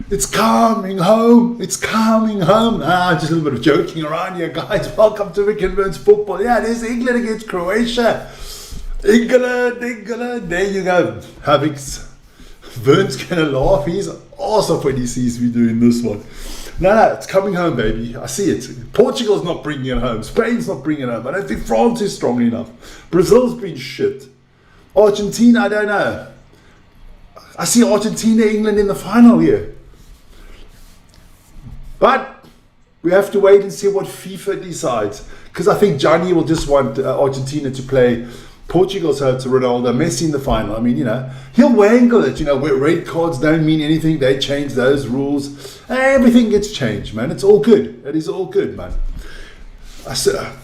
It's coming home. It's coming home. Just a little bit of joking around here, guys. Welcome to Rick and Vern's football. Yeah, there's England against Croatia. England. There you go. Vern's gonna laugh. He's awesome when he sees me doing this one. No, it's coming home, baby. I see it. Portugal's not bringing it home. Spain's not bringing it home. I don't think France is strong enough. Brazil's been shit. Argentina, I don't know. I see Argentina, England in the final here. But we have to wait and see what FIFA decides. Because I think Johnny will just want Argentina to play Portugal, so it's Ronaldo, Messi in the final. I mean, he'll wangle it. Where red cards don't mean anything. They change those rules. Everything gets changed, man. It's all good. It is all good, man.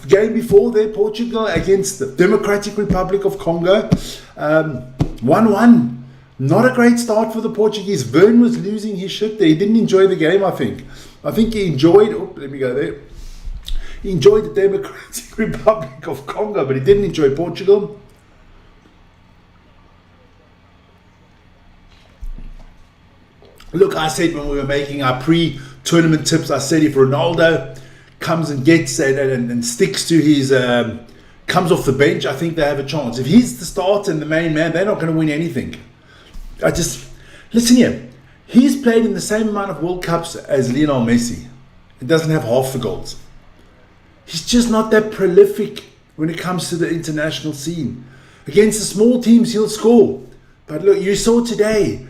Game before there, Portugal against the Democratic Republic of Congo. 1-1. Not a great start for the Portuguese. Vern was losing his shit there. He didn't enjoy the game, I think. I think he enjoyed... Oh, let me go there. He enjoyed the Democratic Republic of Congo, but he didn't enjoy Portugal. Look, I said when we were making our pre-tournament tips, I said if Ronaldo comes and gets and sticks to his... comes off the bench, I think they have a chance. If he's the starter and the main man, they're not going to win anything. Listen here. He's played in the same amount of World Cups as Lionel Messi. He doesn't have half the goals. He's just not that prolific when it comes to the international scene. Against the small teams, he'll score. But look, you saw today.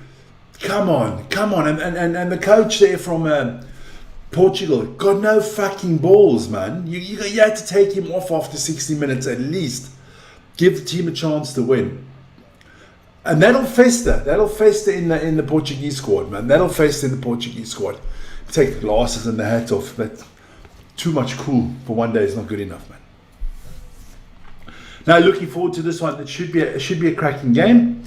Come on. And the coach there from Portugal got no fucking balls, man. You had to take him off after 60 minutes at least. Give the team a chance to win. And that'll fester. That'll fester in the Portuguese squad, man. That'll fester in the Portuguese squad. Take the glasses and the hat off. But too much cool for one day is not good enough, man. Now, looking forward to this one. It should be a cracking game.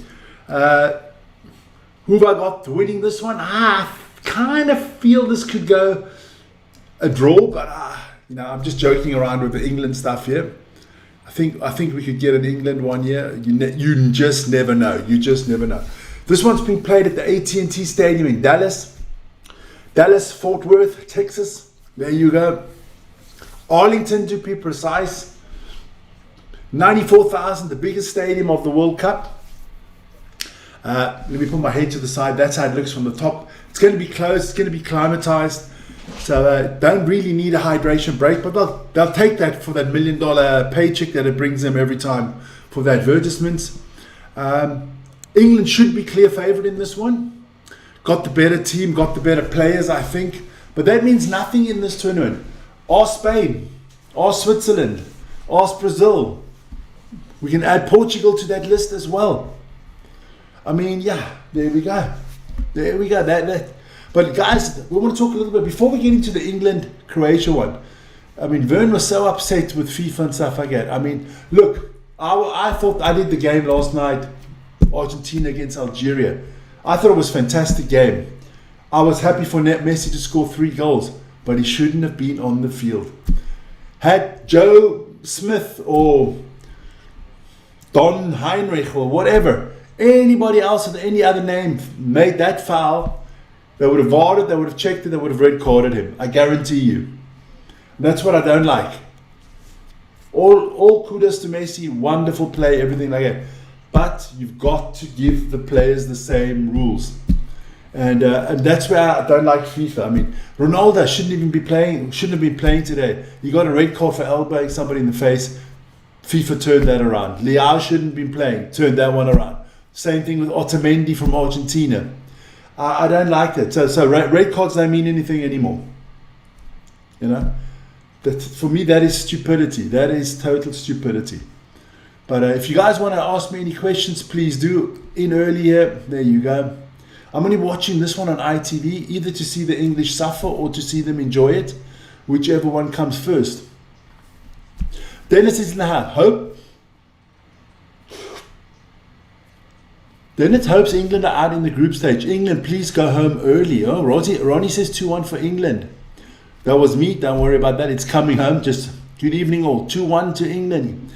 Who have I got winning this one? I kind of feel this could go a draw, but I'm just joking around with the England stuff here. I think we could get an England one here. You just never know. You just never know. This one's being played at the AT&T Stadium in Dallas, Fort Worth, Texas. There you go. Arlington, to be precise. 94,000, the biggest stadium of the World Cup. Let me put my head to the side. That's how it looks from the top. It's going to be closed. It's going to be climatized. So don't really need a hydration break, but they'll take that for that $1 million paycheck that it brings them every time for the advertisements. England should be clear favourite in this one. Got the better team, got the better players, I think. But that means nothing in this tournament. Ask Spain, ask Switzerland, ask Brazil. We can add Portugal to that list as well. I mean, yeah, there we go. But guys, we want to talk a little bit before we get into the England-Croatia one. I mean, Vern was so upset with FIFA and stuff like that. I mean, look, I thought I did the game last night, Argentina against Algeria. I thought it was a fantastic game. I was happy for Messi to score 3 goals, but he shouldn't have been on the field. Had Joe Smith or Don Heinrich or whatever, anybody else with any other name made that foul, they would have VAR'd it, they would have checked it, they would have red carded him. I guarantee you. And that's what I don't like. All kudos to Messi, wonderful play, everything like that. But you've got to give the players the same rules. And that's where I don't like FIFA. I mean, Ronaldo shouldn't have been playing today. He got a red card for elbowing somebody in the face. FIFA turned that around. Leao shouldn't have been playing, turned that one around. Same thing with Otamendi from Argentina. I don't like that. So red cards don't mean anything anymore. For me, that is stupidity. That is total stupidity. But if you guys want to ask me any questions, please do. In earlier, there you go. I'm only watching this one on ITV, either to see the English suffer or to see them enjoy it, whichever one comes first. Dennis is in the house. Hope. Then it hopes England are out in the group stage. England, please go home early. Oh, Ronnie says 2-1 for England. That was me. Don't worry about that. It's coming home. Just good evening all. 2-1 to England.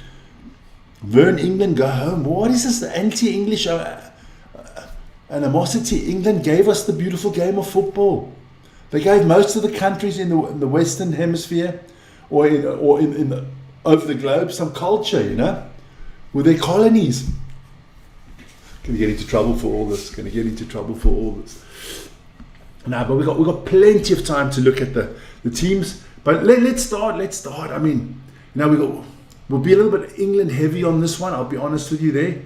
Vern, England, go home. What is this anti-English? animosity. England gave us the beautiful game of football. They gave most of the countries in the Western Hemisphere or in the, over the globe some culture, you know, with their colonies. Going to get into trouble for all this. No, but we got plenty of time to look at the teams. But let's start. I mean, now we'll be a little bit England heavy on this one. I'll be honest with you there.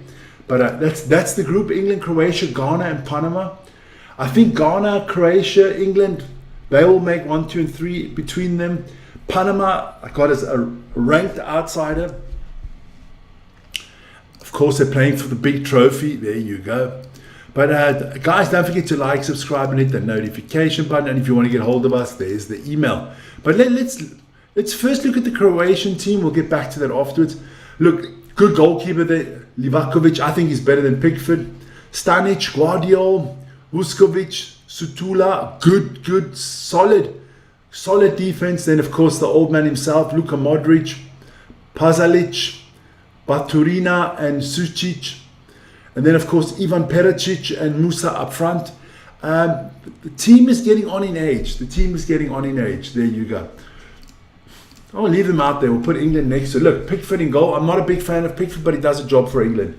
But that's the group: England, Croatia, Ghana, and Panama. I think Ghana, Croatia, England, they will make 1, 2, and 3 between them. Panama, I got as a ranked outsider. Of course, they're playing for the big trophy. There you go. But guys, don't forget to like, subscribe, and hit the notification button. And if you want to get hold of us, there's the email. But let's first look at the Croatian team. We'll get back to that afterwards. Look, good goalkeeper there. Livakovic, I think he's better than Pickford. Stanic, Guardiol, Vuskovic, Sutula, good, solid defense. Then, of course, the old man himself, Luka Modric, Pazalic, Baturina, and Sucic. And then, of course, Ivan Perisic and Musa up front. The team is getting on in age. There you go. I'll leave them out there. We'll put England next to it. Look, Pickford in goal. I'm not a big fan of Pickford, but he does a job for England.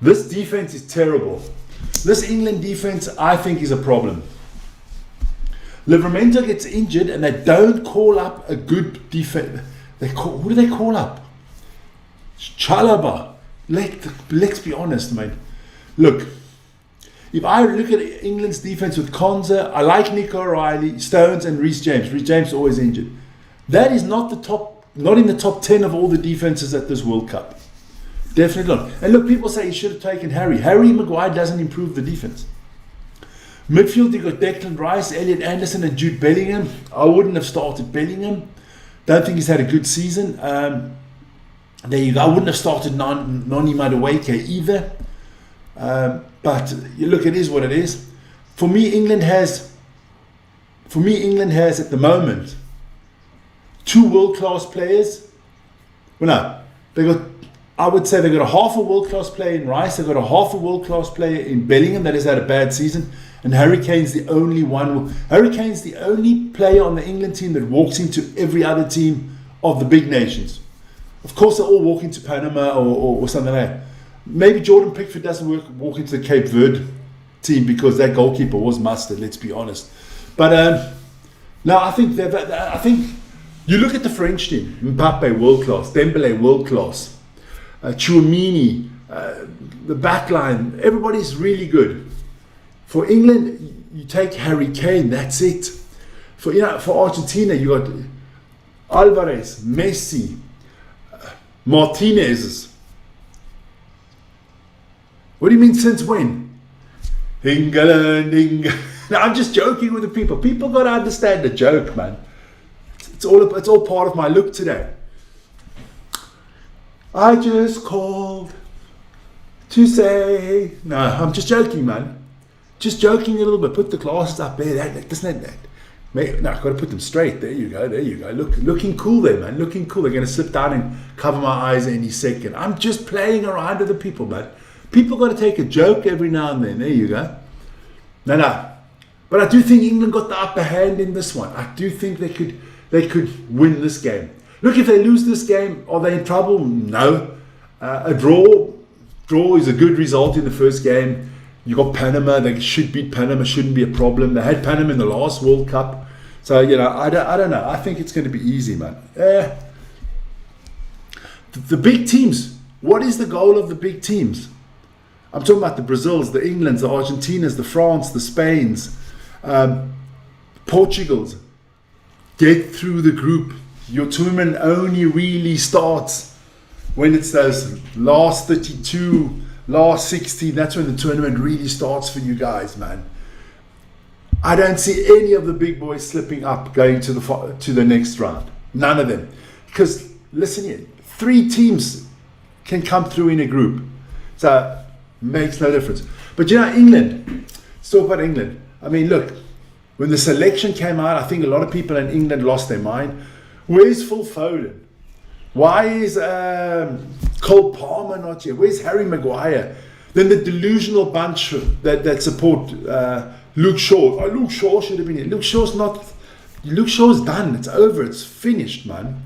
This defense is terrible. This England defense, I think, is a problem. Livramento gets injured and they don't call up a good defense. Who do they call up? Chalaba. Let's be honest, mate. Not if I look at England's defense with Konza, I like Nico O'Reilly, Stones, and Reece James. Reece James is always injured. That is not in the top 10 of all the defenses at this World Cup. Definitely not. And look, people say he should have taken Harry. Harry Maguire doesn't improve the defense. Midfield, you got Declan Rice, Elliot Anderson, and Jude Bellingham. I wouldn't have started Bellingham. Don't think he's had a good season. There you go. I wouldn't have started Noni Madueke either. But you look, it is what it is. For me, England has at the moment 2 world-class players. Well, no, I would say they've got a half a world-class player in Rice. They've got a half a world-class player in Bellingham that has had a bad season. And Harry Kane's the only one. Harry Kane's the only player on the England team that walks into every other team of the big nations. Of course, they all walk into Panama or something like that. Maybe Jordan Pickford doesn't walk into the Cape Verde team because that goalkeeper was mustard, let's be honest. But no, I think you look at the French team. Mbappe, world-class. Dembele, world-class. Tchouameni, the back line. Everybody's really good. For England, you take Harry Kane, that's it. For Argentina, you got Alvarez, Messi, Martinez. What do you mean since when? England. No, I'm just joking with the people. People got to understand the joke, man. It's all part of my look today. I just called to say... No, I'm just joking, man. Just joking a little bit. Put the glasses up there. That. No, I've got to put them straight. There you go. Looking cool there, man. Looking cool. They're going to slip down and cover my eyes any second. I'm just playing around with the people, man. People got to take a joke every now and then. There you go. No. But I do think England got the upper hand in this one. I do think they could win this game. Look, if they lose this game, are they in trouble? No. A draw is a good result in the first game. You got Panama. They should beat Panama. Shouldn't be a problem. They had Panama in the last World Cup. So, I don't know. I think it's going to be easy, man. The big teams. What is the goal of the big teams? I'm talking about the Brazils, the Englands, the Argentinas, the France, the Spains, Portugals. Get through the group. Your tournament only really starts when it's those last 32, last 16. That's when the tournament really starts for you guys, man. I don't see any of the big boys slipping up going to the next round. None of them. Because, listen here, 3 teams can come through in a group. So, makes no difference. But England, let's talk about England. I mean, look, when the selection came out, I think a lot of people in England lost their mind. Where's Phil Foden? Why is Cole Palmer not here? Where's Harry Maguire? Then the delusional bunch that support Luke Shaw. Oh, Luke Shaw should have been here. Luke Shaw's not. Luke Shaw's done. It's over. It's finished, man.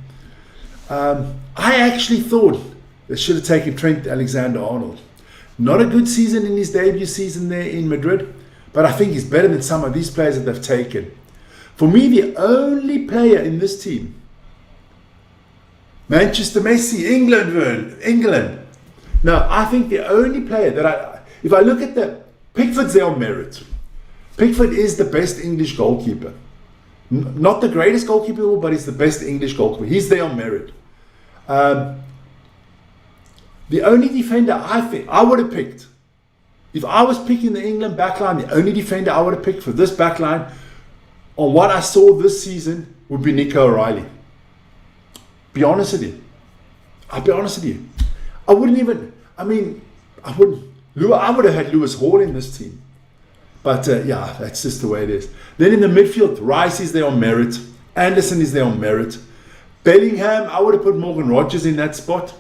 I actually thought they should have taken Trent Alexander-Arnold. Not a good season in his debut season there in Madrid, but I think he's better than some of these players that they've taken. For me, the only player in this team, Manchester Messi, England. Now, I think the only player that if I look at Pickford's there on merit. Pickford is the best English goalkeeper. Not the greatest goalkeeper, but he's the best English goalkeeper. He's there on merit. The only defender I think I would have picked, if I was picking the England backline, the only defender I would have picked for this backline, on what I saw this season, would be Nico O'Reilly. Be honest with you. I'll be honest with you. I would have had Lewis Hall in this team. But yeah, that's just the way it is. Then in the midfield, Rice is there on merit. Anderson is there on merit. Bellingham, I would have put Morgan Rogers in that spot.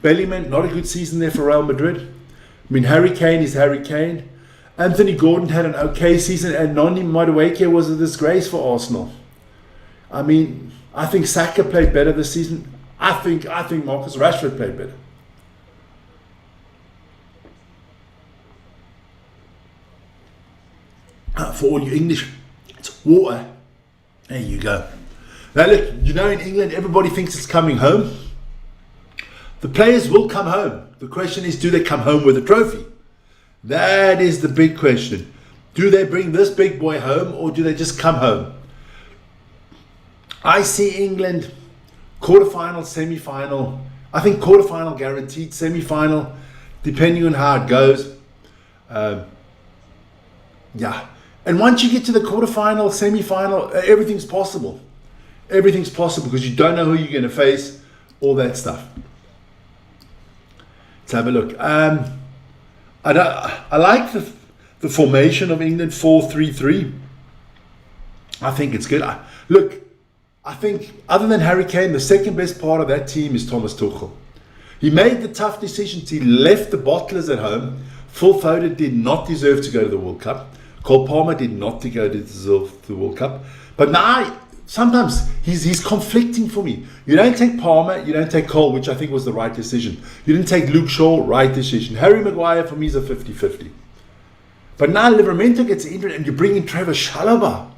Bellingham, not a good season there for Real Madrid. I mean, Harry Kane is Harry Kane. Anthony Gordon had an okay season, and Noni Madueke was a disgrace for Arsenal. I mean, I think Saka played better this season. I think Marcus Rashford played better. For all you English, it's water. There you go. Now look, in England, everybody thinks it's coming home. The players will come home. The question is, do they come home with a trophy? That is the big question. Do they bring this big boy home, or do they just come home? I see England quarterfinal, semi-final. I think quarterfinal guaranteed, semi-final, depending on how it goes. Yeah. And once you get to the quarterfinal, semi-final, everything's possible. Everything's possible because you don't know who you're going to face, all that stuff. Let's have a look. I like the formation of England 4-3-3. I think it's good. I think other than Harry Kane, the second best part of that team is Thomas Tuchel. He made the tough decisions. He left the bottlers at home. Phil Foden did not deserve to go to the World Cup. Cole Palmer did not deserve the World Cup. But now, sometimes he's conflicting for me. You don't take Palmer, you don't take Cole, which I think was the right decision. You didn't take Luke Shaw, right decision. Harry Maguire, for me, is a 50-50. But now Livramento gets injured and you bring in Trevor Chalobah.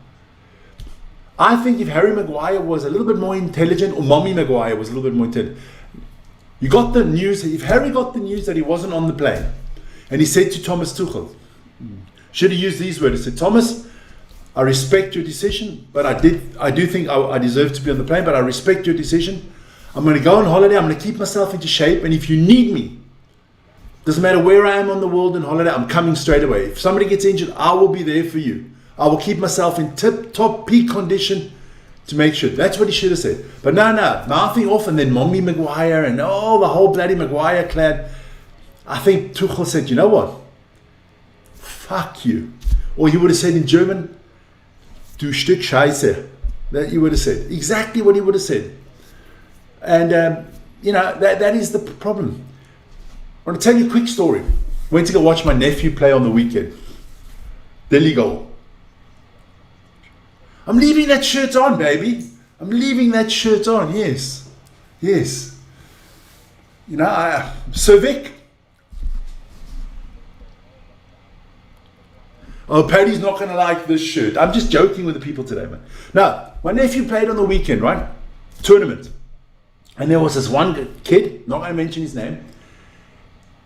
I think if Harry Maguire was a little bit more intelligent, or Mommy Maguire was a little bit more intelligent, you got the news. If Harry got the news that he wasn't on the plane, and he said to Thomas Tuchel, should he use these words? He said, Thomas, I respect your decision, but I do think I deserve to be on the plane, but I respect your decision. I'm going to go on holiday. I'm going to keep myself into shape. And if you need me, doesn't matter where I am on the world in holiday, I'm coming straight away. If somebody gets injured, I will be there for you. I will keep myself in tip-top peak condition to make sure. That's what he should have said. But no, mouthing off and then Mommy Maguire and the whole bloody Maguire clan. I think Tuchel said, you know what? Fuck you. Or he would have said in German, du Stück Scheiße. That he would have said. Exactly what he would have said. And, that is the problem. I want to tell you a quick story. Went to go watch my nephew play on the weekend. Delhi goal. I'm leaving that shirt on, baby. I'm leaving that shirt on. Yes. Sir Vic. Oh, Paddy's not going to like this shirt. I'm just joking with the people today, man. Now, my nephew played on the weekend, right? Tournament. And there was this one kid, not going to mention his name,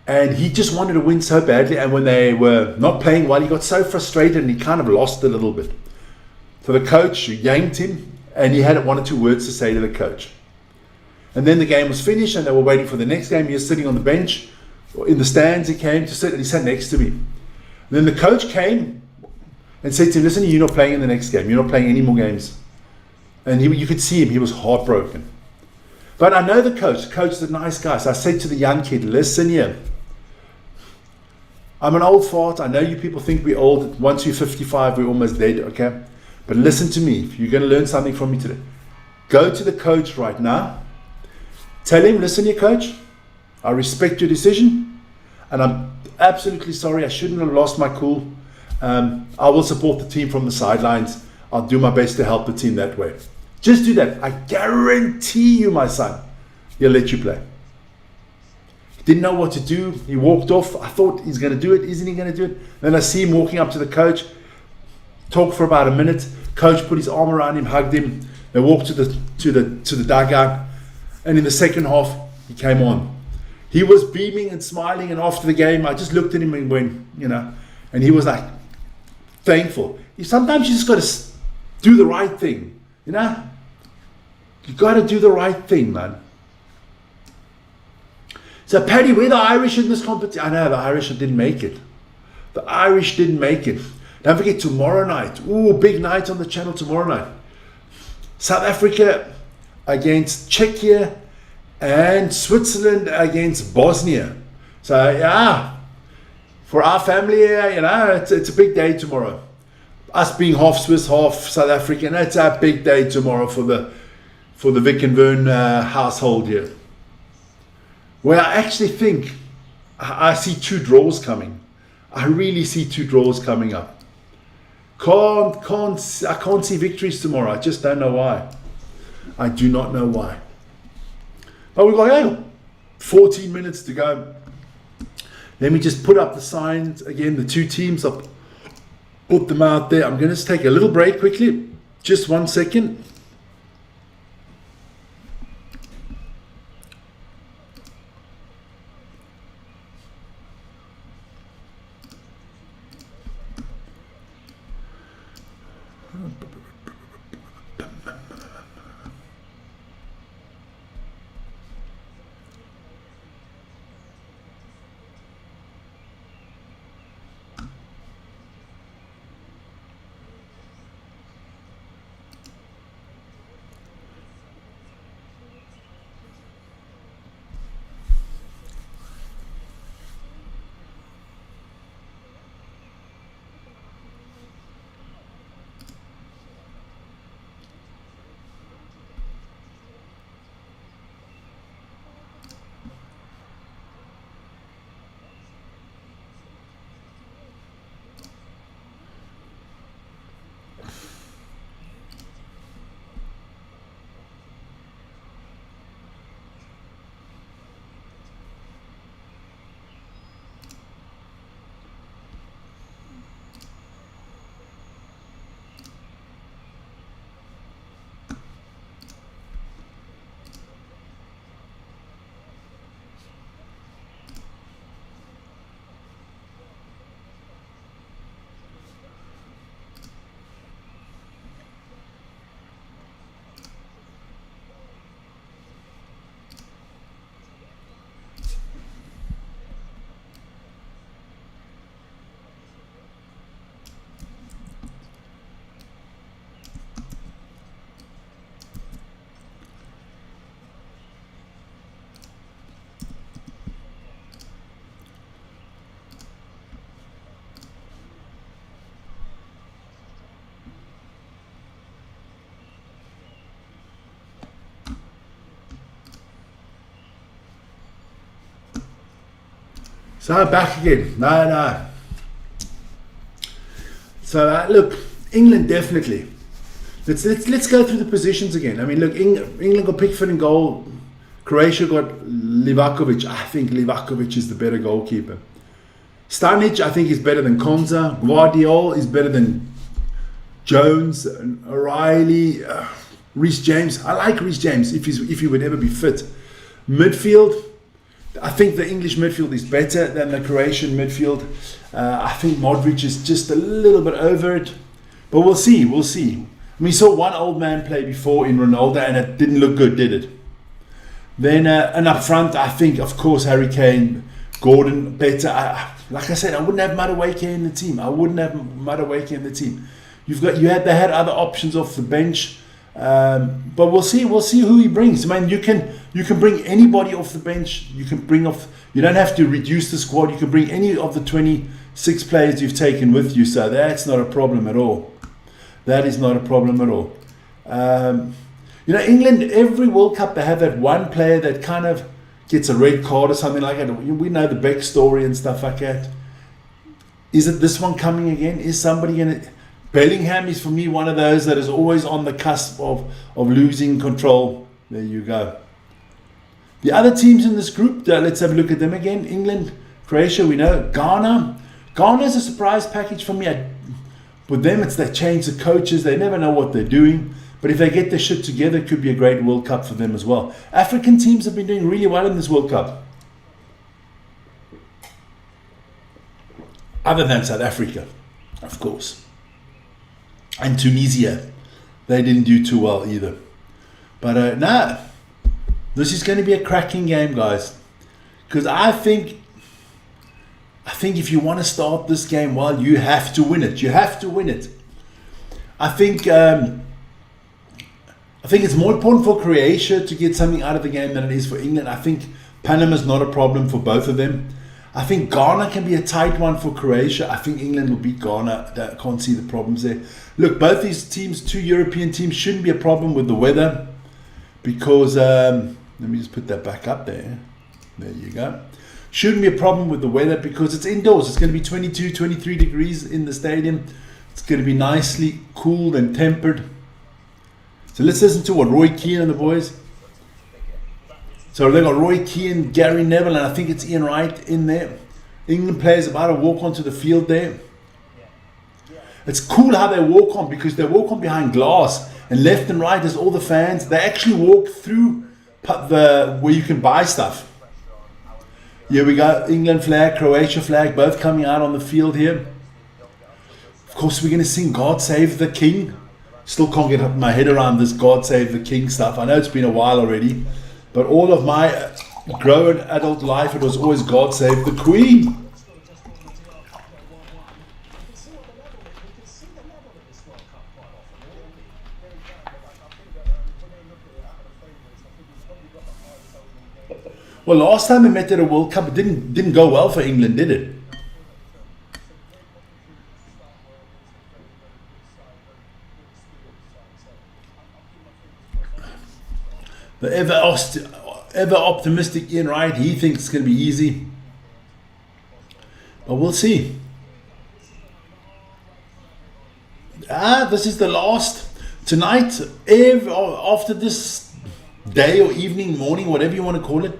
and he just wanted to win so badly. And when they were not playing well, he got so frustrated and he kind of lost a little bit. So the coach yanked him, and he had one or two words to say to the coach. And then the game was finished, and they were waiting for the next game. He was sitting on the bench, or in the stands. He came to sit, and he sat next to me. And then the coach came and said to him, listen, you're not playing in the next game. You're not playing any more games. And you could see him. He was heartbroken. But I know the coach. The coach is a nice guy. So I said to the young kid, listen here. I'm an old fart. I know you people think we're old. Once you're 55, we're almost dead, okay? But listen to me. If you're going to learn something from me today, go to the coach right now. Tell him, listen here, coach. I respect your decision. And absolutely sorry. I shouldn't have lost my cool. I will support the team from the sidelines. I'll do my best to help the team that way. Just do that. I guarantee you, my son, he'll let you play. He didn't know what to do. He walked off. I thought he's going to do it. Isn't he going to do it? Then I see him walking up to the coach, talk for about a minute. Coach put his arm around him, hugged him. They walked to the dugout, and in the second half, he came on. He was beaming and smiling, and after the game, I just looked at him and went, and he was like, thankful. Sometimes you just got to do the right thing, You got to do the right thing, man. So, Paddy, we're the Irish in this competition. I know, the Irish didn't make it. The Irish didn't make it. Don't forget, tomorrow night. Ooh, big night on the channel tomorrow night. South Africa against Czechia and Switzerland against Bosnia. So, yeah, for our family, it's a big day tomorrow. Us being half Swiss, half South African, it's a big day tomorrow for the Vic and Vern household here. Where I actually think I see 2 draws coming. I really see 2 draws coming up. I can't see victories tomorrow. I just don't know why. I do not know why. But we've got 14 minutes to go. Let me just put up the signs again, the 2 teams. I'll put them out there. I'm going to take a little break quickly. Just 1 second. So back again. No. So look, England definitely. Let's go through the positions again. I mean, look, England got Pickford in goal. Croatia got Livakovic. I think Livakovic is the better goalkeeper. Stanic, I think, is better than Konza. Guardiola is better than Jones and O'Reilly. Reece James. I like Reece James if he would ever be fit. Midfield. I think the English midfield is better than the Croatian midfield. I think Modric is just a little bit over it. But we'll see. We saw one old man play before in Ronaldo and it didn't look good, did it? Then, and up front, I think, of course, Harry Kane, Gordon, better. Like I said, I wouldn't have Madueke in the team. They had other options off the bench. But we'll see who he brings. I mean, you can bring anybody off the bench. You don't have to reduce the squad. You can bring any of the 26 players you've taken with you. So that's not a problem at all. That is not a problem at all. England, every World Cup, they have that one player that kind of gets a red card or something like that. We know the backstory and stuff like that. Is it this one coming again? Is somebody going to... Bellingham is for me one of those that is always on the cusp of losing control. There you go. The other teams in this group, let's have a look at them again. England, Croatia, we know. Ghana. Ghana is a surprise package for me. With them, it's they change the coaches. They never know what they're doing. But if they get their shit together, it could be a great World Cup for them as well. African teams have been doing really well in this World Cup. Other than South Africa, of course. And Tunisia. They didn't do too well either. But no, this is going to be a cracking game, guys. Because I think if you want to start this game well, you have to win it. You have to win it. I think it's more important for Croatia to get something out of the game than it is for England. I think Panama's not a problem for both of them. I think Ghana can be a tight one for Croatia. I think England will beat Ghana. I can't see the problems there. Look, both these teams, two European teams, shouldn't be a problem with the weather. Because, let me just put that back up there. There you go. Shouldn't be a problem with the weather because it's indoors. It's going to be 22, 23 degrees in the stadium. It's going to be nicely cooled and tempered. So let's listen to what Roy Keane and the boys. So they got Roy Keane, Gary Neville, and I think it's Ian Wright in there. England players about to walk onto the field there. It's cool how they walk on because they walk on behind glass, and left and right is all the fans. They actually walk through where you can buy stuff. Here we go, England flag, Croatia flag, both coming out on the field here. Of course, we're going to sing God Save the King. Still can't get my head around this God Save the King stuff. I know it's been a while already, but all of my grown adult life, it was always God Save the Queen. Well, last time we met at a World Cup, it didn't go well for England, did it? The ever optimistic Ian Wright, he thinks it's going to be easy. But we'll see. This is the last. Tonight, after this day or evening, morning, whatever you want to call it,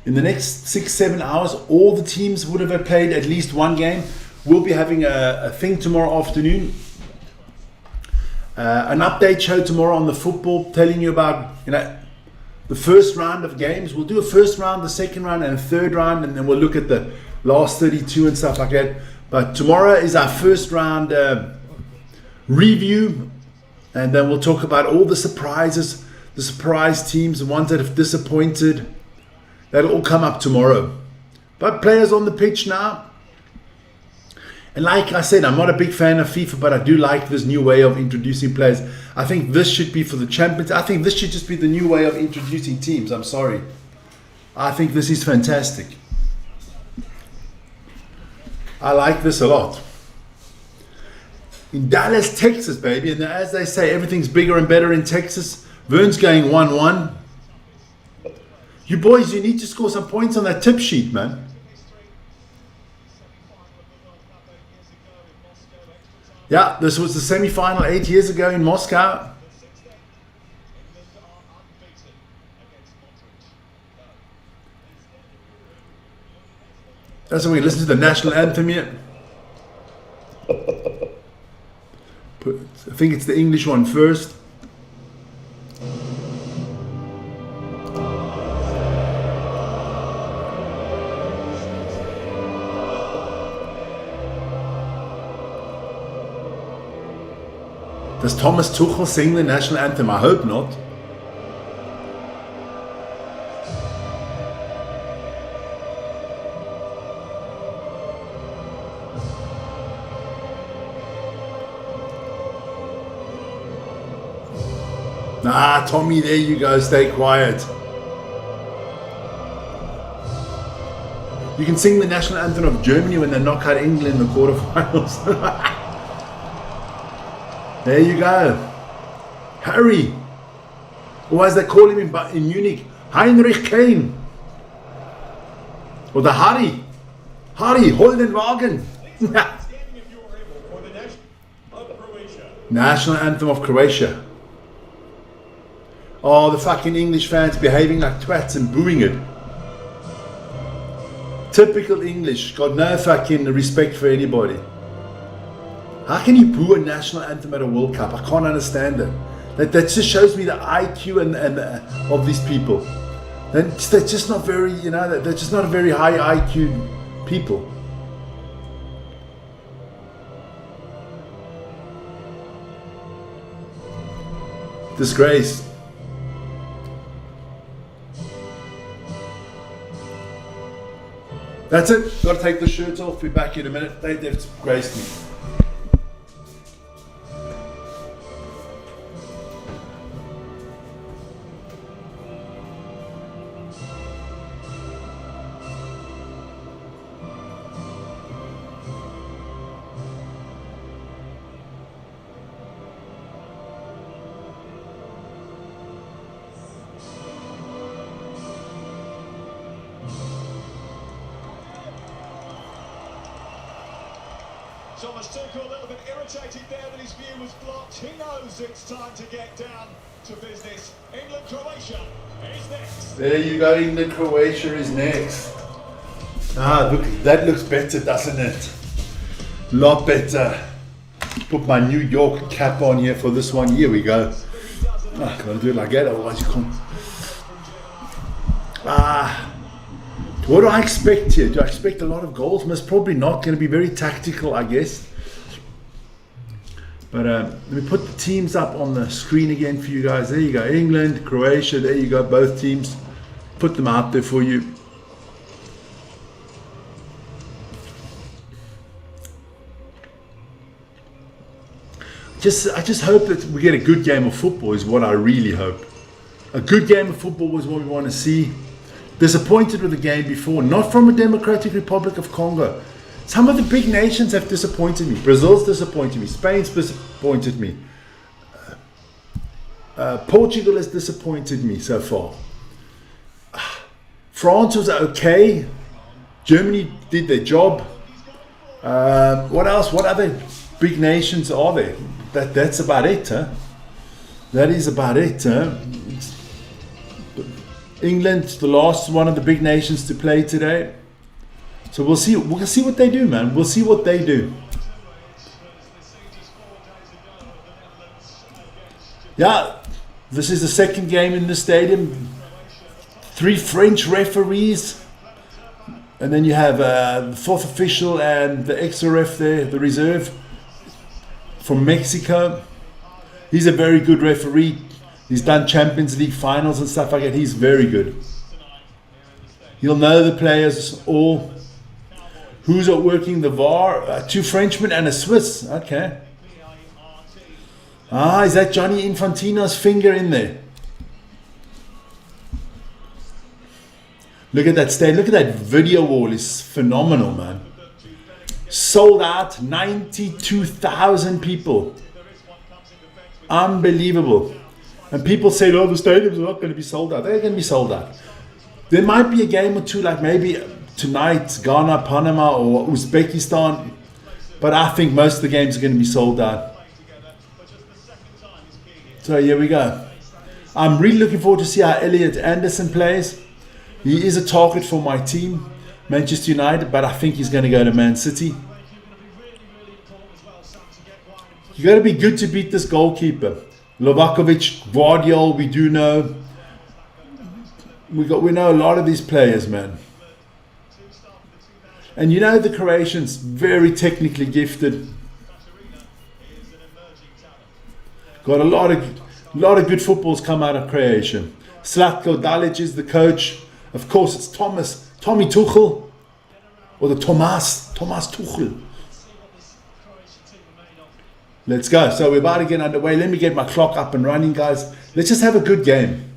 in the next 6-7 hours, all the teams would have played at least one game. We'll be having a thing tomorrow afternoon. An update show tomorrow on the football, telling you about the first round of games. We'll do a first round, the second round, and a third round, and then we'll look at the last 32 and stuff like that. But tomorrow is our first round review, and then we'll talk about all the surprises, the surprise teams, the ones that have disappointed. That'll all come up tomorrow. But players on the pitch now. And like I said, I'm not a big fan of FIFA, but I do like this new way of introducing players. I think this should be for the champions. I think this should just be the new way of introducing teams. I'm sorry. I think this is fantastic. I like this a lot. In Dallas, Texas, baby. And as they say, everything's bigger and better in Texas. Vern's going 1-1. You boys, you need to score some points on that tip sheet, man. Yeah, this was the semi-final 8 years ago in Moscow. That's when we listen to the national anthem here. I think it's the English one first. Does Thomas Tuchel sing the national anthem? I hope not. Nah, Tommy, there you go. Stay quiet. You can sing the national anthem of Germany when they knock out England in the quarterfinals. There you go. Harry. Or as they call him in Munich, Heinrich Kane. Oder Harry. Harry, hol den Wagen. National anthem of Croatia. Oh, the fucking English fans behaving like twats and booing it. Typical English, got no fucking respect for anybody. How can you boo a national anthem at a World Cup? I can't understand it. That just shows me the IQ and of these people. They're just not very, you know, they're just not a very high IQ people. Disgrace. That's it. Got to take the shirt off. Be back in a minute. They've disgraced me. Thomas Tuchel a little bit irritated there that his view was blocked. He knows it's time to get down to business. England, Croatia is next. There you go, England, Croatia is next. Ah, look, that looks better, doesn't it? Lot better. Put my New York cap on here for this one. Here we go. Ah, gotta do it like that, otherwise you can't. What do I expect here? Do I expect a lot of goals? Most probably not. Going to be very tactical, I guess. But let me put the teams up on the screen again for you guys. There you go. England, Croatia. There you go. Both teams. Put them out there for you. I just hope that we get a good game of football is what I really hope. A good game of football is what we want to see. Disappointed with the game before, not from a Democratic Republic of Congo. Some of the big nations have disappointed me. Brazil's disappointed me. Spain's disappointed me. Portugal has disappointed me so far. France was okay. Germany did their job. What else? What other big nations are there? That's about it, huh? That is about it, huh? England, the last one of the big nations to play today. So we'll see what they do, man. We'll see what they do. Yeah, this is the second game in the stadium. 3 French referees. And then you have the fourth official and the extra ref there, the reserve from Mexico. He's a very good referee. He's done Champions League finals and stuff like that. He's very good. He'll know the players all. Who's working the VAR? 2 Frenchmen and a Swiss. Okay. Is that Johnny Infantino's finger in there? Look at that stage. Look at that video wall. It's phenomenal, man. Sold out. 92,000 people. Unbelievable. And people say, oh, the stadiums are not going to be sold out. They're going to be sold out. There might be a game or two, like maybe tonight, Ghana, Panama, or Uzbekistan. But I think most of the games are going to be sold out. So here we go. I'm really looking forward to see how Elliot Anderson plays. He is a target for my team, Manchester United, but I think he's going to go to Man City. You got to be good to beat this goalkeeper. Lovakovic, Guardiol, we do know. We know a lot of these players, man. And you know the Croatians, very technically gifted. Got a lot of good footballs come out of Croatia. Zlatko Dalic is the coach. Of course, it's Tommy Tuchel, or the Thomas Tuchel. Let's go. So we're about to get underway. Let me get my clock up and running, guys. Let's just have a good game.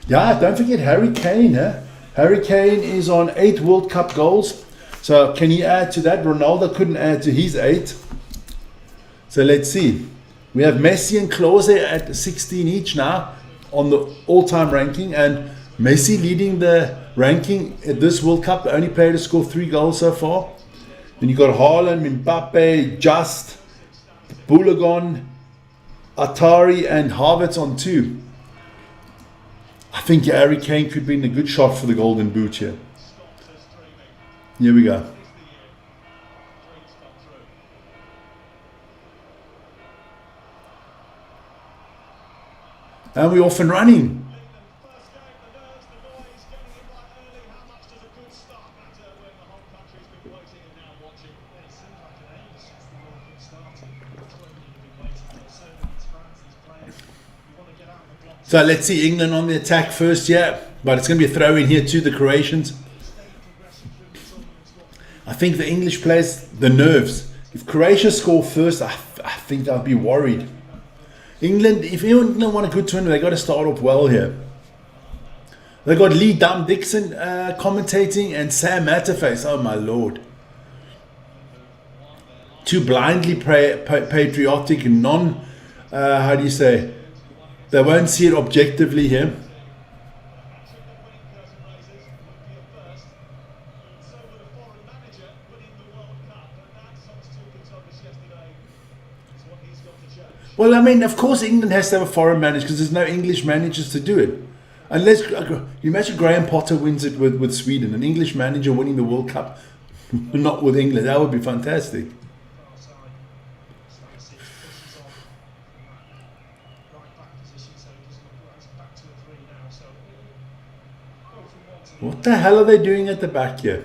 Yeah, don't forget Harry Kane. Huh? Harry Kane is on 8 World Cup goals. So can he add to that? Ronaldo couldn't add to his 8. So let's see. We have Messi and Klose at 16 each now on the all-time ranking. And Messi leading the ranking at this World Cup, the only player to score 3 goals so far. Then you got Haaland, Mbappe, Just, Bulagon, Atari, and Havertz on 2. I think Harry Kane could be in a good shot for the Golden Boot here. Here we go. And we're off and running. So let's see England on the attack first, yeah. But it's going to be a throw in here to the Croatians. I think the English players, the nerves. If Croatia score first, I think I'll be worried. England, if England want a good tournament, they got to start off well here. They got Lee Dum Dixon commentating and Sam Matterface. Oh my lord. Too blindly patriotic and how do you say? They won't see it objectively here. Well, I mean, of course England has to have a foreign manager because there's no English managers to do it. Unless, you imagine Graham Potter wins it with Sweden, an English manager winning the World Cup, not with England. That would be fantastic. What the hell are they doing at the back here?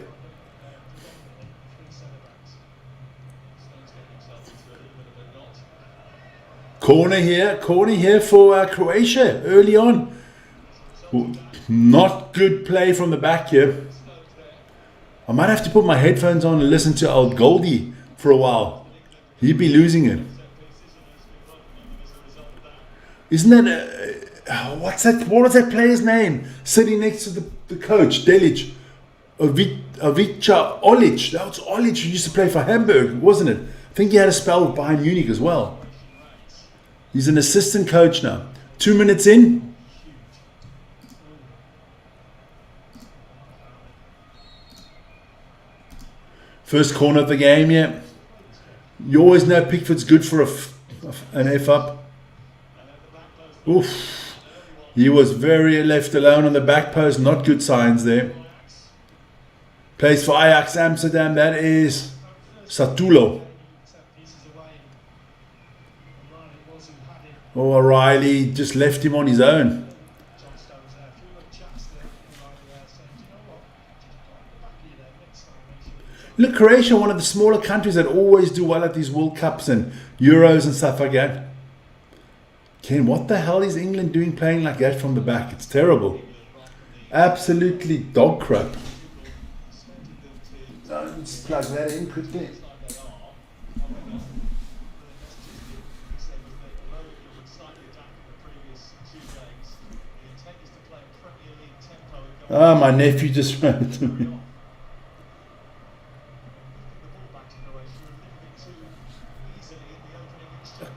Corner here for Croatia early on. Not good play from the back here. I might have to put my headphones on and listen to old Goldie for a while. He'd be losing it. Isn't that what's that? What was that player's name? Sitting next to the coach, Delic. Ivica Olic. That was Olic who used to play for Hamburg, wasn't it? I think he had a spell with Bayern Munich as well. He's an assistant coach now. 2 minutes in. First corner of the game, yeah. You always know Pickford's good for an F up. Oof. He was very left alone on the back post. Not good signs there. Plays for Ajax Amsterdam. That is Satulo. Oh, O'Reilly just left him on his own. Look, Croatia, one of the smaller countries that always do well at these World Cups and Euros and stuff like that. Ken, what the hell is England doing playing like that from the back? It's terrible. Absolutely dog crap. Let's plug that in quickly. Ah, my nephew just ran to me.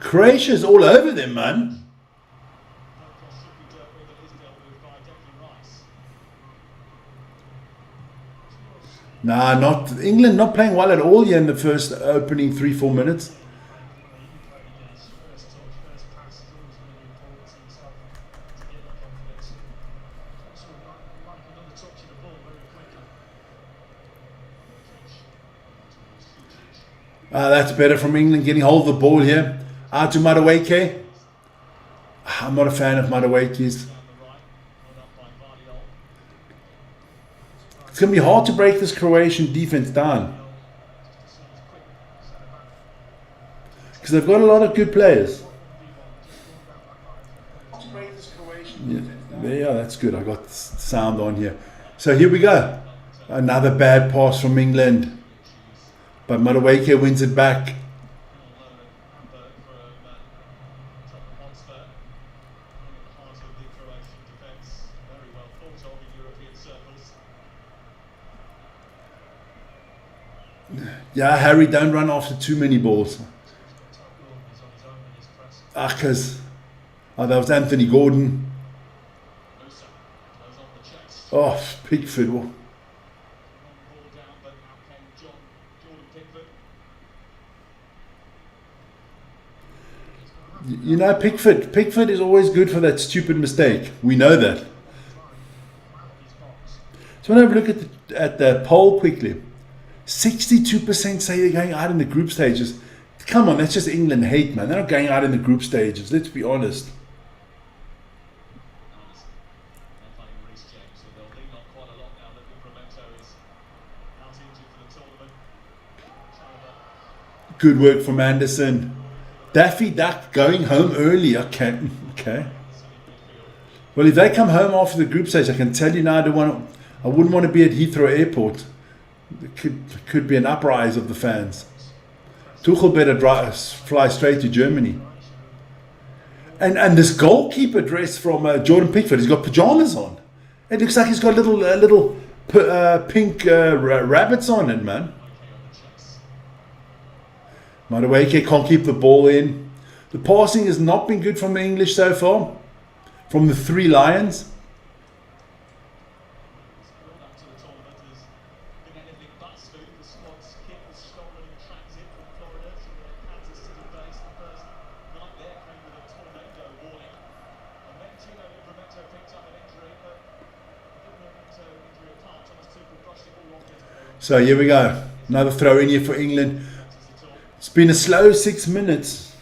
Croatia's all over them, man. Nah, not England. Not playing well at all here in the first opening 3-4 minutes. That's better from England getting hold of the ball here. Out to Madueke. I'm not a fan of Madueke's. It's going to be hard to break this Croatian defense down. Because they've got a lot of good players. Yeah, there you are, that's good. I got sound on here. So here we go. Another bad pass from England. But Madueke wins it back. Yeah, Harry, don't run after too many balls. That was Anthony Gordon. Oh, Pickford. Ball down, but out came Jordan Pickford. You know, Pickford is always good for that stupid mistake. We know that. So when I have a look at the poll quickly, 62% say they're going out in the group stages. Come on, that's just England hate, man. They're not going out in the group stages. Let's be honest. They're playing Reece James, so they'll lean on quite a lot now that Livramento is out injured for the tournament. Good work from Anderson. Daffy Duck going home early. Okay. Well, if they come home after the group stage, I can tell you now, I wouldn't want to be at Heathrow Airport. It could be an uprise of the fans. Tuchel better fly straight to Germany. And this goalkeeper dress from Jordan Pickford, he's got pajamas on. It looks like he's got little pink rabbits on it, man. Madueke can't keep the ball in. The passing has not been good from the English so far, from the three Lions. So here we go. Another throw in here for England. It's been a slow 6 minutes.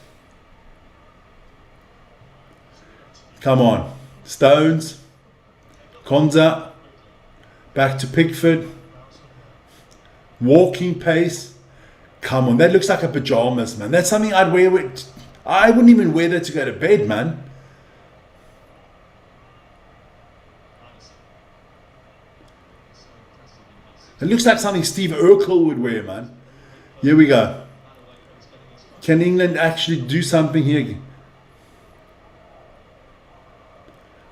Come on. Stones. Konza. Back to Pickford. Walking pace. Come on. That looks like a pajamas, man. That's something I'd wear with... I wouldn't even wear that to go to bed, man. It looks like something Steve Urkel would wear, man. Here we go. Can England actually do something here?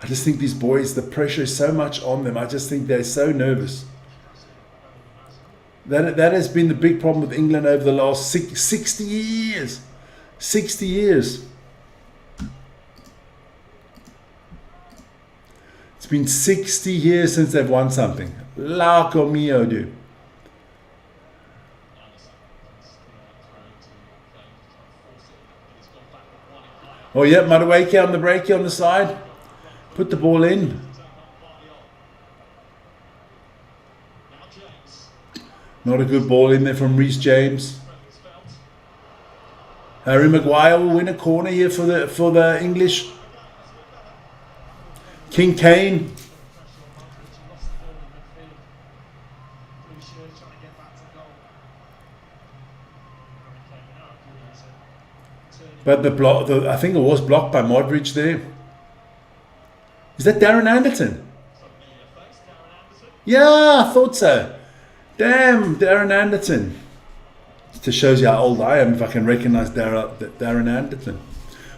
I just think these boys, the pressure is so much on them. I just think they're so nervous. That has been the big problem with England over the last 60 years. 60 years. It's been 60 years since they've won something. Laco mio, dude. Oh, yeah, Madueke on the break here on the side. Put the ball in. Not a good ball in there from Reece James. Harry Maguire will win a corner here for the English. King Kane. But I think it was blocked by Modric there. Is that Darren Anderton? Yeah, I thought so. Damn, Darren Anderton. It just shows you how old I am if I can recognize Darren Anderton.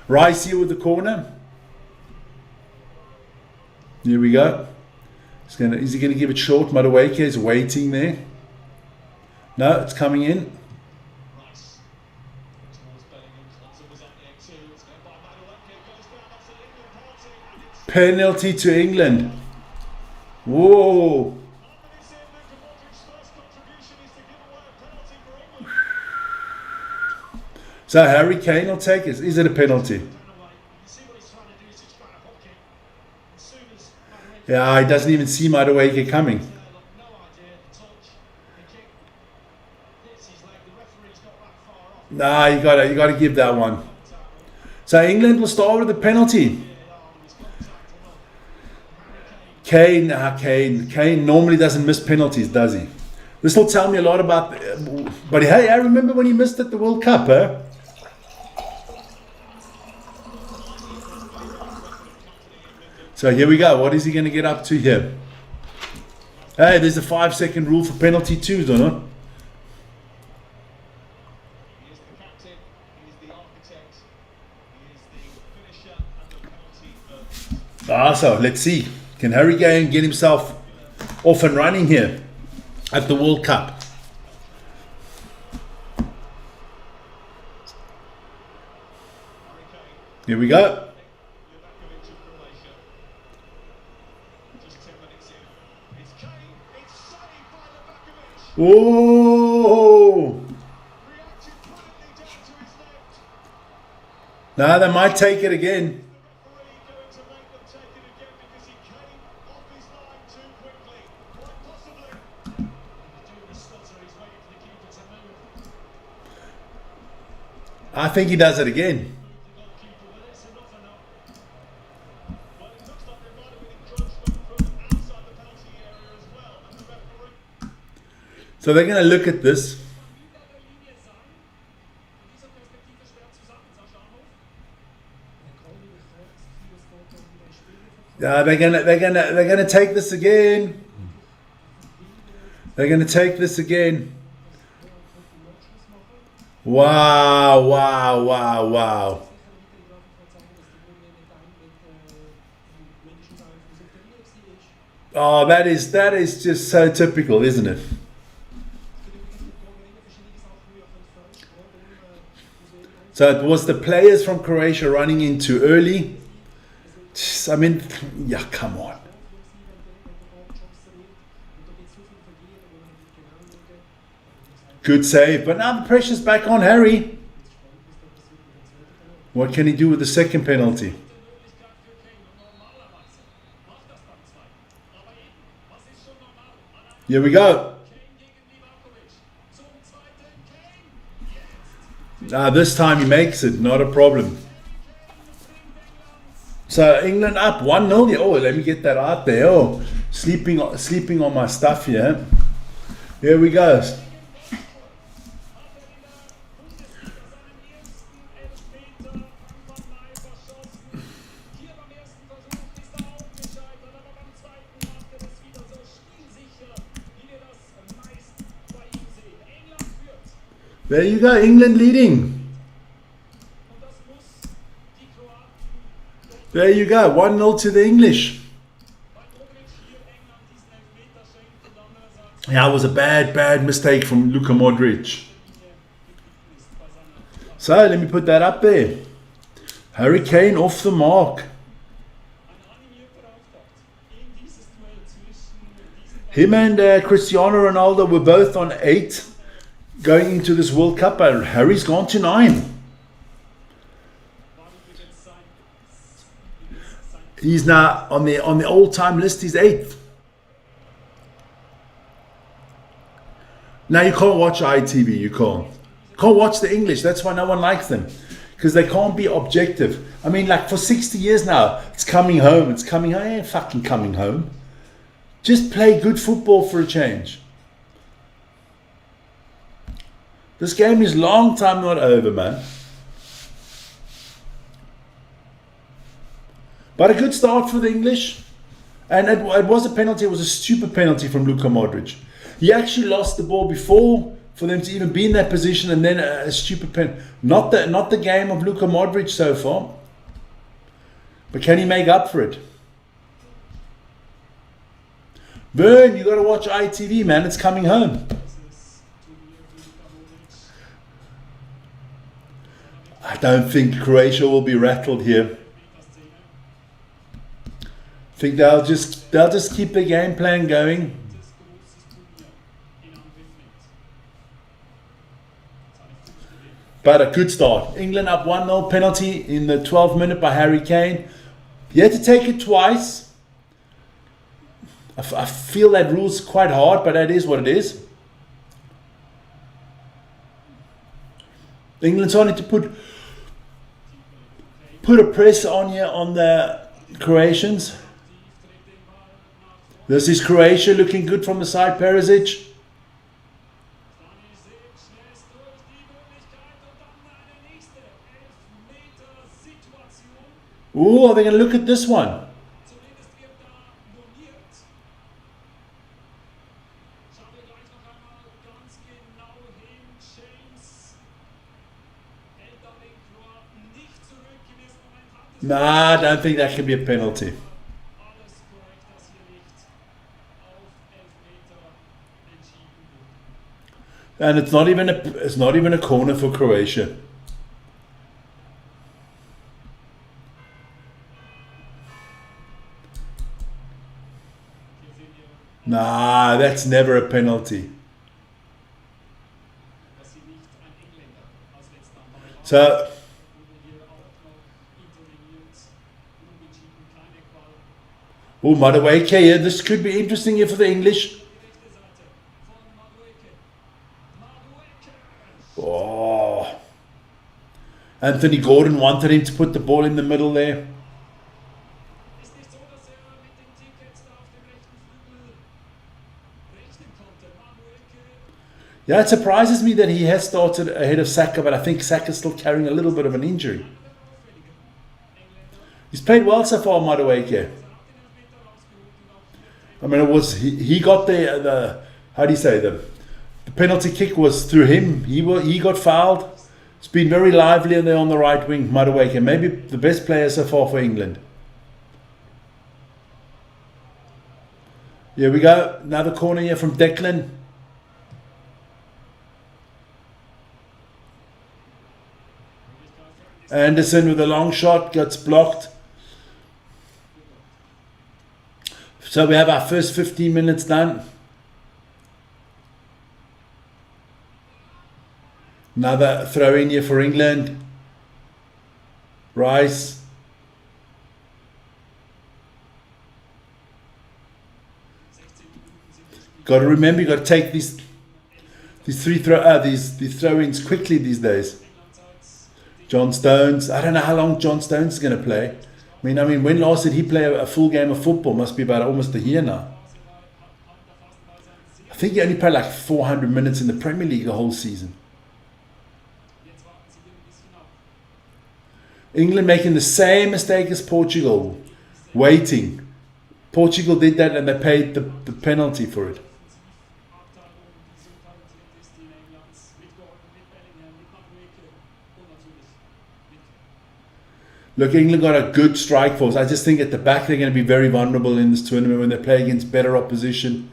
Rice here with the corner. Here we go. Is he going to give it short? Madueke is waiting there. No, it's coming in. Penalty to England. Whoa. So Harry Kane will take it. Is it a penalty? Yeah, he doesn't even see Madueke coming. Nah, you gotta give that one. So England will start with the penalty. Kane normally doesn't miss penalties, does he? This will tell me a lot about... But hey, I remember when he missed at the World Cup, huh? So here we go. What is he going to get up to here? Hey, there's a 5-second rule for penalty twos, or not? So let's see. Can Harry Kane get himself off and running here at the World Cup? Here we go. Oh! Reacted brilliantly down to his left. Now they might take it again. The referee going to make them take it again because he came off his line too quickly. Quite possibly. He's doing the stutter, he's waiting for the keeper to move. I think he does it again. Move the goalkeeper with it, so not enough. Well, it looks like there might have been encroachment from outside the penalty area as well. And the referee. So they're going to look at this. They're gonna take this again. They're gonna take this again. Wow! Wow! Wow! Wow! Oh, that is just so typical, isn't it? So it was the players from Croatia running in too early. I mean, yeah, come on. Good save, but now the pressure's back on Harry. What can he do with the second penalty? Here we go. This time he makes it, not a problem. So England up 1-0. Oh, let me get that out there. Oh, sleeping on my stuff here. Here we go. There you go, England leading. There you go, 1-0 to the English. Yeah, it was a bad mistake from Luka Modric. So let me put that up there. Harry Kane off the mark. Him and Cristiano Ronaldo were both on 8 going into this World Cup, but Harry's gone to 9. He's now on the all-time list. He's 8th. Now you can't watch ITV. You can't watch the English. That's why no one likes them, because they can't be objective. I mean, like for 60 years now, it's coming home. It's coming home. Ain't fucking coming home. Just play good football for a change. This game is long time not over, man. But a good start for the English. And it was a penalty. It was a stupid penalty from Luka Modric. He actually lost the ball before for them to even be in that position, and then a stupid penalty. Not the game of Luka Modric so far. But can he make up for it? Vern, you got to watch ITV, man. It's coming home. I don't think Croatia will be rattled here. I think they'll just keep the game plan going. But a good start. England up 1-0, penalty in the 12th minute by Harry Kane. He had to take it twice. I feel that rule's quite hard, but that is what it is. England's starting to put a press on here on the Croatians. This is Croatia looking good from the side. Perisic. Ooh, are they going to look at this one? Nah, I don't think that can be a penalty. And it's not even a corner for Croatia. Nah, that's never a penalty. So, oh, Madueke here. This could be interesting here for the English. Oh. Anthony Gordon wanted him to put the ball in the middle there. Yeah, it surprises me that he has started ahead of Saka, but I think Saka's still carrying a little bit of an injury. He's played well so far, Madueke. I mean, it was he got the how do you say the penalty kick was through him. He got fouled. It's been very lively there on the right wing, Madueke. Maybe the best player so far for England. Here we go. Another corner here from Declan. Anderson with a long shot gets blocked. So we have our first 15 minutes done. Another throw in here for England. Rice. Got to remember, you got to take these throw-ins quickly these days. John Stones. I don't know how long John Stones is going to play. I mean, when last did he play a full game of football? Must be about almost a year now. I think he only played like 400 minutes in the Premier League the whole season. England making the same mistake as Portugal. Waiting. Portugal did that and they paid the penalty for it. Look, England got a good strike force. I just think at the back they're going to be very vulnerable in this tournament when they play against better opposition.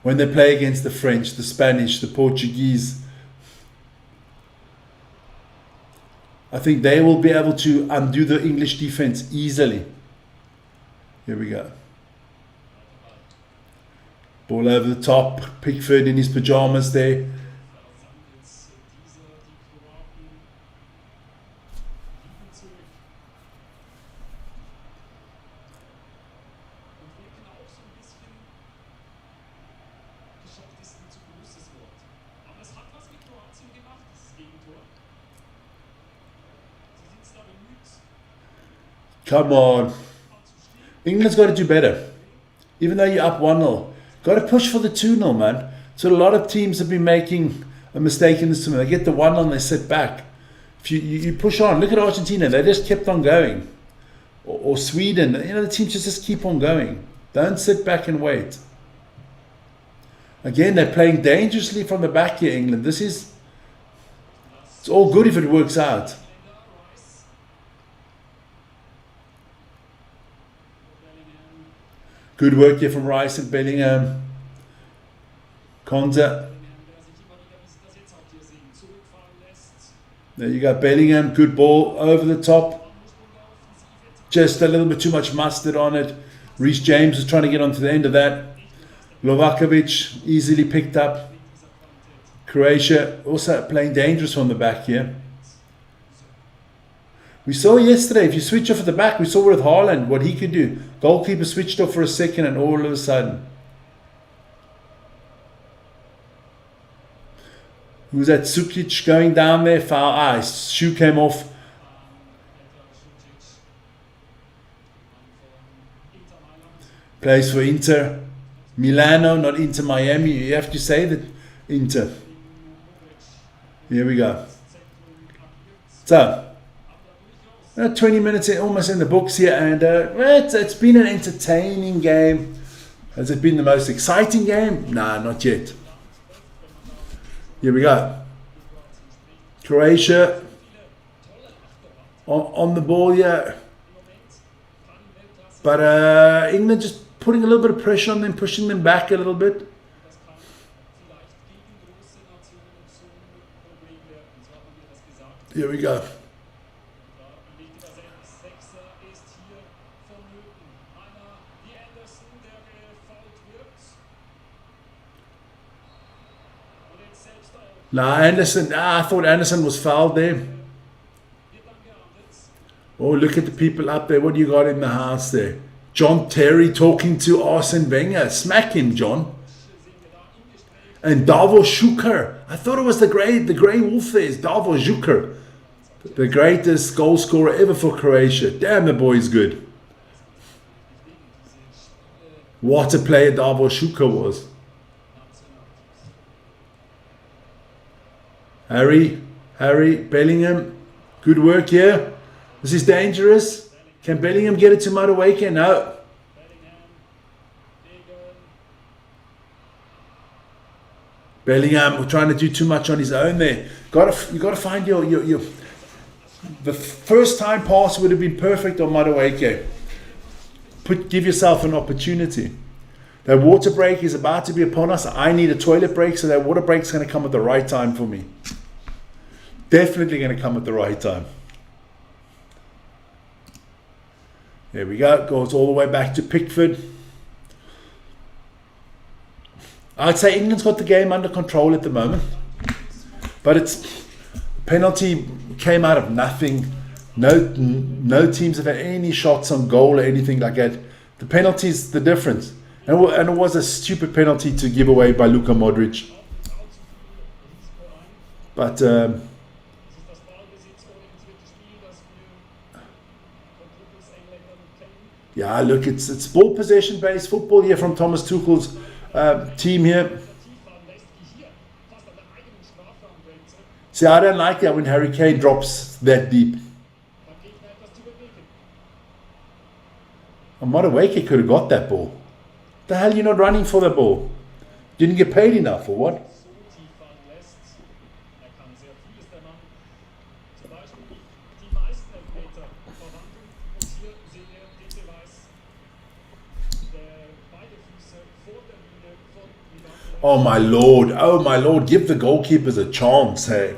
When they play against the French, the Spanish, the Portuguese. I think they will be able to undo the English defense easily. Here we go. Ball over the top. Pickford in his pajamas there. Come on. England's got to do better. Even though you're up 1-0. Got to push for the 2-0, man. So a lot of teams have been making a mistake in this tournament. They get the 1-0 and they sit back. If you push on. Look at Argentina. They just kept on going. Or Sweden. You know, the teams just keep on going. Don't sit back and wait. Again, they're playing dangerously from the back here, England. It's all good if it works out. Good work here from Rice and Bellingham. Konza. There you go, Bellingham. Good ball over the top. Just a little bit too much mustard on it. Reece James is trying to get onto the end of that. Lovakovic easily picked up. Croatia also playing dangerous from the back here. We saw yesterday, if you switch off at the back, we saw with Haaland what he could do. Goalkeeper switched off for a second and all of a sudden. Who's that? Sukic going down there? Foul. His shoe came off. Plays for Inter. Milano, not Inter Miami. You have to say that Inter. Here we go. So, 20 minutes almost in the books here, and it's been an entertaining game. Has it been the most exciting game? Nah, not yet. Here we go. Croatia on the ball here. But England just putting a little bit of pressure on them, pushing them back a little bit. Here we go. Nah, Anderson. I thought Anderson was fouled there. Oh, look at the people up there. What do you got in the house there? John Terry talking to Arsene Wenger. Smack him, John. And Davor Schuker. I thought it was the grey wolf there is Davor Schuker. The greatest goal scorer ever for Croatia. Damn, the boy's good. What a player Davor Schuker was. Harry Bellingham. Good work here. This is dangerous. Can Bellingham get it to Madueke? No. Bellingham trying to do too much on his own there. You gotta find your the first time pass would have been perfect on Madueke. Give yourself an opportunity. That water break is about to be upon us. I need a toilet break, so that water break is going to come at the right time for me. Definitely going to come at the right time. There we go. Goes all the way back to Pickford. I'd say England's got the game under control at the moment. But it's penalty came out of nothing. No teams have had any shots on goal or anything like that. The penalty's the difference. And it was a stupid penalty to give away by Luka Modric. But yeah, look, it's ball possession based football here from Thomas Tuchel's team here. See, I don't like that when Harry Kane drops that deep. Madueke could have got that ball. The hell you not running for the ball? Didn't get paid enough or what? Oh my lord, give the goalkeepers a chance, hey.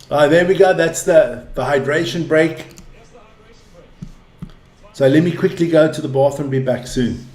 There we go, that's the hydration break. So let me quickly go to the bathroom, be back soon.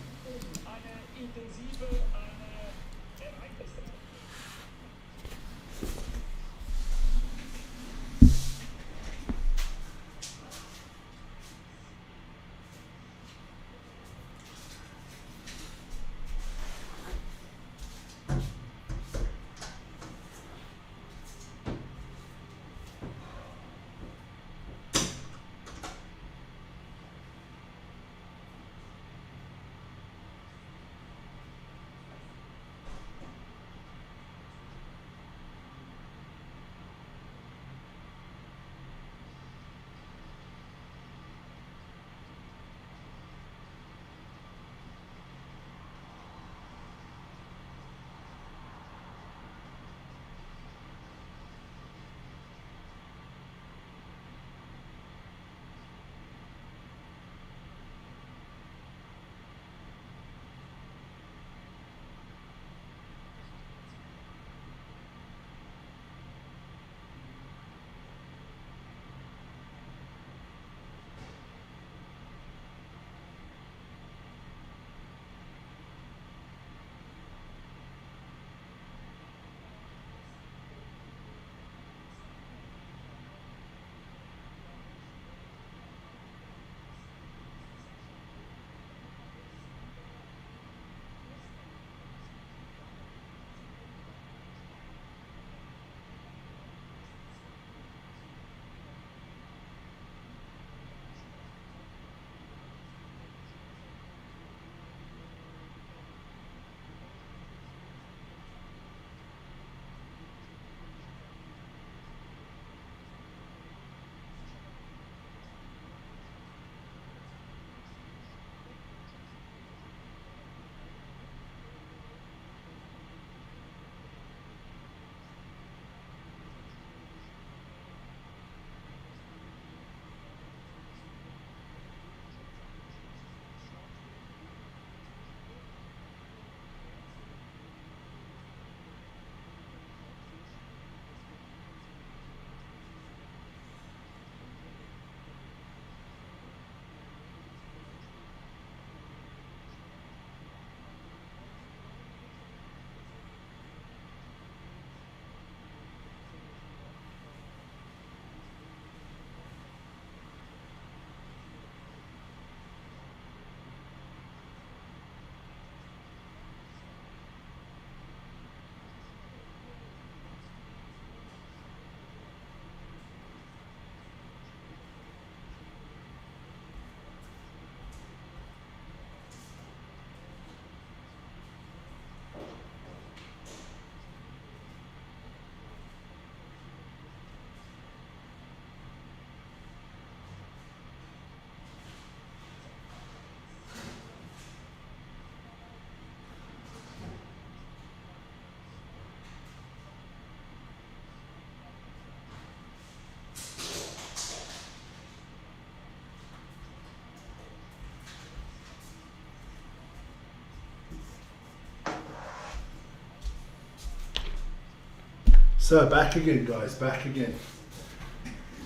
So back again, guys, back again.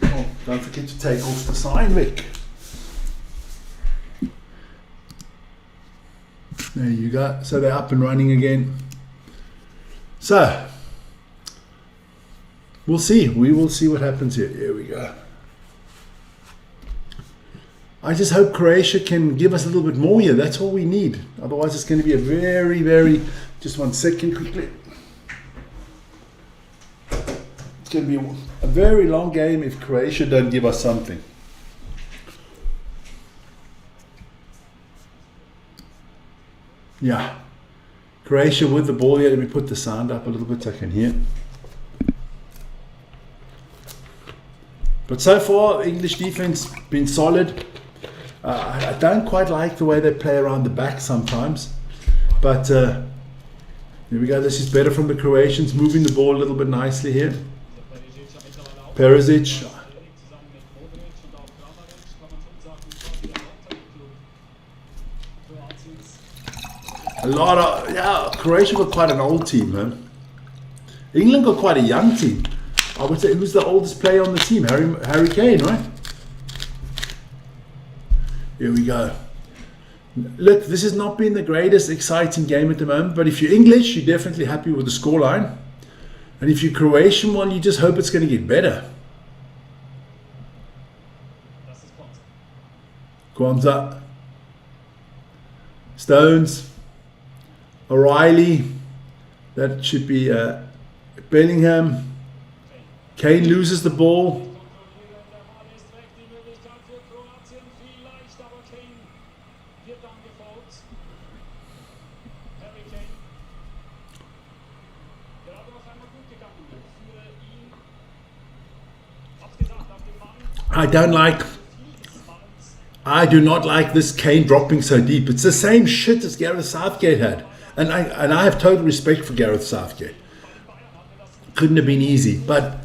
Oh, don't forget to take off the sign, Vic. There you go. So they're up and running again. So we'll see. We will see what happens here. Here we go. I just hope Croatia can give us a little bit more here. That's all we need. Otherwise, it's going to be a very, very... Just 1 second quickly. It's going to be a very long game if Croatia don't give us something. Yeah. Croatia with the ball here. Let me put the sound up a little bit so I can hear. But so far, English defense been solid. I don't quite like the way they play around the back sometimes. But here we go. This is better from the Croatians. Moving the ball a little bit nicely here. Perisic. A lot of... Yeah, Croatia got quite an old team, man. England got quite a young team. I would say, who's the oldest player on the team? Harry Kane, right? Here we go. Look, this has not been the greatest exciting game at the moment, but if you're English, you're definitely happy with the scoreline. And if you're Croatian, well, you just hope it's going to get better. Kwanzaa. Stones. O'Reilly. That should be Bellingham. Kane loses the ball. I do not like this Kane dropping so deep. It's the same shit as Gareth Southgate had. And I have total respect for Gareth Southgate. Couldn't have been easy. But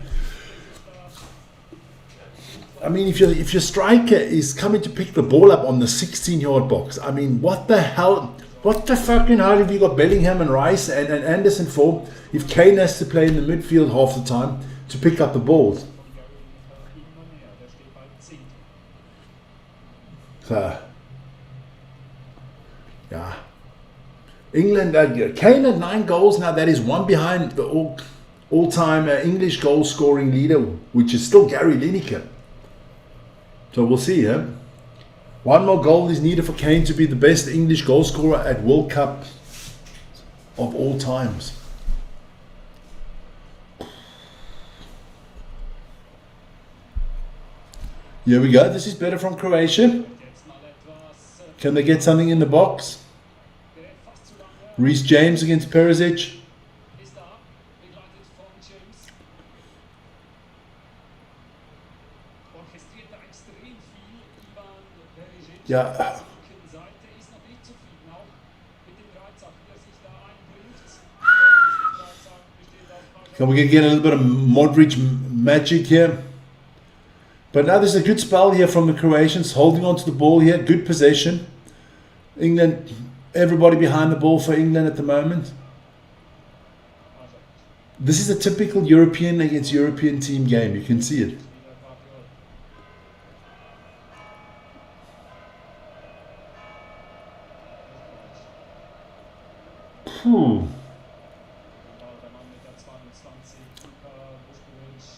I mean, if your striker is coming to pick the ball up on the 16-yard box, I mean, what the hell? What the fucking hell have you got Bellingham and Rice and Anderson for if Kane has to play in the midfield half the time to pick up the balls? So, yeah. England, Kane had 9 goals now. That is one behind the all-time English goal-scoring leader, which is still Gary Lineker. So we'll see, yeah? 1 more goal is needed for Kane to be the best English goal scorer at World Cup of all times. Here we go. This is better from Croatia. Can they get something in the box? Reece James against Perisic. Yeah. Can we get a little bit of Modric magic here? But now there's a good spell here from the Croatians, holding on to the ball here, good possession. England, everybody behind the ball for England at the moment. This is a typical European against European team game, you can see it.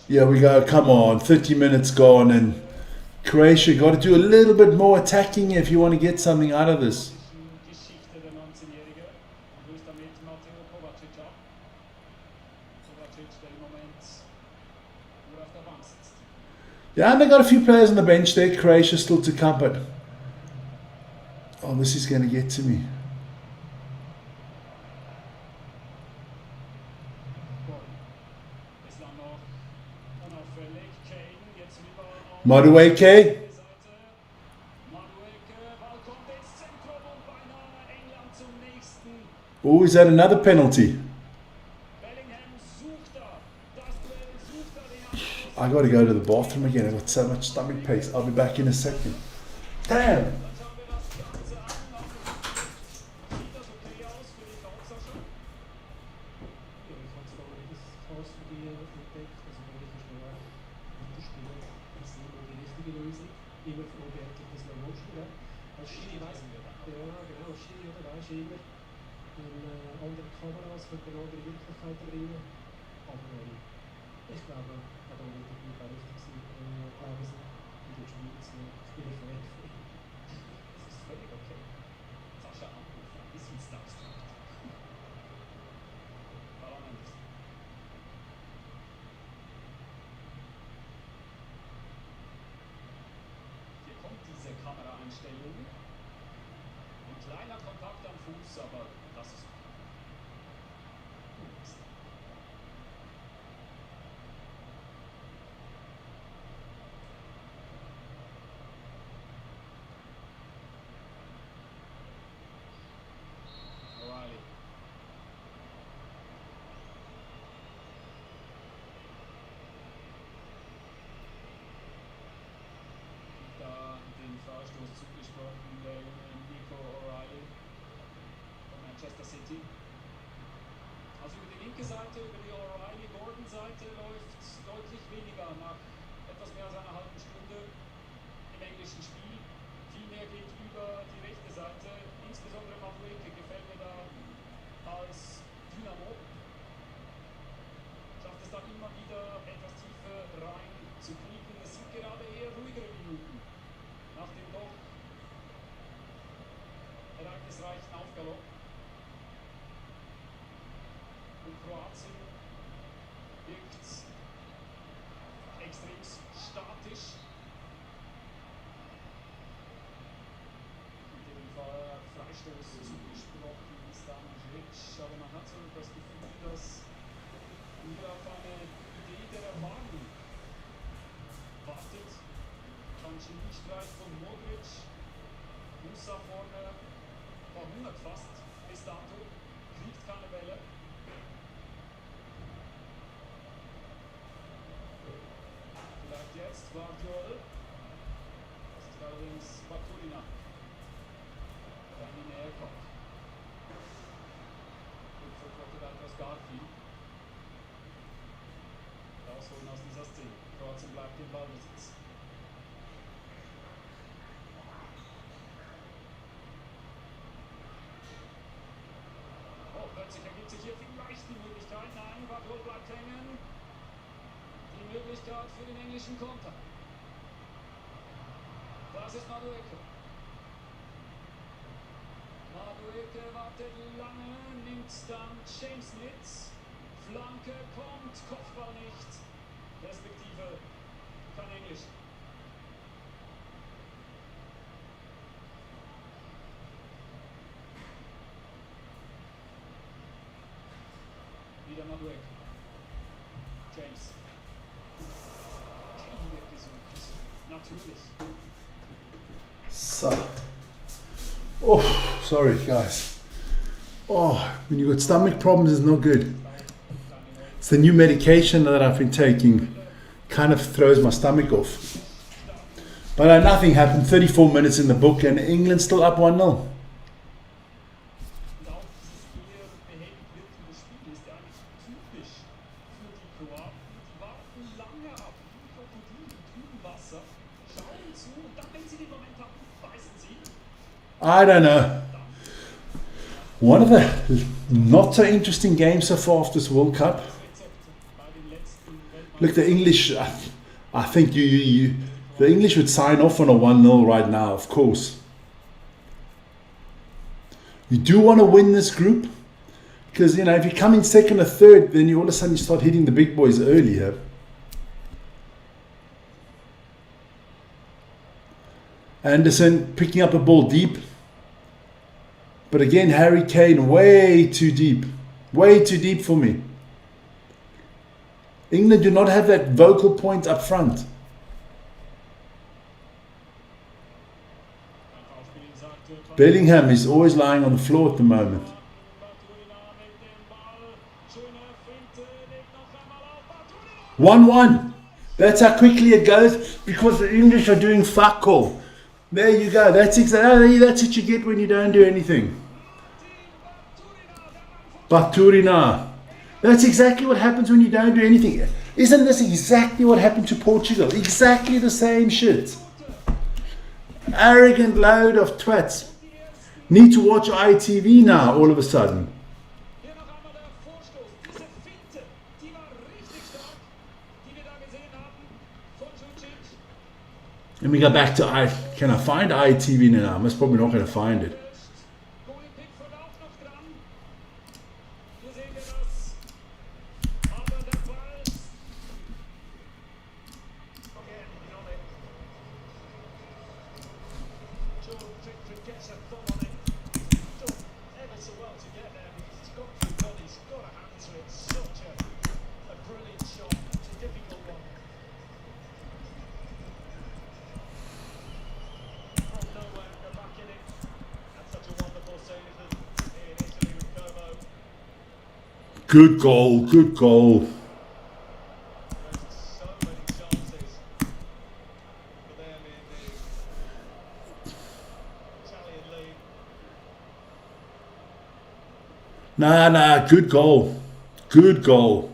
Yeah, we go, come on, 30 minutes gone and Croatia got to do a little bit more attacking if you want to get something out of this. Yeah, and they got a few players on the bench there, Croatia still to come, but oh, this is going to get to me. Madueke. Oh, is that another penalty? I got to go to the bathroom again. I've got so much stomach pain. I'll be back in a second. Damn. Pass von dir entdeckt. Also eigentlich ist man auch mit dem Spieler das ist immer die richtige Lösung. Immer unbehelligt das noch spielen. Als Schiri weiss, ja genau, als Schiri oder weisst du immer, andere Kameras können eine andere Wirklichkeit bringen. Aber ich glaube, da war der Typ auch richtig gewesen. Glaube ich, in der Schweiz. Ich bin ein Fan von ihm. Das ist völlig okay. Sascha Anrufer, ein bisschen Starstruck. Parlament. Hier kommt diese Kameraeinstellung. Ein kleiner Kontakt am Fuß, aber das ist okay. O'Reilly. Da den Freistoß zugesprochen, der junge Nico O'Reilly von Manchester City. Also über die linke Seite, über die O'Reilly-Gordon-Seite läuft deutlich weniger nach etwas mehr als einer halben Stunde im englischen Spiel. Viel mehr geht über die rechte Seite, insbesondere Madueke gefällt mir da als Dynamo. Schafft es dann immer wieder etwas tiefer rein zu kriegen. Es sind gerade eher ruhigere Minuten nach dem doch ereignisreichen Aufgalopp. Und Kroatien wirkt extrem statisch. In dem Fall Freistoß zugesprochen ist dann Rich, aber man hat so das Gefühl, dass wir auf eine Idee der Erfahrung wartet. Dann Geniestreich von Modric, Musa vorne, verhungert fast bis dato, kriegt keine Bälle. Vielleicht jetzt Guardiol, das ist allerdings Baturina, der an die Nähe kommt. Und vertrottet etwas Garfield. Rausholen aus dieser Szene. Kroatien bleibt im Ballbesitz. Oh, plötzlich ergibt sich hier vielleicht die Möglichkeit. Nein, Guardiol bleibt hängen. Die Möglichkeit für den englischen Konter. Das ist Madueke. Madueke wartet lange, nimmt dann James mit. Flanke kommt, Kopfball nicht. Respektive kein Englisch. Wieder Madueke. James. Natürlich. So. Oh, sorry guys. Oh, when you got stomach problems, it's not good. It's the new medication that I've been taking. Kind of throws my stomach off. But nothing happened. 34 minutes in the book and England still up 1-0. I don't know. One of the not so interesting games so far of this World Cup. Look, the English, I think the English would sign off on a 1-0 right now, of course. You do want to win this group because, you know, if you come in second or third, then you all of a sudden you start hitting the big boys earlier. Anderson picking up a ball deep. But again, Harry Kane way too deep. Way too deep for me. England do not have that vocal point up front. Bellingham is always lying on the floor at the moment. 1-1. That's how quickly it goes because the English are doing fuck all. There you go. That's what you get when you don't do anything. Baturina. That's exactly what happens when you don't do anything. Isn't this exactly what happened to Portugal? Exactly the same shit. Arrogant load of twats. Need to watch ITV now all of a sudden. Hier noch einmal der Vorstoß. Diese Finte, die war richtig stark, die wir da gesehen haben von Djurdjic. Let me go back to can I find ITV now? I'm probably not going to find it. Goalie Pickford auch noch dran. Hier sehen wir das. Aber der Ball. Again, on it. Jordan Pickford gets a thumb on it. He's done ever so well to get there because he's got through body, he's got a hand to it. Such a brilliant shot. It's a difficult one. From nowhere, they're back in it. That's such a wonderful save in Italy with Como. Good goal, good goal. There's so many chances for them in the Italian league. Nah, good goal. Good goal. One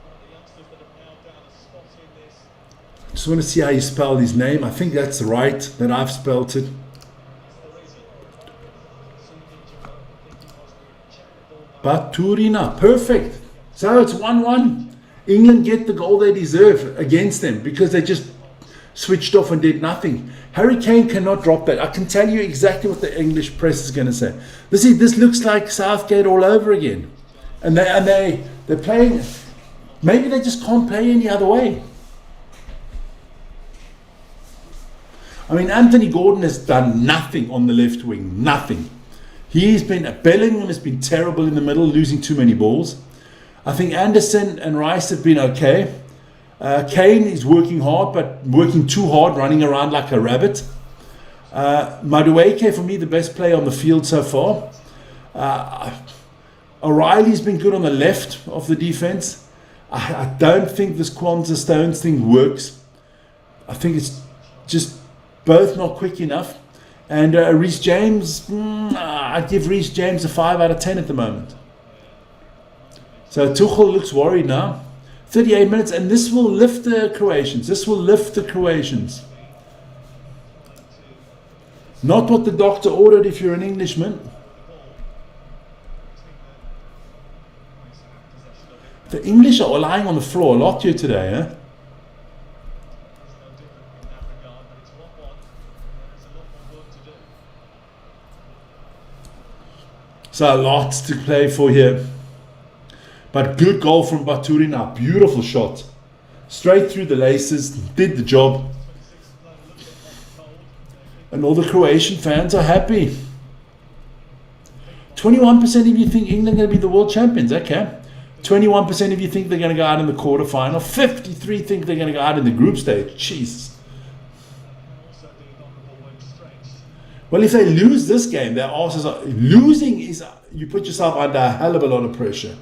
of the youngsters that have nailed down a spot in this. Just want to see how you spell his name. I think that's right, that I've spelt it. That's the reason. Something to I think it was the check the ball. Baturina, perfect. So it's 1-1. England get the goal they deserve against them because they just switched off and did nothing. Harry Kane cannot drop that. I can tell you exactly what the English press is going to say. This looks like Southgate all over again. And they're playing. Maybe they just can't play any other way. I mean, Anthony Gordon has done nothing on the left wing. Nothing. Bellingham has been terrible in the middle, losing too many balls. I think Anderson and Rice have been okay. Kane is working hard, but working too hard, running around like a rabbit. Madueke, for me, the best player on the field so far. O'Reilly's been good on the left of the defense. I don't think this Kwanzaa Stones thing works. I think it's just both not quick enough. And Reece James, I'd give Reece James a 5 out of 10 at the moment. So Tuchel looks worried now. 38 minutes, and this will lift the Croatians. This will lift the Croatians. Not what the doctor ordered if you're an Englishman. The English are lying on the floor a lot here today, eh? It's no different in that regard, but it's 1-1. There's a lot more work to do. So lots to play for here. But good goal from Baturina. Beautiful shot. Straight through the laces. Did the job. And all the Croatian fans are happy. 21% of you think England are going to be the world champions. Okay. 21% of you think they're going to go out in the quarterfinal. 53 think they're going to go out in the group stage. Jesus. Also the honourable win stretch. Well, if they lose this game, their asses are... Losing is... You put yourself under a hell of a lot of pressure.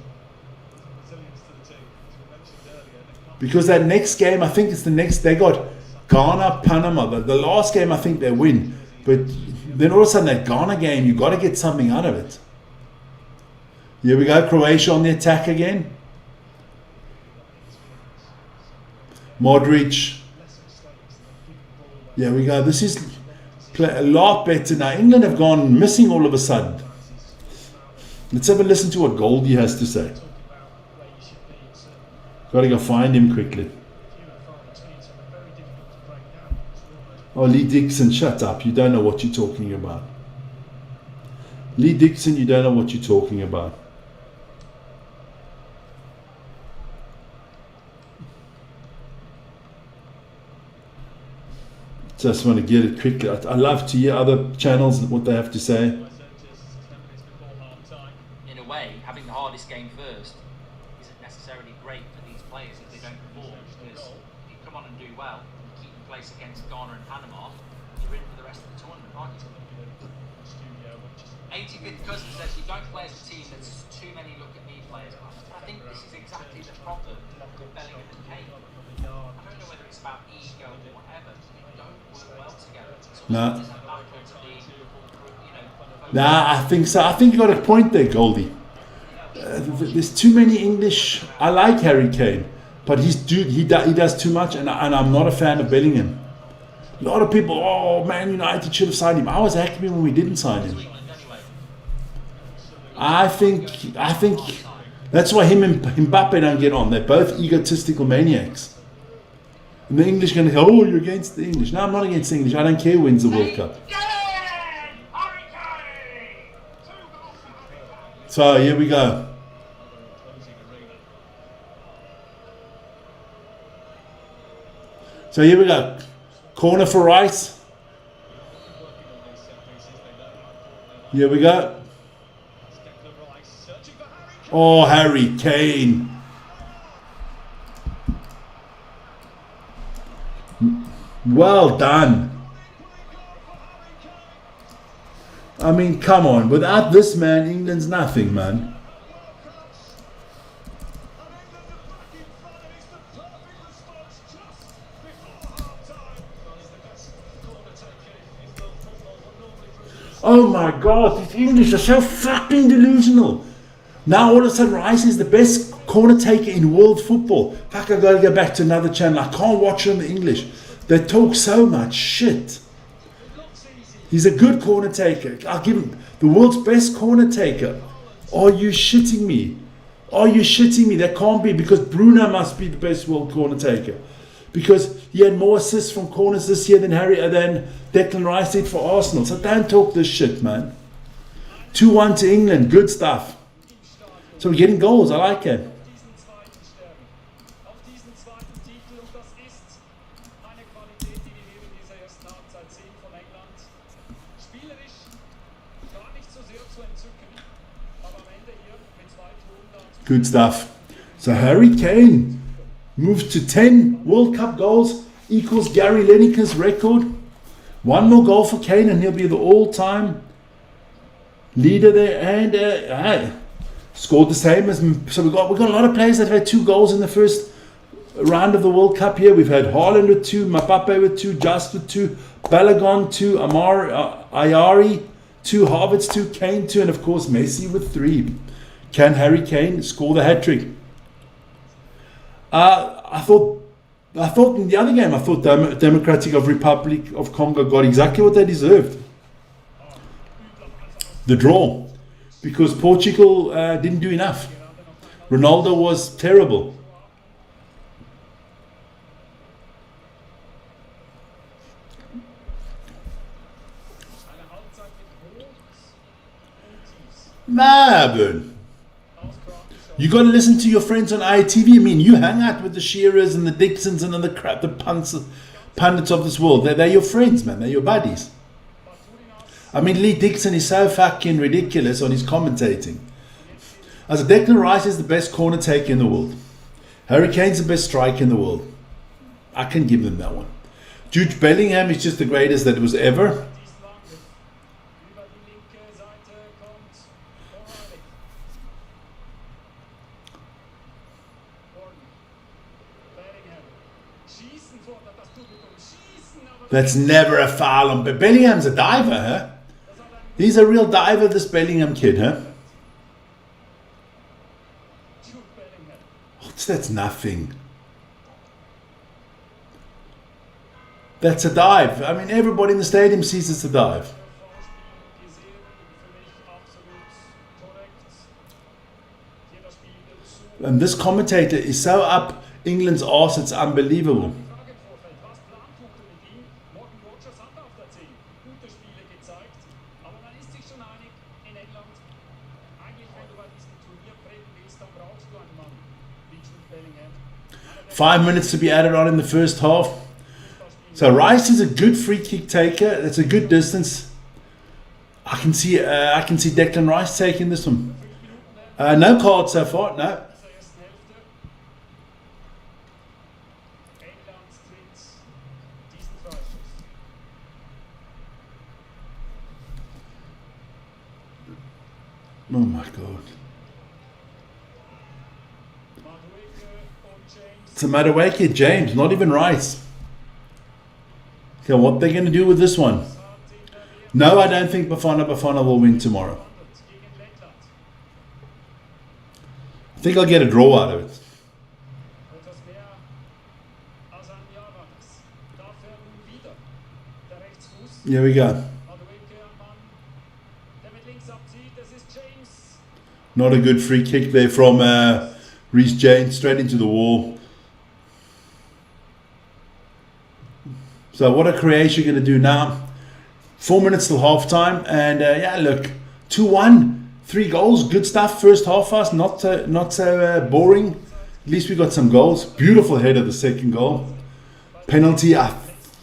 Resilience to the team, as we mentioned earlier. They've come Because that next game, I think it's the next... They got Ghana, Panama. The last game, I think they win. But then all of a sudden, that Ghana game, you got to get something out of it. Here we go, Croatia on the attack again. Modric. Here we go. This is a lot better now. England have gone missing all of a sudden. Let's have a listen to what Goldie has to say. talking about where you should be. It's Got to go find him quickly. few and far between, so they're very difficult to break down. It's almost Oh, Lee Dixon, shut up. You don't know what you're talking about. Lee Dixon, you don't know what you're talking about. Just want to get it quickly. I love to hear other channels, what they have to say. In a way, having the hardest game first isn't necessarily great for these players if they don't perform, because if you come on and do well, and keep in place against Ghana and Panama, you're in for the rest of the tournament, aren't you? 85th Cousin says you don't play as a team, there's too many look-at-me players. I think this is exactly the problem with Bellingham and Kane. I don't know whether it's about ego or whatever, they don't work well together. So No. there's a battle to be, Nah, I think so. I think you got a point there, Goldie. there's too many English. I like Harry Kane, but he does too much, and I'm not a fan of Bellingham. A lot of people, oh, Man United should have signed him. I was happy when we didn't sign him. I think that's why him and Mbappe don't get on. They're both egotistical maniacs. And the English are going to go, oh, you're against the English. No, I'm not against the English. I don't care who wins the World Cup. So here we go. So here we go. Corner for Rice. Here we go. Oh, Harry Kane. Well done. I mean, come on. Without this man, England's nothing, man. Oh my God, these English are so fucking delusional. Now all of a sudden Rice is the best corner taker in world football. Fuck, I gotta go back to another channel. I can't watch them in English. They talk so much shit. He's a good corner taker. I'll give him the world's best corner taker. Are you shitting me? Are you shitting me? That can't be, because Bruno must be the best world corner taker. Because he had more assists from corners this year than Declan Rice did for Arsenal. So don't talk this shit, man. 2-1 to England. Good stuff. So we're getting goals. I like it. Good stuff. So Harry Kane moves to 10 World Cup goals, equals Gary Lineker's record. One more goal for Kane and he'll be the all-time leader there. And scored the same as... So we've got a lot of players that have had 2 goals in the first round of the World Cup here. We've had Haaland with 2, Mbappe with 2, Just with 2, Balogun 2, Ayari 2, Havertz 2, Kane 2, and of course Messi with 3. Can Harry Kane score the hat-trick? I thought in the other game, I thought Democratic Republic of Congo got exactly what they deserved. The draw. Because Portugal didn't do enough. Ronaldo was terrible. Marvin. You got to listen to your friends on ITV. I mean, you hang out with the Shearers and the Dixons and the crap, the pundits of this world. They're your friends, man. They're your buddies. I mean, Lee Dixon is so fucking ridiculous on his commentating. As Declan Rice is the best corner taker in the world. Harry Kane's the best striker in the world. I can give them that one. Jude Bellingham is just the greatest that was ever. That's never a foul on... But Bellingham's a diver, huh? He's a real diver, this Bellingham kid, huh? That's nothing. That's a dive. I mean, everybody in the stadium sees it's a dive. And this commentator is so up England's arse, it's unbelievable. Five minutes to be added on in the first half. So Rice is a good free kick taker. It's a good distance. I can see Declan Rice taking this one. No card so far. No. Oh my God. It's a Madueke, James, not even Rice. Okay, what they're going to do with this one? No, I don't think Bafana will win tomorrow. I think I'll get a draw out of it. Etwas mehr als ein Jahr war das. Dafür nun wieder der Rechtsfuß. Here we go. Madueke am Mann, der mit links abzieht. Das ist James. Not a good free kick there from Reece James, straight into the wall. So what are Croatia going to do now? 4 minutes till half time, and yeah, look, 2-1, 3 goals, good stuff. First half for us, not so boring. At least we got some goals. Beautiful header, the second goal. Penalty, I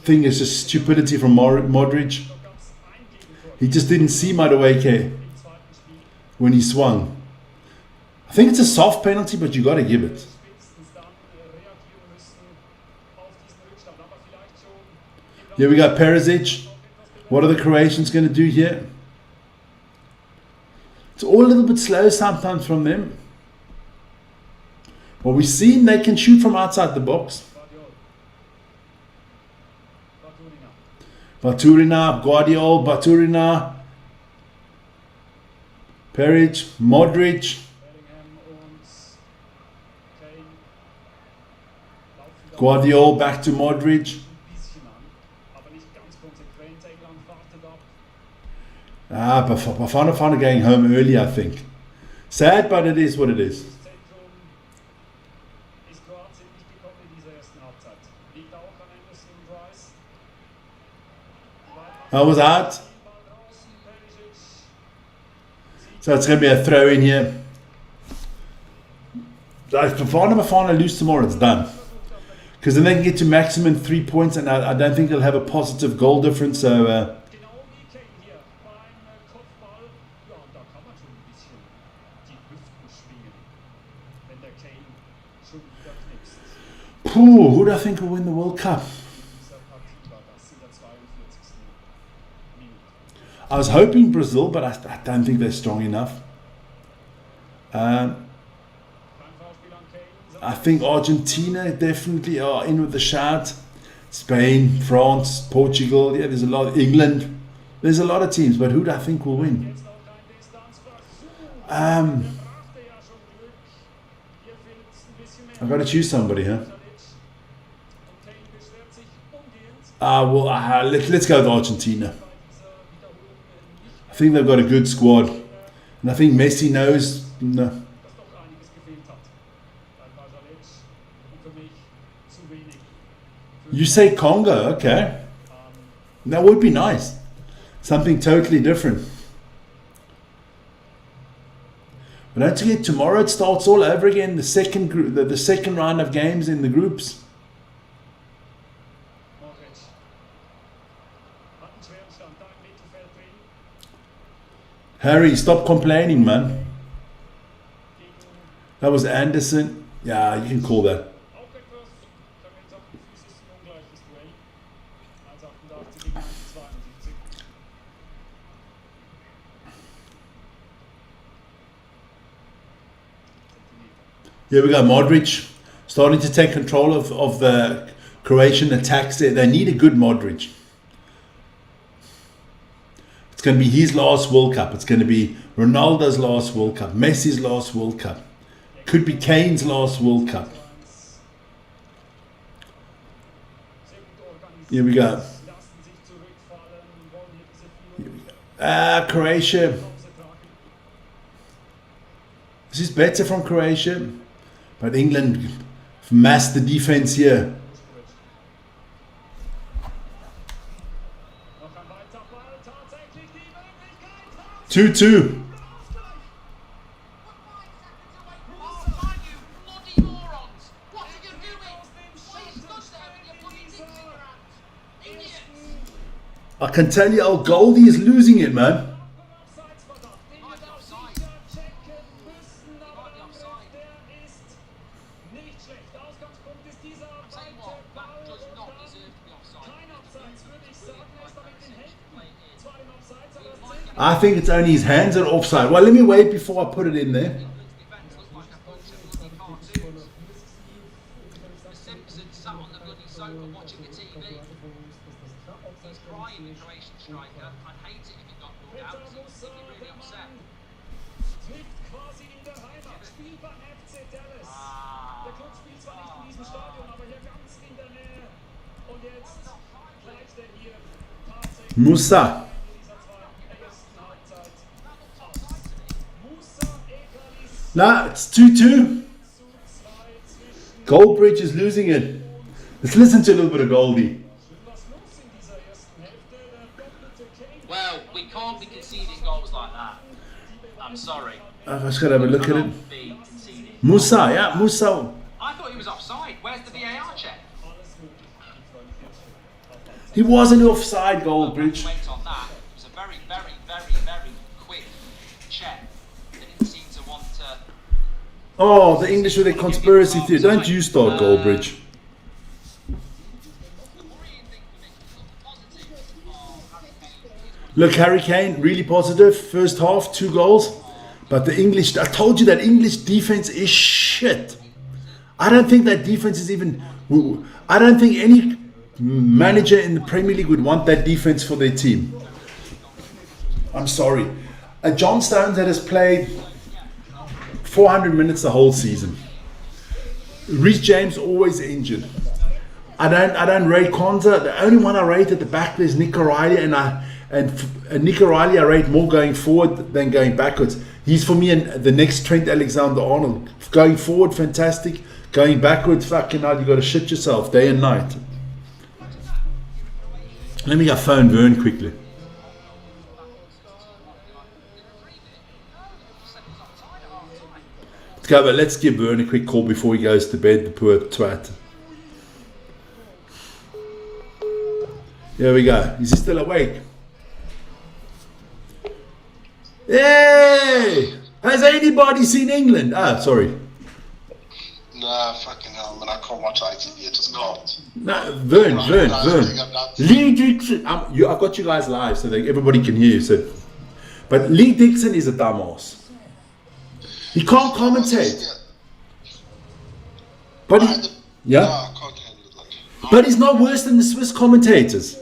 think it's just stupidity from Modric. He just didn't see Madueke when he swung. I think it's a soft penalty, but you got to give it. Spätestens dann reagieren müssen auf diesen Rückstand. Aber vielleicht schon. Here we got Perisic. What are the Croatians going to do here? It's all a little bit slow sometimes from them. Well, we've seen they can shoot from outside the box. Baturina, Guardiol, Baturina, Peric, Modric, Bellingham und Kane laufen da Guardiol back to Modric. ein bisschen an, aber nicht ganz konsequent. England wartet ab. Bafana going home early, I think. Sad, but it is what it is. Das Zentrum ist Kroatien nicht gekommen in dieser ersten Halbzeit. Liegt auch an Anderson und Rice. I was out. Ball draußen, Perisic. So it's going to be a throw in here. So if Bafana lose tomorrow, it's done. Because then they can get to maximum 3 points, and I don't think they'll have a positive goal difference. So Genau wie Kane hier beim Kopfball. Ja, und da kann man schon ein bisschen die Hüften schwingen, wenn der Kane schon wieder knickst. who do I think will win the World Cup? In dieser Partie war das in der 42. Minute. I was hoping Brazil, but I don't think they're strong enough. Kein Foulspiel an Kane. I think Argentina definitely are in with the shout. Spain, France, Portugal, yeah, there's a lot. England, there's a lot of teams, but who do I think will win? Jetzt noch kein Distanzversuch. Um, Der brachte ja schon Glück. Hier fehlt ein bisschen mehr. I've got to choose somebody, huh? Und Kane beschwert sich umgehend Let's go with Argentina. bei dieser Wiederholung nicht, I think they've got a good squad, and I think Messi knows. No, dass doch einiges gefehlt hat. Bei Bajalic und für mich zu wenig. you say Congo, okay? That would be nice. Something totally different. But don't forget, tomorrow it starts all over again. The second the second round of games in the groups. Modric hat einen schweren Stand da im Mittelfeld drin. Harry, stop complaining, man. Gegen That was Anderson. Yeah, you can call that. auch etwas, sagen wir jetzt auf den Füßen, ist ein ungleiches Duell. 1,88 gegen 1,72. Here we go, Modric starting to take control of the Croatian attacks. They need a good Modric. It's going to be his last World Cup. It's going to be Ronaldo's last World Cup. Messi's last World Cup. Could be Kane's last World Cup. Sehr gut organisiert. Here we go. Lassen sich zurückfallen, wollen hier diese Führung Croatia. Pause tragen. This is better from Croatia. But England massed the defense here. Noch ein weiter Ball, tatsächlich die Möglichkeit. 2-2. Bloody morons! What are you doing? Why you stood there with your bloody dicks in your hands? Idiots! I can tell you, old Goldie is losing it, man. Abseitsverdacht, den wir Right da offside. sicher checken müssen, aber Right der offside. der ist nicht schlecht. Ausgangspunkt ist dieser Tell you what, weite Ball that does und not dann deserve to be offside. kein Abseits, würde ich sagen. Er ist da mit den Händen zwar im Abseits, aber es zählt. I think it's only his hands that are offside. Well, let me wait before I put it in there. England's defence looks like a bunch of bloody cartoons. The Simpsons sat on the bloody sofa watching the TV. He's crying, the Croatian striker. I'd hate it if it got pulled out. He'd be really upset. Trifft quasi in der Heimat. Spielt beim FC Dallas. Der Club spielt zwar nicht in diesem Stadion, aber hier ganz in der Nähe. Und jetzt gleicht er hier tatsächlich Musa. in dieser ersten Halbzeit aus. Musa Ekalis Nah, it's 2-2. zu 2 zwischen. Goldbridge is losing it. Let's listen to a little bit of Goldie. Was los in dieser ersten Hälfte? Der doppelte Kane. Well, we can't be conceding goals like that. I'm sorry. I just gotta have a look at it. Can't be conceding. Musa, yeah, Musa. I thought he was offside. Where's the VAR check? He wasn't offside, Goldbridge. Wait on that. It was a very, very, very, very quick check. They didn't seem to want to. Oh, the English with their conspiracy theory. Don't you start, Goldbridge. Look, Harry Kane, really positive. First half, 2 goals. But the English, I told you that English defense is shit. I don't think that defense is even. I don't think any manager in the Premier League would want that defense for their team. I'm sorry. A John Stones that has played 400 minutes the whole season. Reece James always injured. I don't rate Konza. The only one I rate at the back there is Nick O'Reilly, and Nick O'Reilly I rate more going forward than going backwards. He's for me the next Trent Alexander-Arnold. Going forward, fantastic. Going backwards, fucking hell, you got to shit yourself day and night. Let me go phone Vern quickly. Let's go, but let's give Vern a quick call before he goes to bed, the poor twat. Here we go. Is he still awake? Hey! Has anybody seen England? Ah, sorry. Nah, fucking hell, man. I can't watch ITV. I just can't. No, Vern. Lee Dixon. I've got you guys live so that everybody can hear you. So, but Lee Dixon is a dumbass. He can't commentate. But Nah, yeah. I can't handle it. Like, But he's not worse than the Swiss commentators.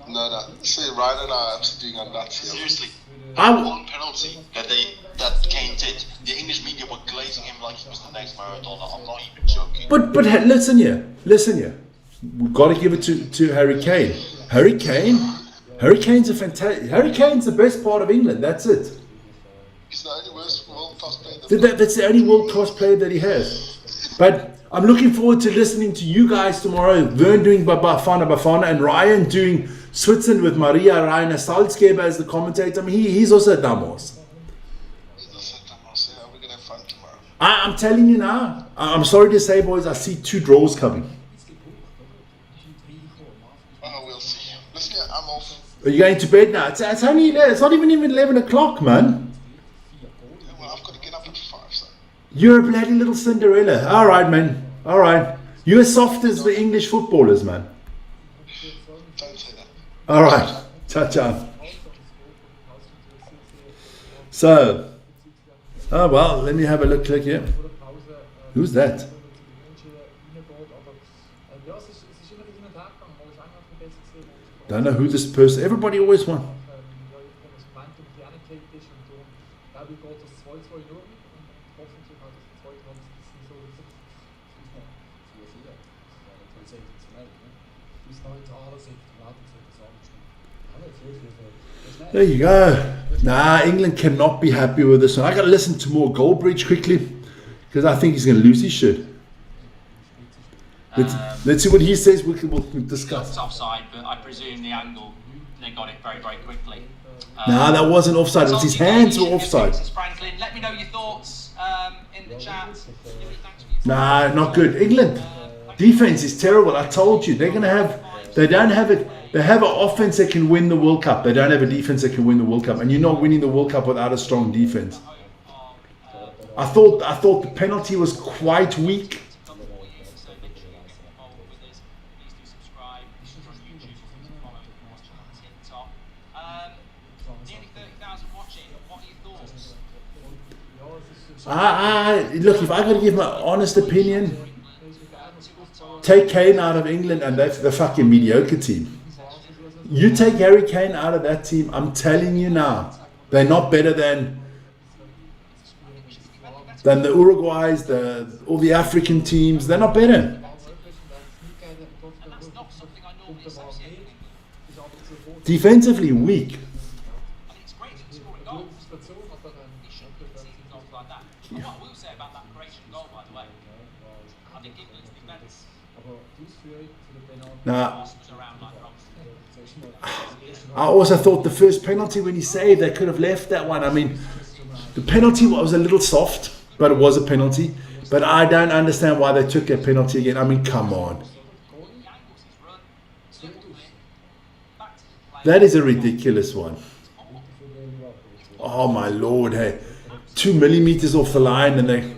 no. See, Ryan and I are actually doing a nuts here. Seriously, I- one penalty that Kane did, the English media were glazing him like he was the next Maradona. I'm not even joking. But listen here. We've got to give it to Harry Kane. Harry Kane's a fantastic. Harry Kane's the best part of England. That's it. He's the only world-class player. That's the only world-class player that he has. But I'm looking forward to listening to you guys tomorrow. Vern doing Bafana and Ryan doing Switzerland with Maria Rainer Salzgeber as the commentator. I mean, he's also a dumbass. We're gonna have fun tomorrow. I'm telling you now. I'm sorry to say, boys, I see 2 draws coming. Oh, we'll see. Listen, yeah, I'm off. Are you going to bed now? It's only 11. It's not even 11 o'clock, man. Well, I've got to get up at 5, so. You're a bloody little Cinderella. All right, man. All right. You're as soft as the English footballers, man. Don't say that. All right. Ciao. So, oh well, let me have a look here. Who's that? Don't know who this person. Everybody always wants. There you go. Nah, England cannot be happy with this one. I got to listen to more Goldbridge quickly because I think he's going to lose his shit. Let's see what he says. We'll discuss. It's offside, but I presume the angle, they got it very, very quickly. Nah, that wasn't offside. It was his hands were offside. Franklin, let me know your thoughts in the chat. Nah, not good. England defense is terrible. I told you they're gonna have. They don't have it. They have an offense that can win the World Cup. They don't have a defense that can win the World Cup, and you're not winning the World Cup without a strong defense. I thought the penalty was quite weak. Look, if I got to give my honest opinion, take Kane out of England and that's the fucking mediocre team. You take Harry Kane out of that team, I'm telling you now, they're not better than than the Uruguays, all the African teams. They're not better. And that's not something I normally associate with England. Defensively weak. I mean, it's great that he's scoring goals. He shouldn't be conceding goals like that. And what I will say about that Croatian goal, by the way, I think England's defence Now, was around like rocks. I also thought the first penalty when he saved, they could have left that one. I mean, the penalty was a little soft, but it was a penalty. But I don't understand why they took that penalty again. I mean, come on. That is a ridiculous one. Oh my lord, hey. 2 millimeters off the line, and they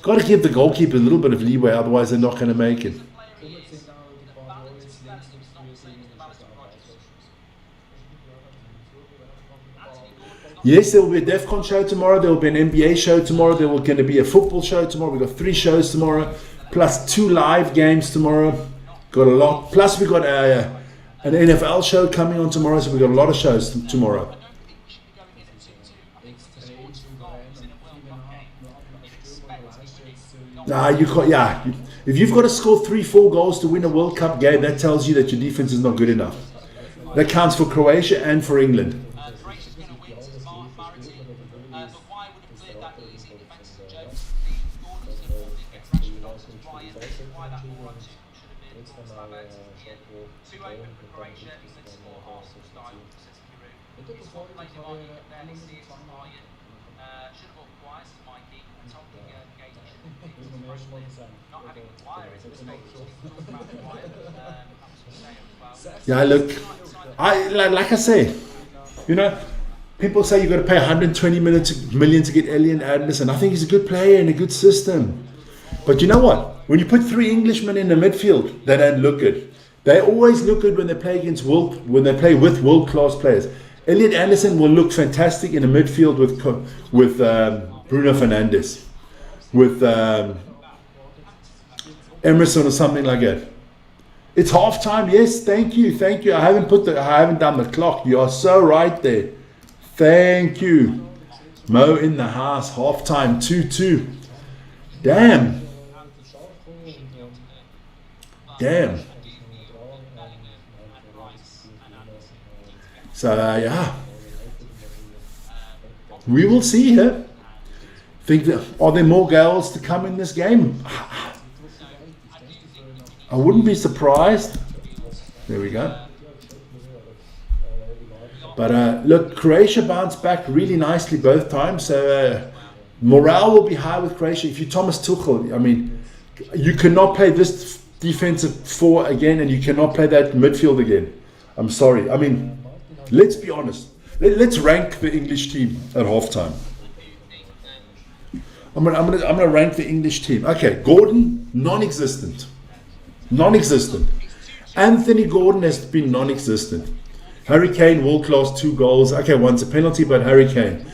got to give the goalkeeper a little bit of leeway, otherwise they're not going to make it. Yes, there will be a DEFCON show tomorrow. There will be an NBA show tomorrow. There will going to be a football show tomorrow. We've got 3 shows tomorrow, plus 2 live games tomorrow. Got a lot. Plus we got an NFL show coming on tomorrow, so we've got a lot of shows tomorrow. Nah, you can't. Yeah, if you've got to score 3-4 goals to win a World Cup game, that tells you that your defense is not good enough. That counts for Croatia and for England. Croatia's going to win to Marity, but why would have played that easy defensive Jones? Gordon's involved in getting Rashford off Ryan. Why that more on 2 should have been Slava here. 2 open for Croatia. England's more Arsenal style, says Giroud. He's not playing the market, you can barely see it from Ryan. Should have gone quiet to Mikey and told the game he should have picked his first win. Not having the wire is a mistake. Talking about the wire. That was a mistake as well. Yeah, look, like I say, you know, people say you've got to pay 120 million to get Elliot Anderson. I think he's a good player in a good system. But you know what? When you put 3 Englishmen in the midfield, they don't look good. They always look good when they play with world-class players. Elliot Anderson will look fantastic in the midfield with Bruno Fernandes, with Emerson or something like that. It's half time. Yes, thank you. I haven't done the clock. You are so right there. Thank you. Mo in the house. Half time. 2-2. Damn. So yeah, we will see here. Are there more goals to come in this game? I wouldn't be surprised. There we go. But look, Croatia bounced back really nicely both times. So morale will be high with Croatia. If you're Thomas Tuchel, I mean, you cannot play this defensive 4 again, and you cannot play that midfield again. I'm sorry. I mean, let's be honest. Let's rank the English team at halftime. I'm gonna rank the English team. Okay, Gordon, non-existent. Anthony Gordon has been non-existent. Harry Kane, world class, 2 goals. Okay, one's a penalty, but Harry Kane.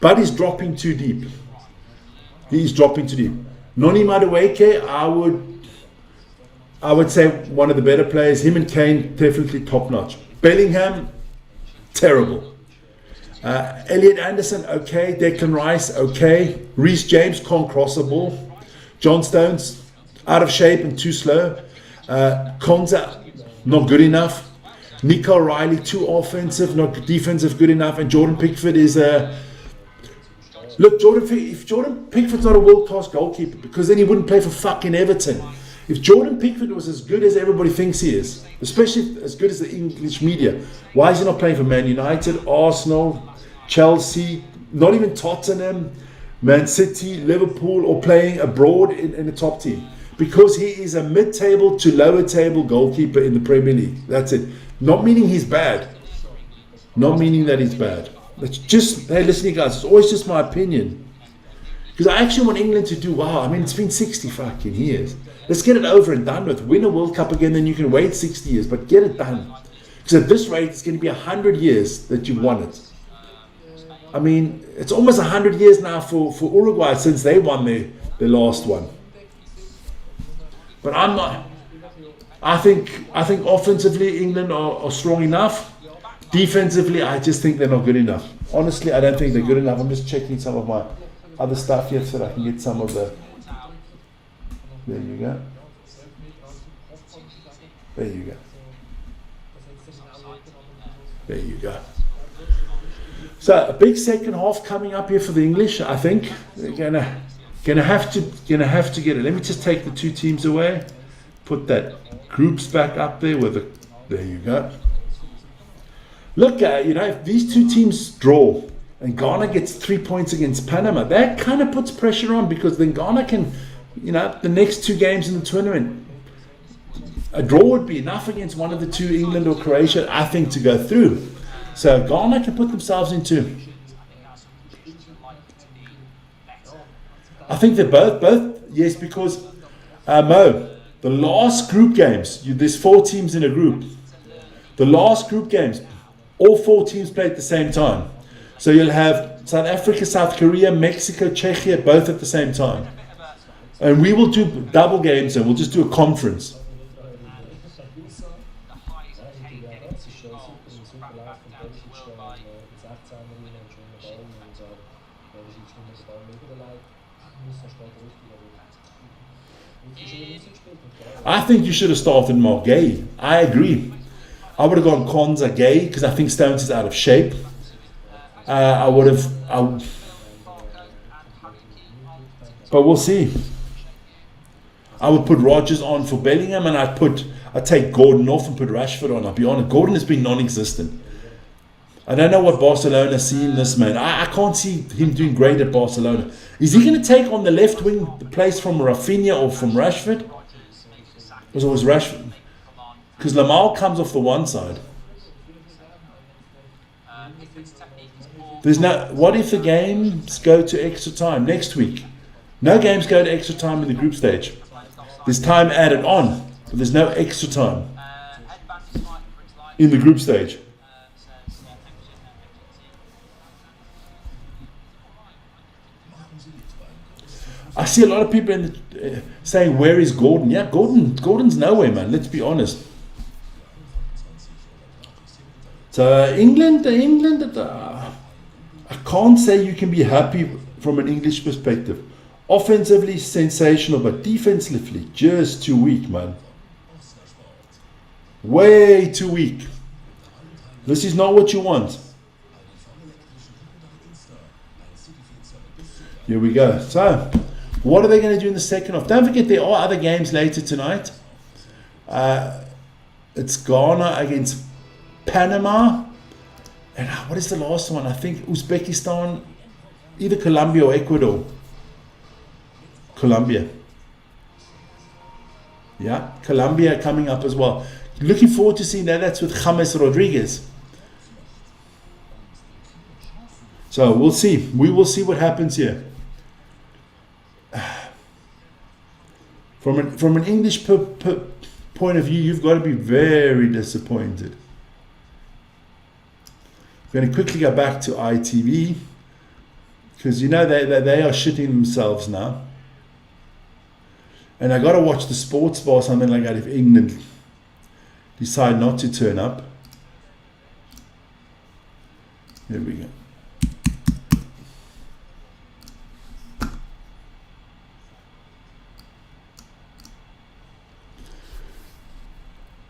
But he's dropping too deep. Noni Madueke, I would say one of the better players. Him and Kane, definitely top notch. Bellingham, terrible. Elliot Anderson, okay. Declan Rice, okay. Reece James can't cross a ball. John Stones, out of shape and too slow. Konza, not good enough. Nico O'Reilly, too offensive, not defensive good enough. And Jordan Pickford is look, if Jordan Pickford's not a world-class goalkeeper, because then he wouldn't play for fucking Everton. If Jordan Pickford was as good as everybody thinks he is, especially as good as the English media, why is he not playing for Man United, Arsenal, Chelsea, not even Tottenham, Man City, Liverpool, or playing abroad in the top team? Because he is a mid-table to lower-table goalkeeper in the Premier League. That's it. Not meaning he's bad. Not meaning that he's bad. It's just, hey, listen, you guys, it's always just my opinion. Because I actually want England to do well. I mean, it's been 60 fucking years. Let's get it over and done with. Win a World Cup again, then you can wait 60 years, but get it done. Because at this rate, it's going to be 100 years that you've won it. I mean, it's almost 100 years now for Uruguay since they won their last one. But I'm not. I think offensively England are strong enough. Defensively, I just think they're not good enough. Honestly, I don't think they're good enough. I'm just checking some of my other stuff here so that I can get some of the. There you go. There you go. There you go. So a big second half coming up here for the English. I think they're gonna have to get it. Let me just take the two teams away. Put that groups back up there with the. There you go. Look, if these two teams draw and Ghana gets 3 points against Panama, that kind of puts pressure on, because then Ghana can, the next two games in the tournament, a draw would be enough against one of the two, England or Croatia, I think, to go through. So Ghana can put themselves into. I think they're both, yes, because Mo, the last group games, there's 4 teams in a group. The last group games, all 4 teams play at the same time. So you'll have South Africa, South Korea, Mexico, Czechia, both at the same time. And we will do double games, and we'll just do a conference. I think you should have started more Gay. I agree. I would have gone Konza Gay, because I think Stones is out of shape. But we'll see. I would put Rodgers on for Bellingham, and I'd take Gordon off and put Rashford on. I'll be honest, Gordon has been non-existent. I don't know what Barcelona see in this man. I can't see him doing great at Barcelona. Is he going to take on the left wing the place from Rafinha or from Rashford? It was Rashford. Because Lamal comes off the one side. What if the games go to extra time next week? No games go to extra time in the group stage. There's time added on, but there's no extra time in the group stage. I see a lot of people saying, where is Gordon? Yeah, Gordon's nowhere, man. Let's be honest. So England, I can't say you can be happy from an English perspective. Offensively, sensational, but defensively, just too weak, man. Way too weak. This is not what you want. Here we go. So, what are they going to do in the second half? Don't forget, there are other games later tonight. It's Ghana against Panama. And what is the last one? I think Uzbekistan, either Colombia or Ecuador. Colombia. Yeah, Colombia coming up as well. Looking forward to seeing that. That's with James Rodriguez. So we'll see. We will see what happens here. From an English point of view, you've got to be very disappointed. I'm going to quickly go back to ITV, because they are shitting themselves now. And I got to watch the sports bar, something like that, if England decide not to turn up. There we go.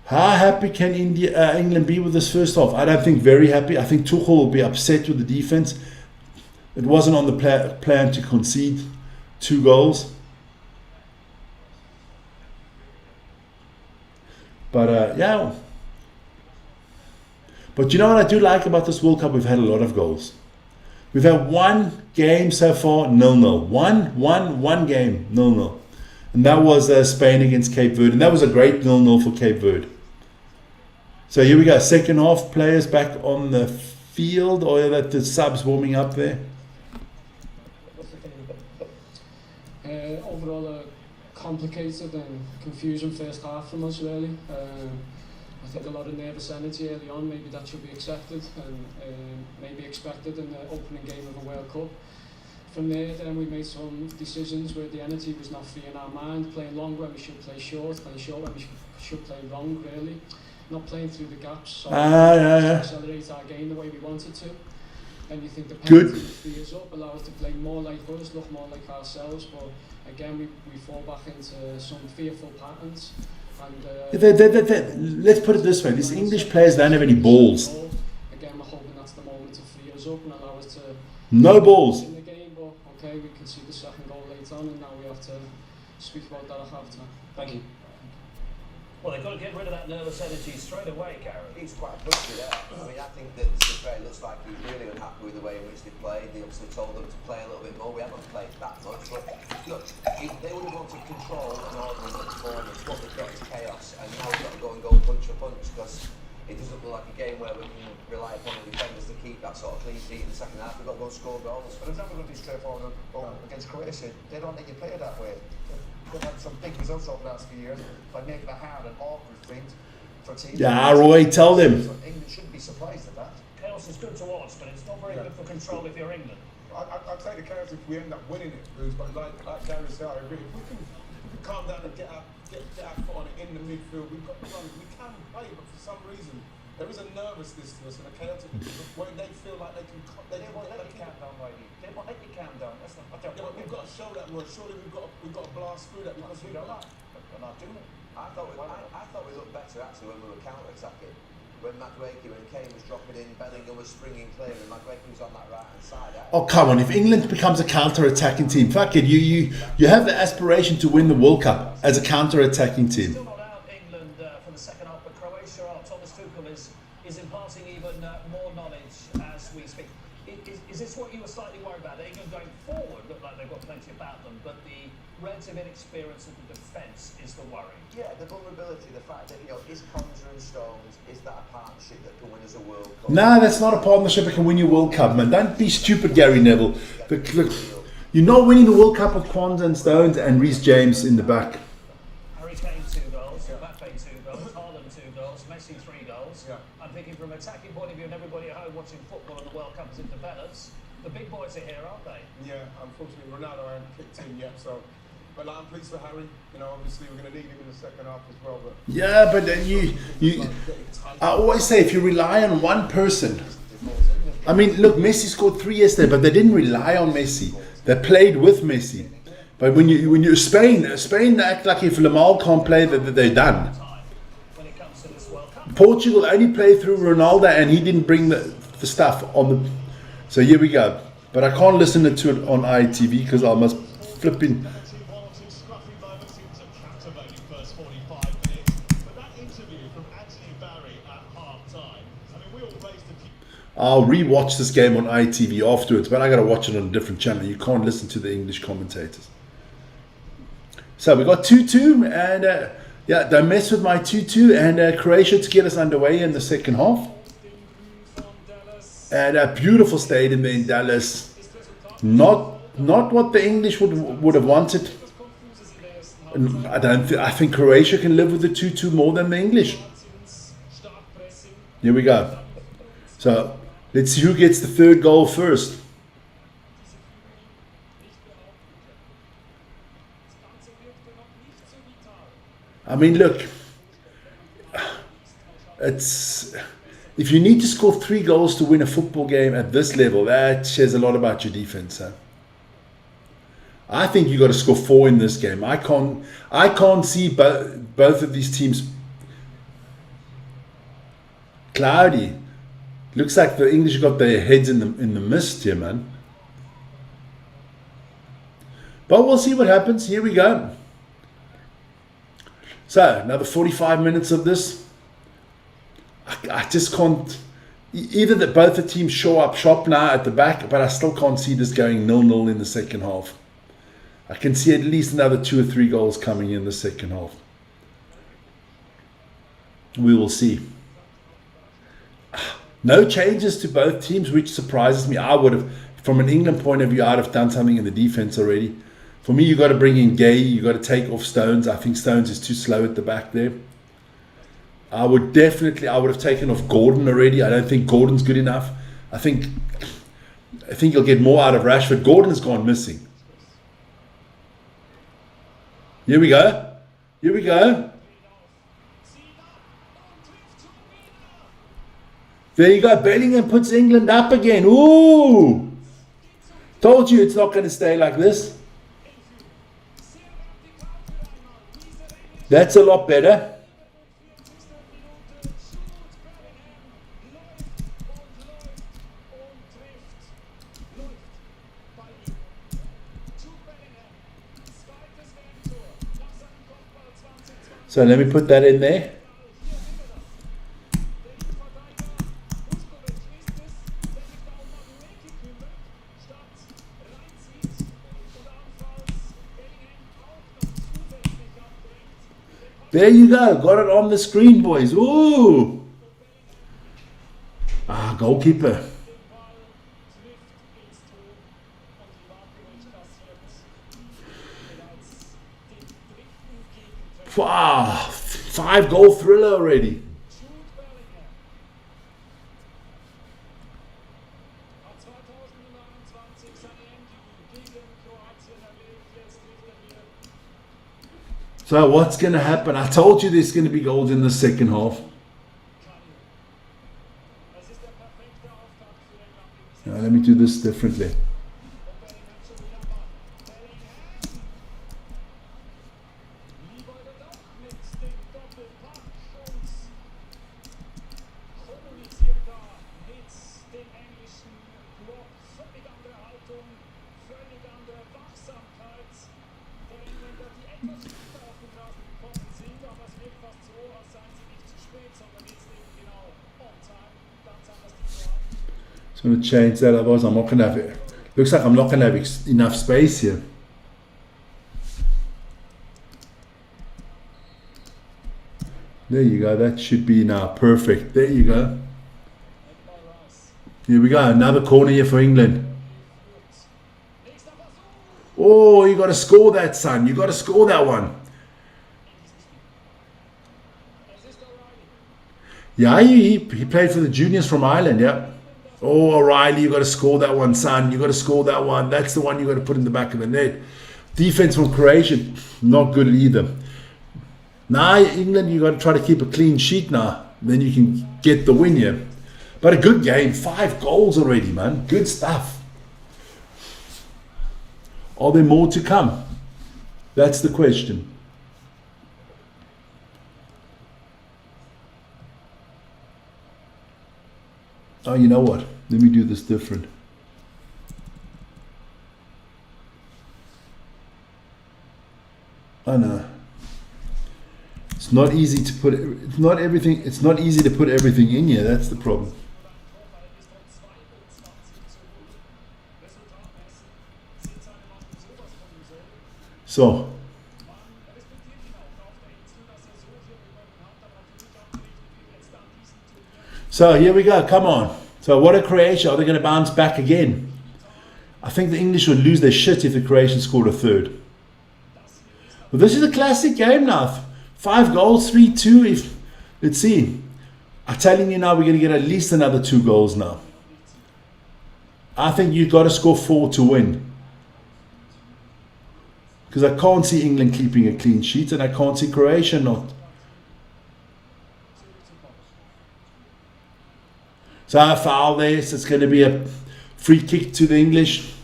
How happy can England be with this first half? I don't think very happy. I think Tuchel will be upset with the defense. It wasn't on the plan to concede 2 goals. But yeah. But you know what I do like about this World Cup? We've had a lot of goals. We've had one game so far, 0-0. One game, 0-0. And that was Spain against Cape Verde. And that was a great 0-0 for Cape Verde. So here we go. Second half, players back on the field, or that the subs warming up there. Overall, a complicated and confusing first half from us, really. I think a lot of nervous energy early on. Maybe that should be accepted and maybe expected in the opening game of a World Cup. From there, then we made some decisions where the energy was not free in our mind, playing long when we should play short, playing short when we should play long, really. Not playing through the gaps, so accelerate our game the way we wanted to. And you think the Good. penalty free us up, allow us to play more like us, look more like ourselves, but again we fall back into some fearful patterns. And let's put it this way: these English players don't have any balls. Again, we're hoping that's the moment to free us up and allow us to No balls. in the game. But okay, we can see the second goal late on, and now we have to speak about that at half time. Thank you. Well, they've got to get rid of that nervous energy straight away, Gary. He's quite pushy there. I mean, I think that it looks like he's really unhappy with the way in which they played. They obviously told them to play a little bit more. We haven't played that much, but look, they would have wanted control and order in the performance. What they've got is chaos, and now we've got to go and go punch for punch because it doesn't look like a game where we can rely upon the defenders to keep that sort of clean sheet in the second half. We've got to go and score goals. But it's never going to be straightforward against Croatia. They don't think you play it that way. They've had some big results over the last few years by making a hard and awkward thing for teams. Yeah, Roy, tell them. So England shouldn't be surprised at that. Chaos is good to watch, but it's not very good for control if you're England. I'll take the chaos if we end up winning it, Bruce, but like Gary said, I agree. If we can calm down and get our foot on it in the midfield, we've got to run. We can play, but for some reason, there is a nervousness to us and a chaotic when they feel like they won't let you calm down, Whitey. They won't let you calm down. That's not. Yeah, but we've got to show that, Roy. Surely we've got to blast through that because we don't. We're not doing it. I thought we looked better actually when we were counter-attacking. When McGregor and Kane was dropping in, Bellingham was springing clear, and McGregor was on that right-hand side. Oh, come on. If England becomes a counter-attacking team, fuck it. You have the aspiration to win the World Cup as a counter-attacking team. Still not out England for the second half, but Croatia are. Thomas Tuchel is imparting even more knowledge as we speak. Is this what you were slightly worried about? England going forward look like they've got plenty about them, but the relative inexperience of the defence is the worry. Yeah, the vulnerability, the fact that, is Conjure and Stones, is that a partnership that can win us a World Cup? No, that's not a partnership that can win you World Cup, man. Don't be stupid, Gary Neville. Look, you're not winning the World Cup with Kwanzaa and Stones and Reece James in the back. Harry Kane 2 goals, Mbappe 2 goals, Haaland 2 goals, Messi 3 goals. Yeah. I'm thinking from an attacking point of view and everybody at home watching football and the World Cup as it develops, the big boys are here, aren't they? Yeah, unfortunately, Ronaldo hasn't kicked in yet, so. But I'm pleased for Harry. Obviously we're going to need him in the second half as well. But Yeah, but then I always say if you rely on one person. I mean, look, Messi scored 3 yesterday, but they didn't rely on Messi. They played with Messi. But when you Spain act like if Lamal can't play, that they're done. When it comes to this World Cup. Portugal only played through Ronaldo, and he didn't bring the stuff on the. So here we go. But I can't listen to it on ITV because I must flip in. I'll re-watch this game on ITV afterwards, but I got to watch it on a different channel. You can't listen to the English commentators. So we got 2-2, and yeah, don't mess with my 2-2, and Croatia to get us underway in the second half. And a beautiful stadium in Dallas. Not what the English would have wanted. I think Croatia can live with the 2-2 more than the English. Here we go. So let's see who gets the third goal first. I mean, look, it's if you need to score 3 goals to win a football game at this level, that says a lot about your defense. Huh? I think you got to score 4 in this game. I can't see both of these teams. Cloudy. Looks like the English got their heads in the mist here, man. But we'll see what happens. Here we go. So, another 45 minutes of this. I just can't. Either that both the teams show up sharp now at the back, but I still can't see this going 0-0 in the second half. I can see at least another 2 or 3 goals coming in the second half. We will see. No changes to both teams, which surprises me. I would have, from an England point of view, I'd have done something in the defense already. For me, you got to bring in Gay. You got to take off Stones. I think Stones is too slow at the back there. I would have taken off Gordon already. I don't think Gordon's good enough. I think you'll get more out of Rashford. Gordon has gone missing. Here we go. Here we go. There you go. Bellingham puts England up again. Ooh! Told you it's not going to stay like this. That's a lot better. So let me put that in there. There you go. Got it on the screen, boys. Ooh. Ah, goalkeeper. Wow. 5-goal thriller already. So what's going to happen? I told you there's going to be goals in the second half. Now, let me do this differently. So I'm going to change that, otherwise I'm not going to have it. Looks like I'm not going to have enough space here. There you go, that should be now perfect. There you go. Here we go, another corner here for England. Oh, you got to score that, son. You got to score that one. Yeah, he played for the juniors from Ireland, yeah. Oh, O'Reilly, you got to score that one, son. You got to score that one. That's the one you got to put in the back of the net. Defense from Croatia, not good either. Now, England, you got to try to keep a clean sheet now. Then you can get the win here. But a good game. 5 goals already, man. Good stuff. Are there more to come? That's the question. Oh, you know what? Let me do this different. I know. It's not easy to put. It's not everything. It's not easy to put everything in here. That's the problem. So here we go. Come on. So what are Croatia? Are they going to bounce back again? I think the English would lose their shit if the Croatians scored a third. But this is a classic game now. 5 goals, 3-2. If let's see. I'm telling you now, we're going to get at least another 2 goals now. I think you've got to score 4 to win. Because I can't see England keeping a clean sheet, and I can't see Croatia not. So I foul there, so it's going to be a free kick to the English.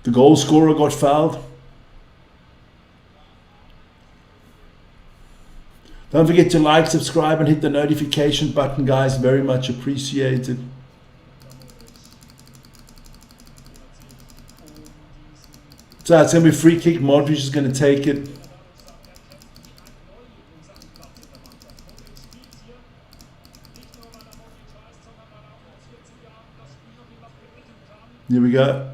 The goal scorer got fouled. Don't forget to like, subscribe, and hit the notification button, guys. Very much appreciated. So it's going to be a free kick. Modric is going to take it. Here we go.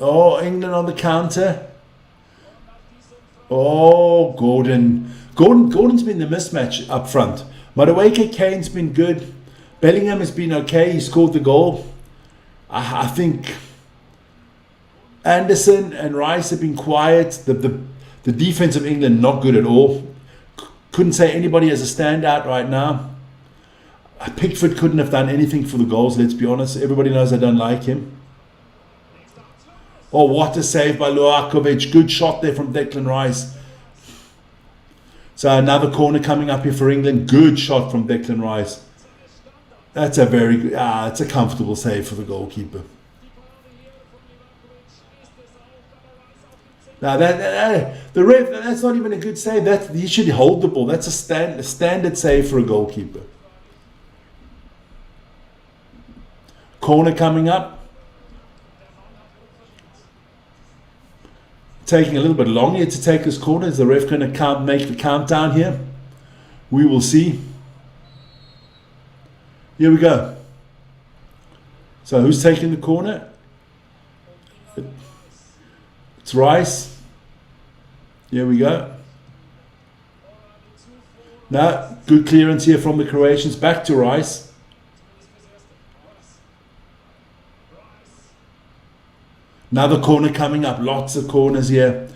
Oh, England on the counter. Oh, Gordon's been the mismatch up front. Madueke Kane's been good. Bellingham has been okay. He scored the goal. I think Anderson and Rice have been quiet. The defense of England not good at all. Couldn't say anybody as a standout right now. Pickford couldn't have done anything for the goals, let's be honest. Everybody knows I don't like him. Oh, what a save by Luakovic. Good shot there from Declan Rice. So another corner coming up here for England. Good shot from Declan Rice. That's a very good, it's a comfortable save for the goalkeeper. Now the ref, that's not even a good save. That he should hold the ball. That's a standard save for a goalkeeper. Corner coming up. Taking a little bit long here to take this corner. Is the ref going to make the countdown here? We will see. Here we go. So who's taking the corner? It's Rice. Here we go. Now, good clearance here from the Croatians. Back to Rice. Another corner coming up. Lots of corners here.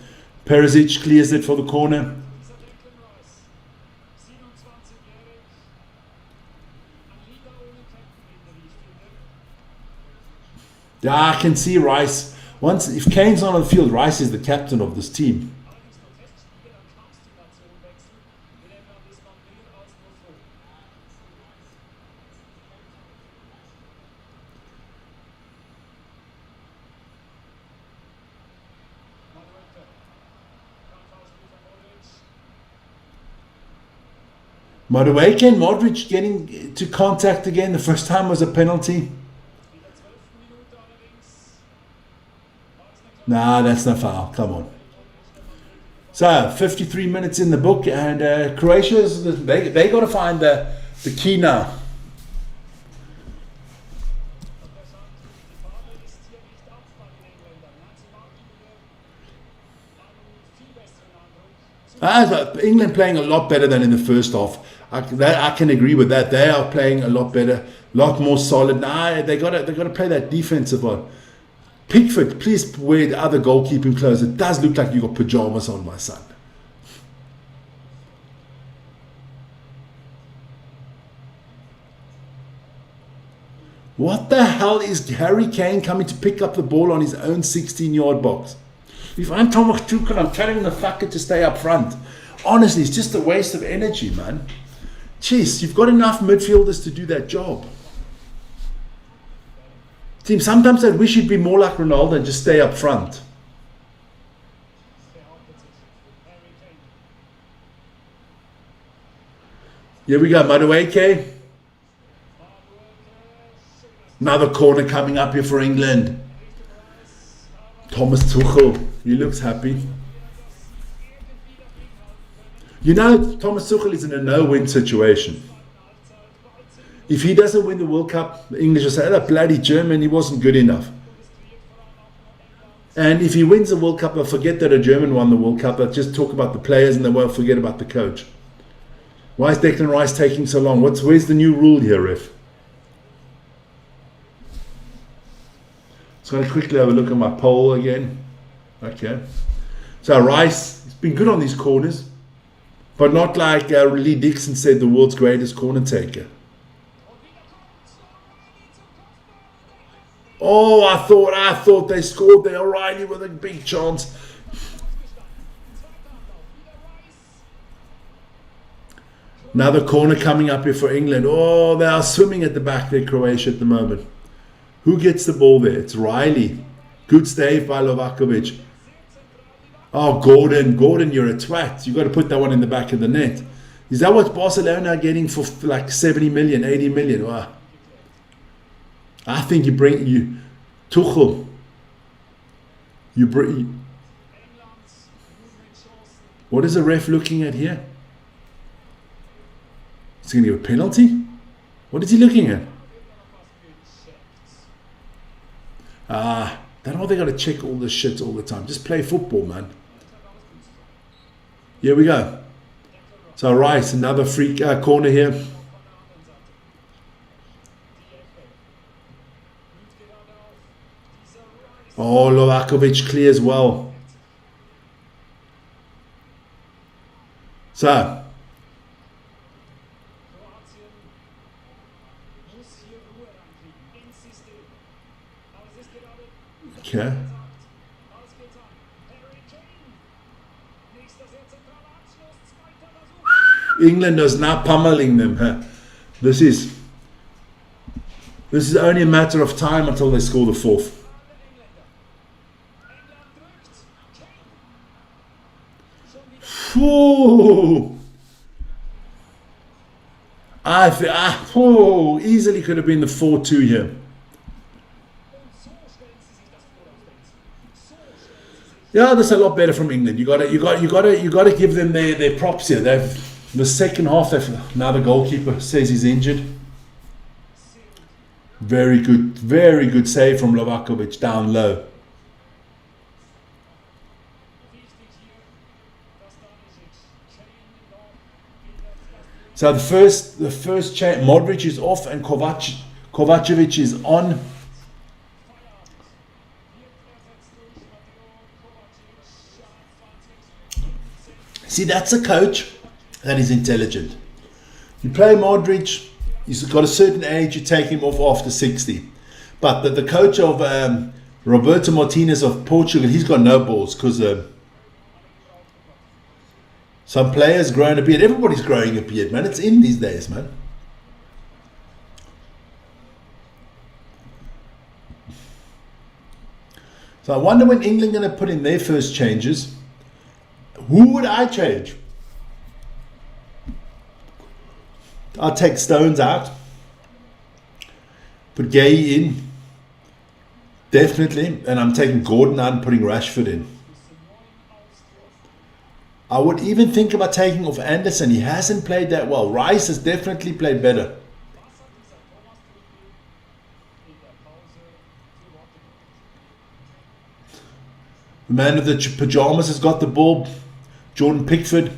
Perisic clears it for the corner. Yeah, I can see Rice. Once, if Kane's not on the field, Rice is the captain of this team. Madueke and Modric getting to contact again. The first time was a penalty. Nah, that's no foul. Come on. So, 53 minutes in the book, and Croatia's they got to find the key now. England playing a lot better than in the first half. I can agree with that. They are playing a lot better, a lot more solid. Nah, they got to play that defensive one. Pickford, please wear the other goalkeeping clothes. It does look like you got pajamas on, my son. What the hell is Harry Kane coming to pick up the ball on his own 16-yard box? If I'm Thomas Tuchel, I'm telling the fucker to stay up front. Honestly, it's just a waste of energy, man. Jeez, you've got enough midfielders to do that job. Team, sometimes I wish you'd be more like Ronaldo and just stay up front. Here we go, Madueke. Another corner coming up here for England. Thomas Tuchel, he looks happy. You know, Thomas Tuchel is in a no-win situation. If he doesn't win the World Cup, the English will say, oh, that bloody German, he wasn't good enough. And if he wins the World Cup, they'll forget that a German won the World Cup. They'll just talk about the players and they won't forget about the coach. Why is Declan Rice taking so long? Where's the new rule here, ref? Just going to quickly have a look at my poll again. Okay. So Rice, he's been good on these corners, but not like Lee Dixon said, the world's greatest corner taker. Oh, I thought they scored there. O'Reilly with a big chance. Another corner coming up here for England. Oh, they are swimming at the back there, Croatia at the moment. Who gets the ball there? It's Riley. Good save by Lovakovic. Oh, Gordon, you're a twat. You got to put that one in the back of the net. Is that what Barcelona are getting for like 70 million, 80 million? Wow. I think Tuchel. What is the ref looking at here? Is he going to give a penalty? What is he looking at? They know they got to check all this shit all the time. Just play football, man. Here we go. So Rice, another free corner here. Oh, Lovakovic clears well. So. Okay. England is now pummeling them. Huh? This is only a matter of time until they score the fourth. Ooh. Easily could have been the 4-2 here. Yeah, that's a lot better from England. You gotta give them their props here. The second half. Now the goalkeeper says he's injured. Very good save from Lovakovic down low. So the first change, Modric is off and Kovacevic is on. See, that's a coach that is intelligent. You play Modric, he's got a certain age, you take him off after 60. But the coach of Roberto Martinez of Portugal, he's got no balls because some players growing a beard. Everybody's growing a beard, man. It's in these days, man. So I wonder when England going to put in their first changes. Who would I change? I'll take Stones out. Put Gay in. Definitely. And I'm taking Gordon out and putting Rashford in. I would even think about taking off Anderson. He hasn't played that well. Rice has definitely played better. The man of the pajamas has got the ball. Jordan Pickford.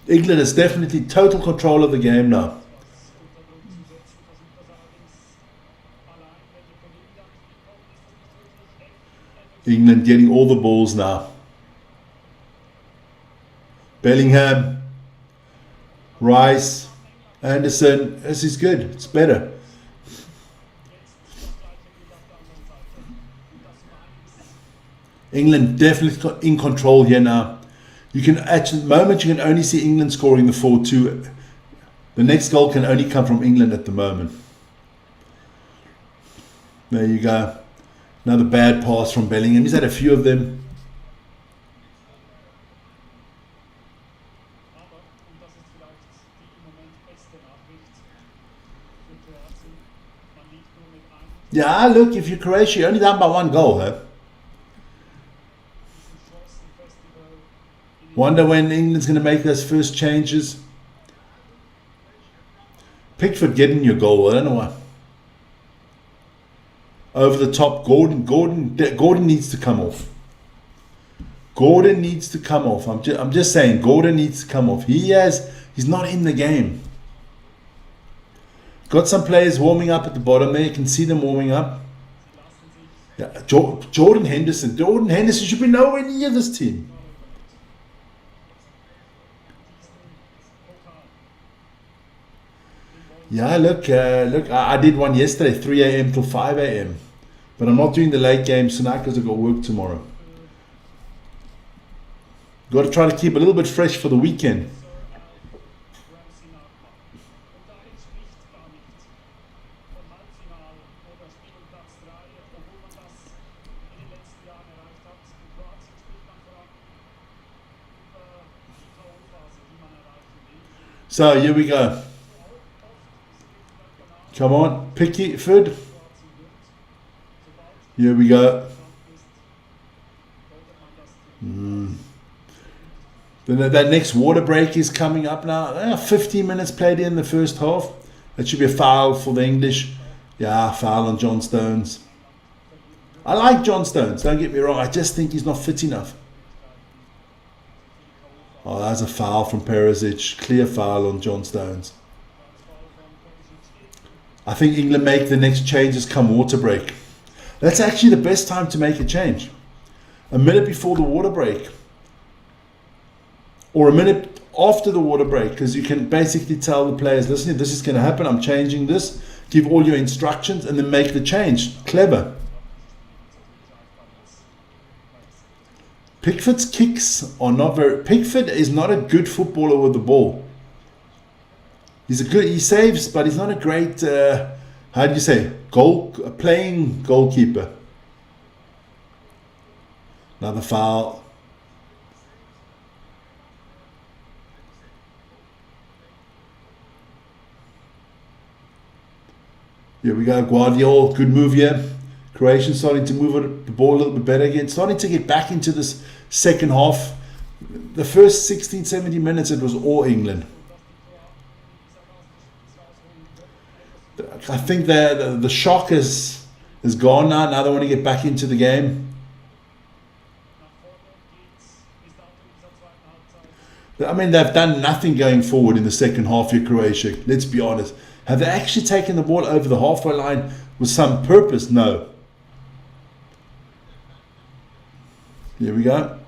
England has definitely total control of the game now. England getting all the balls now. Bellingham, Rice, Anderson. This is good. It's better. England definitely in control here now. You can at the moment you can only see England scoring the 4-2. The next goal can only come from England at the moment. There you go. Another bad pass from Bellingham. He's had a few of them. Yeah, look, if you're Croatia, you're only down by one goal, huh? Wonder when England's going to make those first changes. Pickford getting your goal. I don't know why. Over the top, Gordon needs to come off. Gordon needs to come off. I'm just saying, Gordon needs to come off. He's not in the game. Got some players warming up at the bottom there. You can see them warming up. Yeah, Jordan Henderson. Jordan Henderson should be nowhere near this team. Yeah, look, I did one yesterday, 3 a.m. till 5 a.m. But I'm not doing the late games tonight because I've got work tomorrow. Got to try to keep a little bit fresh for the weekend. So here we go. Come on, Pickford. Here we go. Then that next water break is coming up now. 15 minutes played in the first half. That should be a foul for the English. Yeah, foul on John Stones. I like John Stones, don't get me wrong. I just think he's not fit enough. Oh, that's a foul from Perisic. Clear foul on John Stones. I think England make the next changes come water break. That's actually the best time to make a change. A minute before the water break. Or a minute after the water break. Because you can basically tell the players, listen, if this is going to happen, I'm changing this. Give all your instructions and then make the change. Clever. Pickford's kicks are not very... Pickford is not a good footballer with the ball. He saves, but he's not a great, how do you say, playing goalkeeper. Another foul. Here we go, Guardiola, good move here. Croatian starting to move the ball a little bit better again. Starting to get back into this second half. The first 16, 17 minutes, it was all England. I think the shock is gone now. Now they want to get back into the game. I mean, they've done nothing going forward in the second half here, Croatia. Let's be honest. Have they actually taken the ball over the halfway line with some purpose? No. Here we go.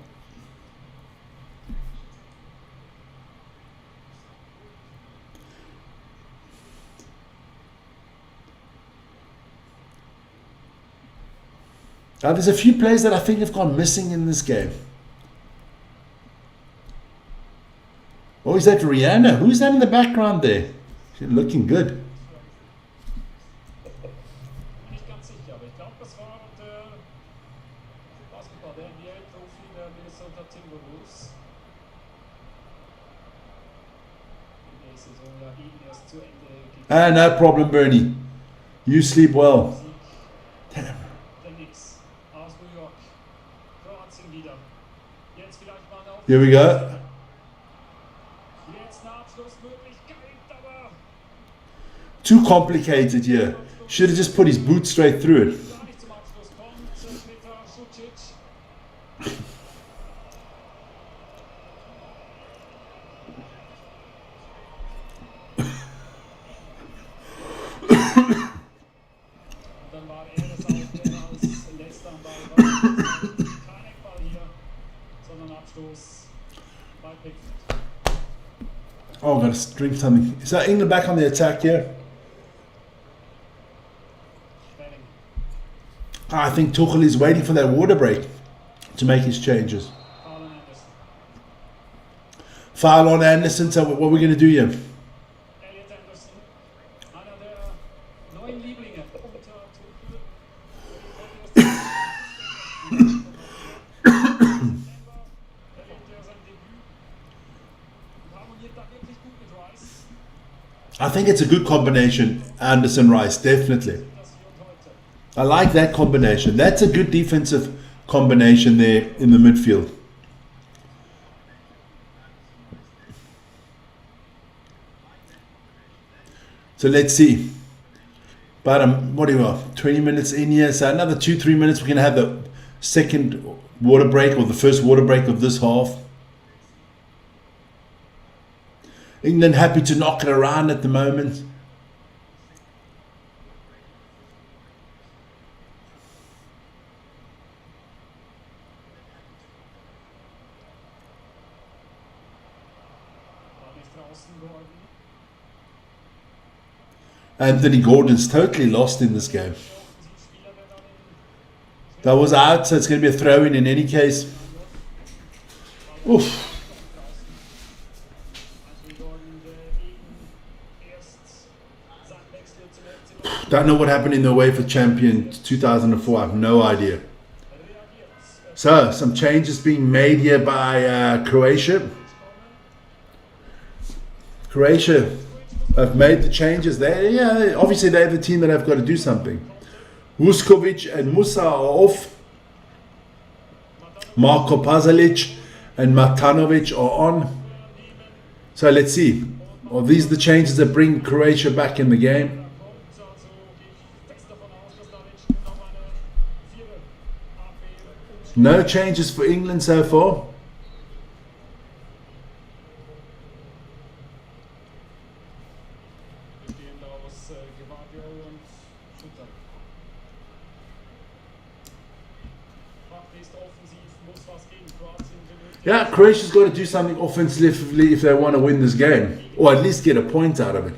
Now, there's a few players that I think have gone missing in this game. Oh, is that Rihanna? Who's that in the background there? She's looking good. Nicht ganz sicher, aber ich glaube, das war der Basketball, der NBA-Profi der Minnesota Timberwolves. In der Saison ja eben erst zu Ende gegangen. No problem, Bernie. You sleep well. Damn. Der Knicks aus New York. Kroatien wieder. Jetzt vielleicht mal auf. Here we go. Too complicated here. Should have just put his boot straight through it. Oh, I've got to drink something. Is that England back on the attack here? I think Tuchel is waiting for that water break to make his changes. Foul on Anderson. So what are we going to do here? I think it's a good combination, Anderson-Rice, definitely. I like that combination. That's a good defensive combination there in the midfield. So let's see. But what do we have? 20 minutes in here. So another 2-3 minutes. We're going to have the second water break or the first water break of this half. England happy to knock it around at the moment. Anthony Gordon's totally lost in this game. That was out, so it's going to be a throw-in any case. Oof. Don't know what happened in the UEFA Champion 2004. I have no idea. So, some changes being made here by Croatia. Croatia have made the changes there. Yeah, obviously they have a team that have got to do something. Vuskovic and Musa are off. Marko Pasalic and Matanovic are on. So let's see. Are these the changes that bring Croatia back in the game? No changes for England so far. Yeah, Croatia's got to do something offensively if they want to win this game, or at least get a point out of it.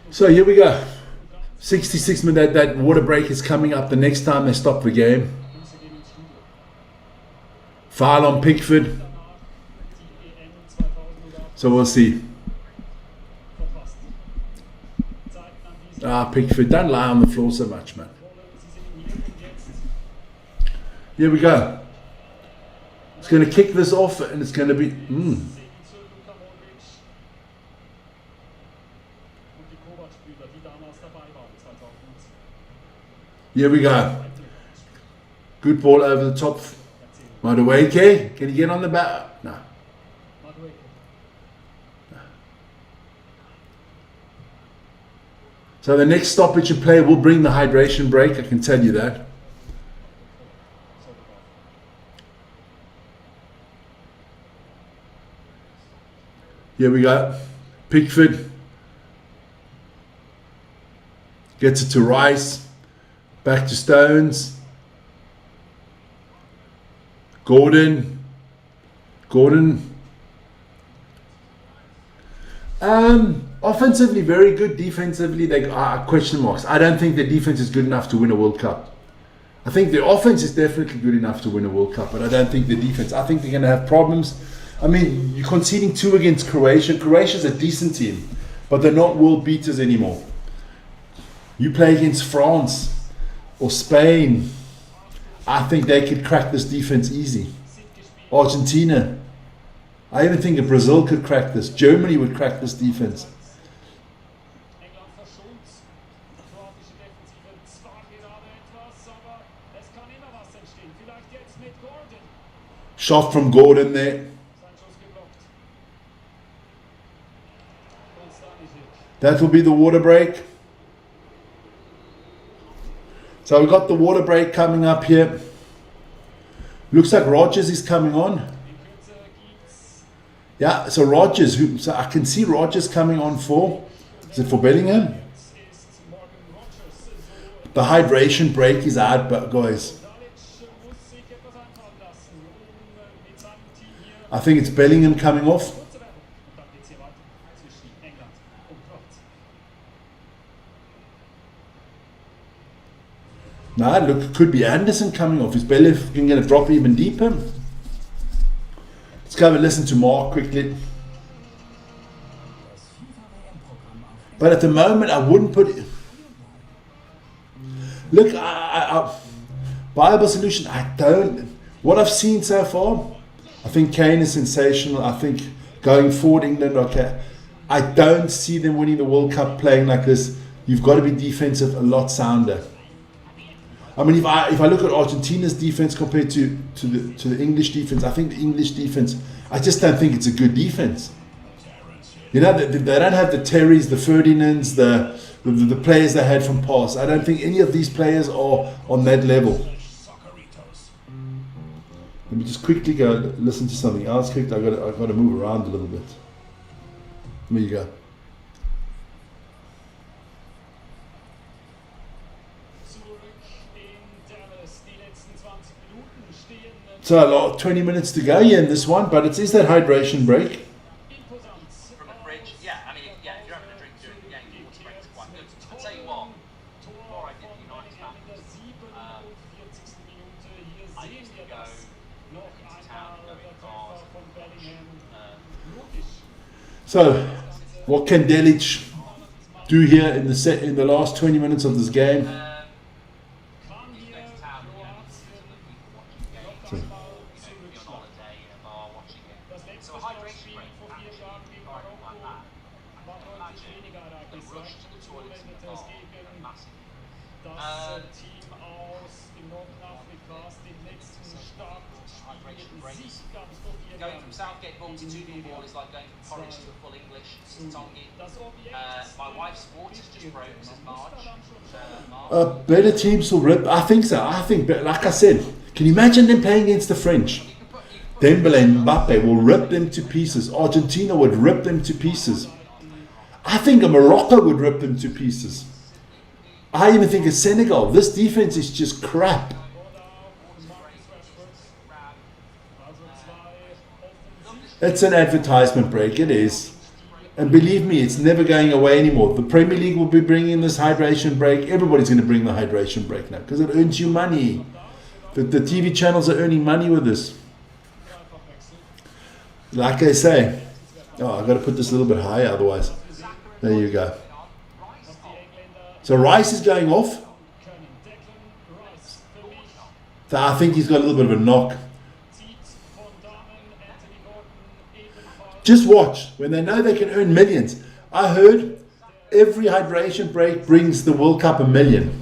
So here we go. 66 minutes. That water break is coming up the next time they stop the game. Grüße gehen ins Studio. Foul on Pickford. Danach die EM 2008 So we'll see. verpasst. Zeiten an diesem Ah, Pickford, don't lie on the floor so much, man. Rolle. Sie sind hier und jetzt. Here we go. It's going to kick this off and it's going to be... Segen zu Luka Modric. Und die Kovac-Brüder, die damals dabei waren, 2000. Here we go. Good ball over the top. Madueke, can you get on the back? No. Madueke. So the next stoppage of play will bring the hydration break, I can tell you that. Here we go. Pickford gets it to Rice. Back to Stones. Gordon. Offensively very good. Defensively they are question marks. I don't think the defense is good enough to win a World Cup. I think the offense is definitely good enough to win a World Cup, but I don't think the defense. I think they're going to have problems. I mean, you're conceding 2 against Croatia. Croatia's a decent team, but they're not world beaters anymore. You play against France or Spain, I think they could crack this defense easy. Argentina, I even think if Brazil could crack this. Germany would crack this defense. England verschont. Die kroatische Defensive zwar gerade etwas, aber es kann immer was entstehen. Vielleicht jetzt mit Gordon. Shot from Gordon there. Sein Schuss geblockt. Und Stanisic. That will be the water break. So we've got the water break coming up here. Looks like Rogers is coming on. In Kürze gibt's Yeah, so Rogers, so I can see Rogers coming on for. Is it for Bellingham? ist Morgan Rogers. So The hydration break is out, but guys, Dalic muss sich etwas einfallen lassen, mit seinem Team hier I think it's Bellingham coming off. kurze Werbung. Und dann geht's hier weiter zwischen England und Kroatien. No, look, it could be Anderson coming off. Is Bellingham going to drop even deeper? Let's go and listen to Mark quickly. But at the moment, I wouldn't put it. Look, Bible solution. I don't. What I've seen so far, I think Kane is sensational. I think going forward, England. Okay, I don't see them winning the World Cup playing like this. You've got to be defensive a lot sounder. I mean, if I look at Argentina's defense compared to the English defense, I think the English defense, I just don't think it's a good defense. You know, they don't have the Terrys, the Ferdinands, the players they had from past. I don't think any of these players are on that level. Let me just quickly go listen to something else. I've got to move around a little bit. There you go. So 20 minutes to go here in this one, but it is that hydration break. From the fridge, yeah, I mean, yeah, if you're having a drink during the game, the water break is quite good. I'll tell you what, before I did the United fans, I used to go into town, go in bars, So, what can Delic do here in the last 20 minutes of this game? So a hydration break, actually, like that. Imagine the rush to the toilet in the bar, massive. Das Team aus dem Nordafrikas den letzten Startspielen sich ganz Going blockiert from Southgate ball to Tuchel ball is like going from porridge to a full English tongi. My wife's water's just broke, says Marge. Better teams will rip. I think so. I think, but like I said, can you imagine them playing against the French? Dembele and Mbappe will rip them to pieces. Argentina would rip them to pieces. I think Morocco would rip them to pieces. I even think of Senegal. This defense is just crap. It's an advertisement break. It is. And believe me, it's never going away anymore. The Premier League will be bringing this hydration break. Everybody's going to bring the hydration break now because it earns you money. The TV channels are earning money with this. Like I say, oh, I've got to put this a little bit higher otherwise. There you go. So Rice is going off. So I think he's got a little bit of a knock. Just watch. When they know they can earn millions. I heard every hydration break brings the World Cup $1 million.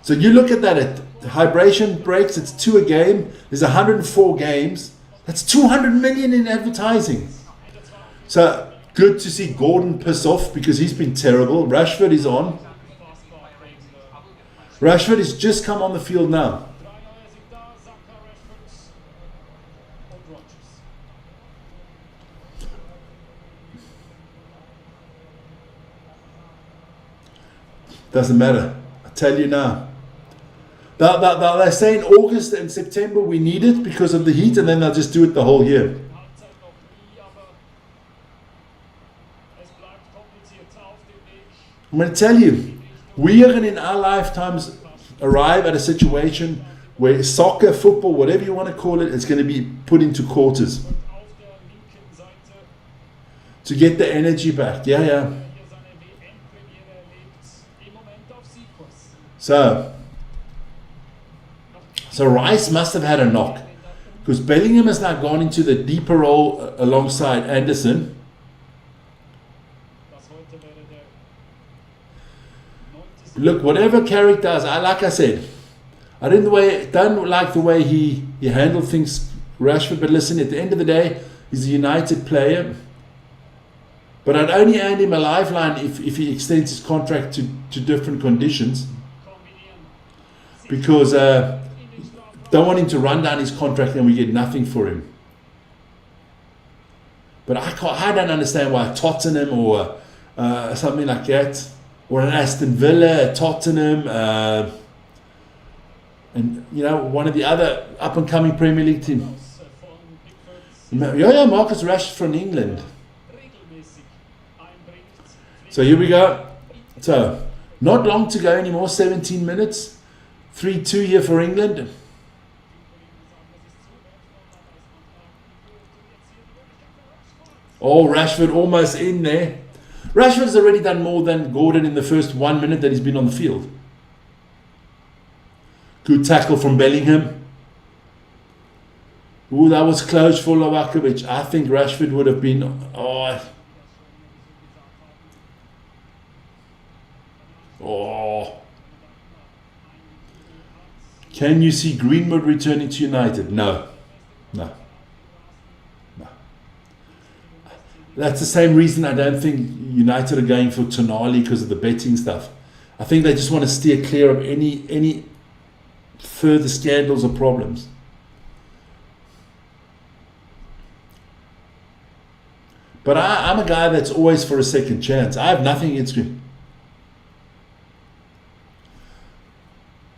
So you look at that, at hydration breaks, it's 2 a game. There's 104 games. That's 200 million in advertising. So good to see Gordon piss off because he's been terrible. Rashford is on. Rashford has just come on the field now. Doesn't matter. I tell you now. They're saying August and September we need it because of the heat, and then they'll just do it the whole year. I'm going to tell you, we are going to in our lifetimes arrive at a situation where soccer, football, whatever you want to call it, is going to be put into quarters to get the energy back. Yeah. So Rice must have had a knock because Bellingham has now gone into the deeper role alongside Anderson. Look, whatever Carrick does, like I said, I don't like the way he handled things, Rashford. But listen, at the end of the day, he's a United player. But I'd only hand him a lifeline if he extends his contract to different conditions. Because don't want him to run down his contract and we get nothing for him. But I don't understand why Tottenham or something like that, or an Aston Villa, Tottenham, and one of the other up and coming Premier League teams. Yeah, Marcus Rashford from England. So here we go. So not long to go anymore. 17 minutes. 3-2 here for England. Oh, Rashford almost in there. Rashford has already done more than Gordon in the first 1 minute that he's been on the field. Good tackle from Bellingham. Ooh, that was close for Lovakovic. I think Rashford would have been... Oh. Can you see Greenwood returning to United? No. That's the same reason I don't think United are going for Tonali because of the betting stuff. I think they just want to steer clear of any further scandals or problems. But I'm a guy that's always for a second chance. I have nothing against him.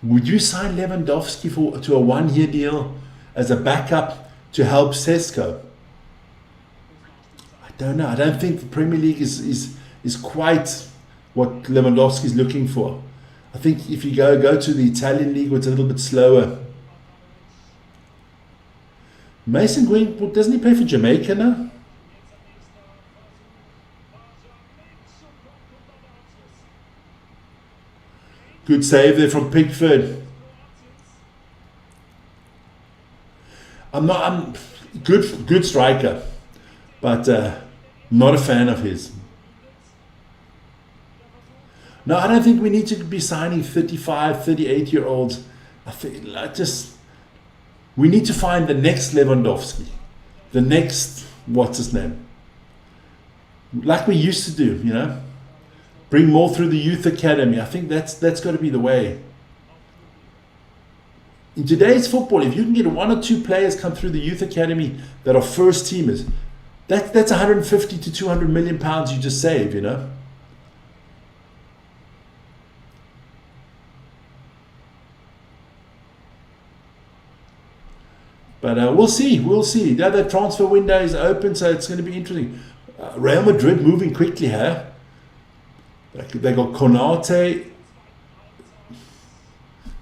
Would you sign Lewandowski to a 1-year deal as a backup to help Sesko? I don't know. I don't think the Premier League is quite what Lewandowski is looking for. I think if you go to the Italian league, where it's a little bit slower. Mason Greenwood, doesn't he play for Jamaica now? Good save there from Pickford. I'm good striker, but not a fan of his. No, I don't think we need to be signing 35, 38-year-olds. I think we need to find the next Lewandowski, the next what's his name, like we used to do, Bring more through the youth academy. I think that's got to be the way. In today's football, if you can get 1 or 2 players come through the youth academy that are first teamers, that's 150 to 200 million pounds you just save, But we'll see. The other transfer window is open, so it's going to be interesting. Real Madrid moving quickly, huh? They got Konate.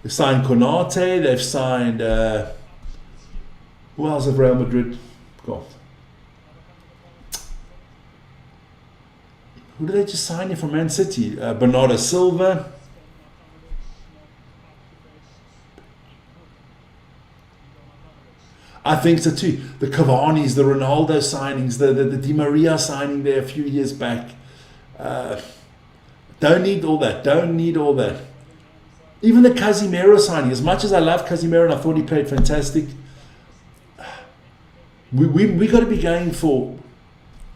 They've signed Konate. They've signed... who else have Real Madrid got? Who did they just sign here from Man City? Bernardo Silva. I think so too. The Cavani's, the Ronaldo signings, the Di Maria signing there a few years back. Don't need all that. Don't need all that. Even the Casemiro signing, as much as I love Casemiro and I thought he played fantastic, we got to be going for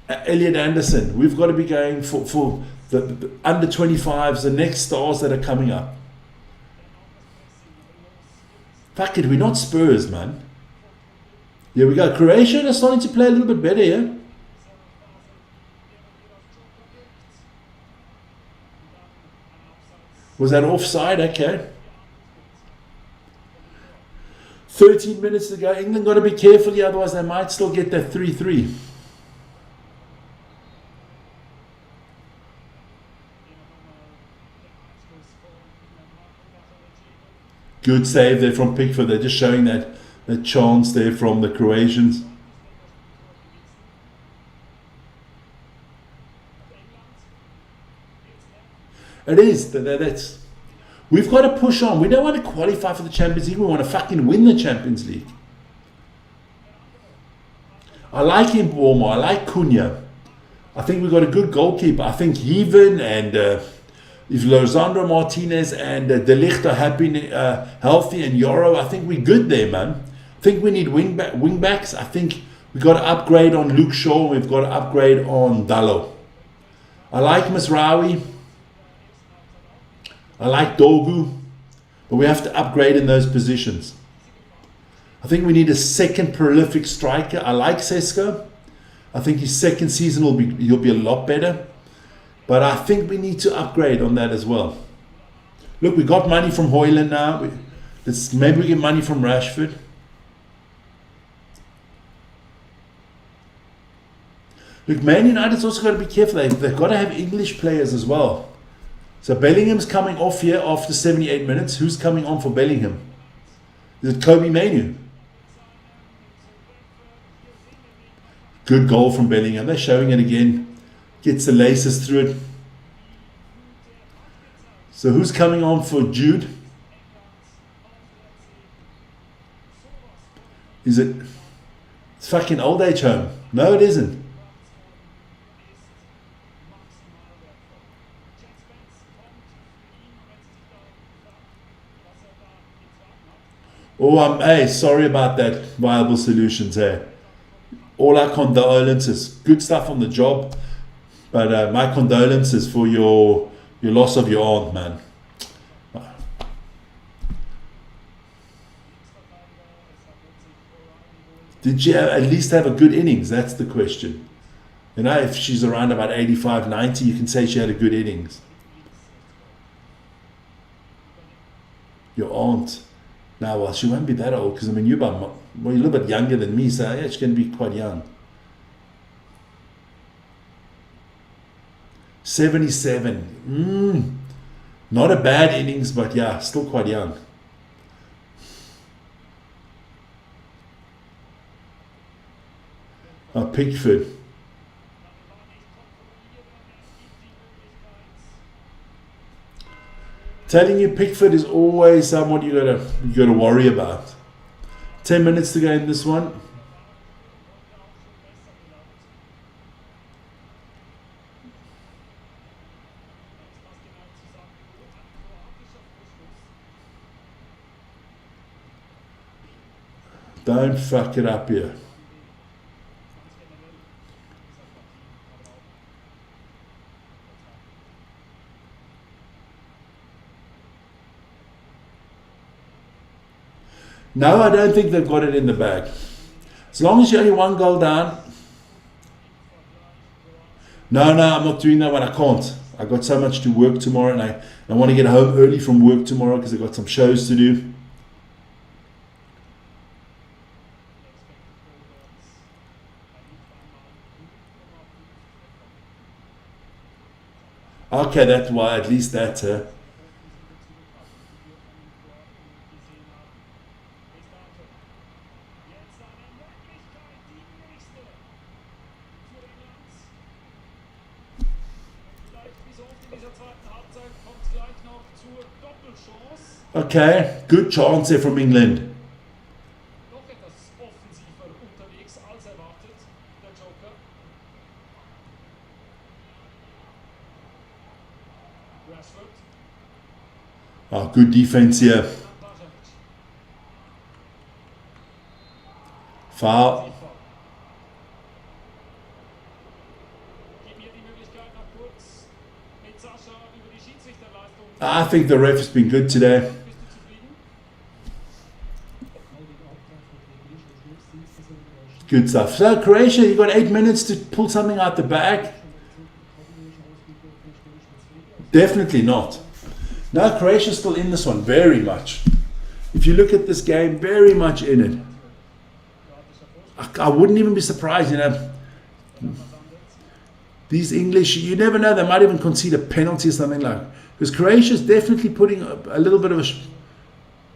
Elliot Anderson. We've got to be going for the under 25s, the next stars that are coming up. Fuck it, we're not Spurs, man. Here we go. Croatia is starting to play a little bit better, yeah? Was that offside? Okay. 13 minutes to go. England got to be careful here, otherwise they might still get that 3-3. Good save there from Pickford. They're just showing that chance there from the Croatians. It is. That's. We've got to push on. We don't want to qualify for the Champions League. We want to fucking win the Champions League. I like Mbomo. I like Cunha. I think we've got a good goalkeeper. I think Heaven and if Lozandro Martinez and De Ligt are healthy and Yoro, I think we're good there, man. I think we need wing backs. I think we've got to upgrade on Luke Shaw. We've got to upgrade on Dallo. I like Masraoui. I like Dogu. But we have to upgrade in those positions. I think we need a second prolific striker. I like Sesko. I think his second season he'll be a lot better. But I think we need to upgrade on that as well. Look, we got money from Højlund now. Maybe we get money from Rashford. Look, Man United's also got to be careful. They've got to have English players as well. So Bellingham's coming off here after 78 minutes. Who's coming on for Bellingham? Is it Kobe Mainoo? Good goal from Bellingham. They're showing it again. Gets the laces through it. So who's coming on for Jude? Is it? It's fucking old age home. No, it isn't. Oh, hey, sorry about that. Viable Solutions, hey. All our condolences. Good stuff on the job, but my condolences for your loss of your aunt, man. Did she at least have a good innings? That's the question. You know, if she's around about 85, 90, you can say she had a good innings. Your aunt. Now, well, she won't be that old because I mean, you're a little bit younger than me, so yeah, she can be quite young. 77. Not a bad innings, but yeah, still quite young. Pickford. Telling you, Pickford is always someone you gotta worry about. 10 minutes to go in this one. Don't fuck it up here. No, I don't think they've got it in the bag. As long as you're only one goal down. No, I'm not doing that one. I can't. I got so much to work tomorrow, and I want to get home early from work tomorrow because I've got some shows to do. Okay, that's why, at least that. Okay, good chance there from England. Noch etwas offensiver unterwegs als erwartet, der Joker. Rashford. Oh, good defense here. Foul. Gib mir die Möglichkeit noch kurz mit Sascha über die Schiedsrichterleistung. I think the ref has been good today. Bist du zufrieden? Good stuff. So Croatia, you got 8 minutes to pull something out the bag? Definitely not. No, Croatia's still in this one, very much. If you look at this game, very much in it. I wouldn't even be surprised, you know. These English, you never know, they might even concede a penalty or something like that. Because Croatia's definitely putting a little bit of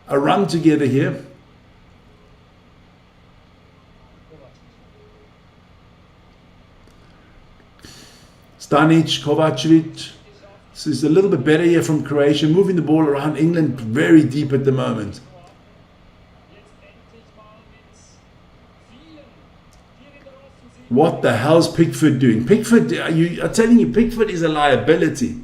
a run together here. Stanic, Kovacevic. This is a little bit better here from Croatia, moving the ball around. England very deep at the moment. What the hell's Pickford doing? Pickford, I'm telling you, Pickford is a liability.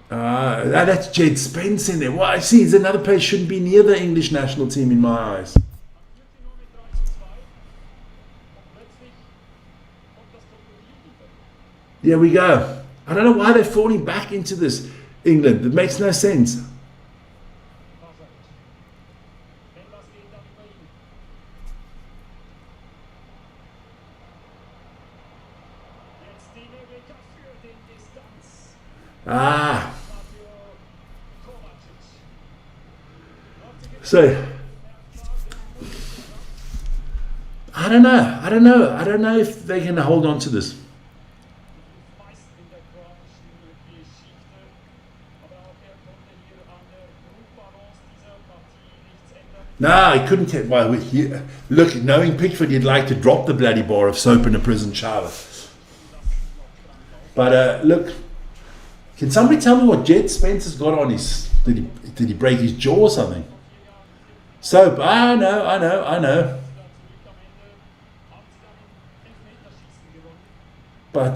That's Jed Spence in there. Well, I see, it's another player shouldn't be near the English national team in my eyes. Here we go. I don't know why they're falling back into this, England. It makes no sense. So I don't know if they can hold on to this. No, he couldn't take. Well, look, knowing Pickford, you'd like to drop the bloody bar of soap in a prison shower. But look, can somebody tell me what Jed Spencer's got on his? Did he break his jaw or something? Soap. I know. But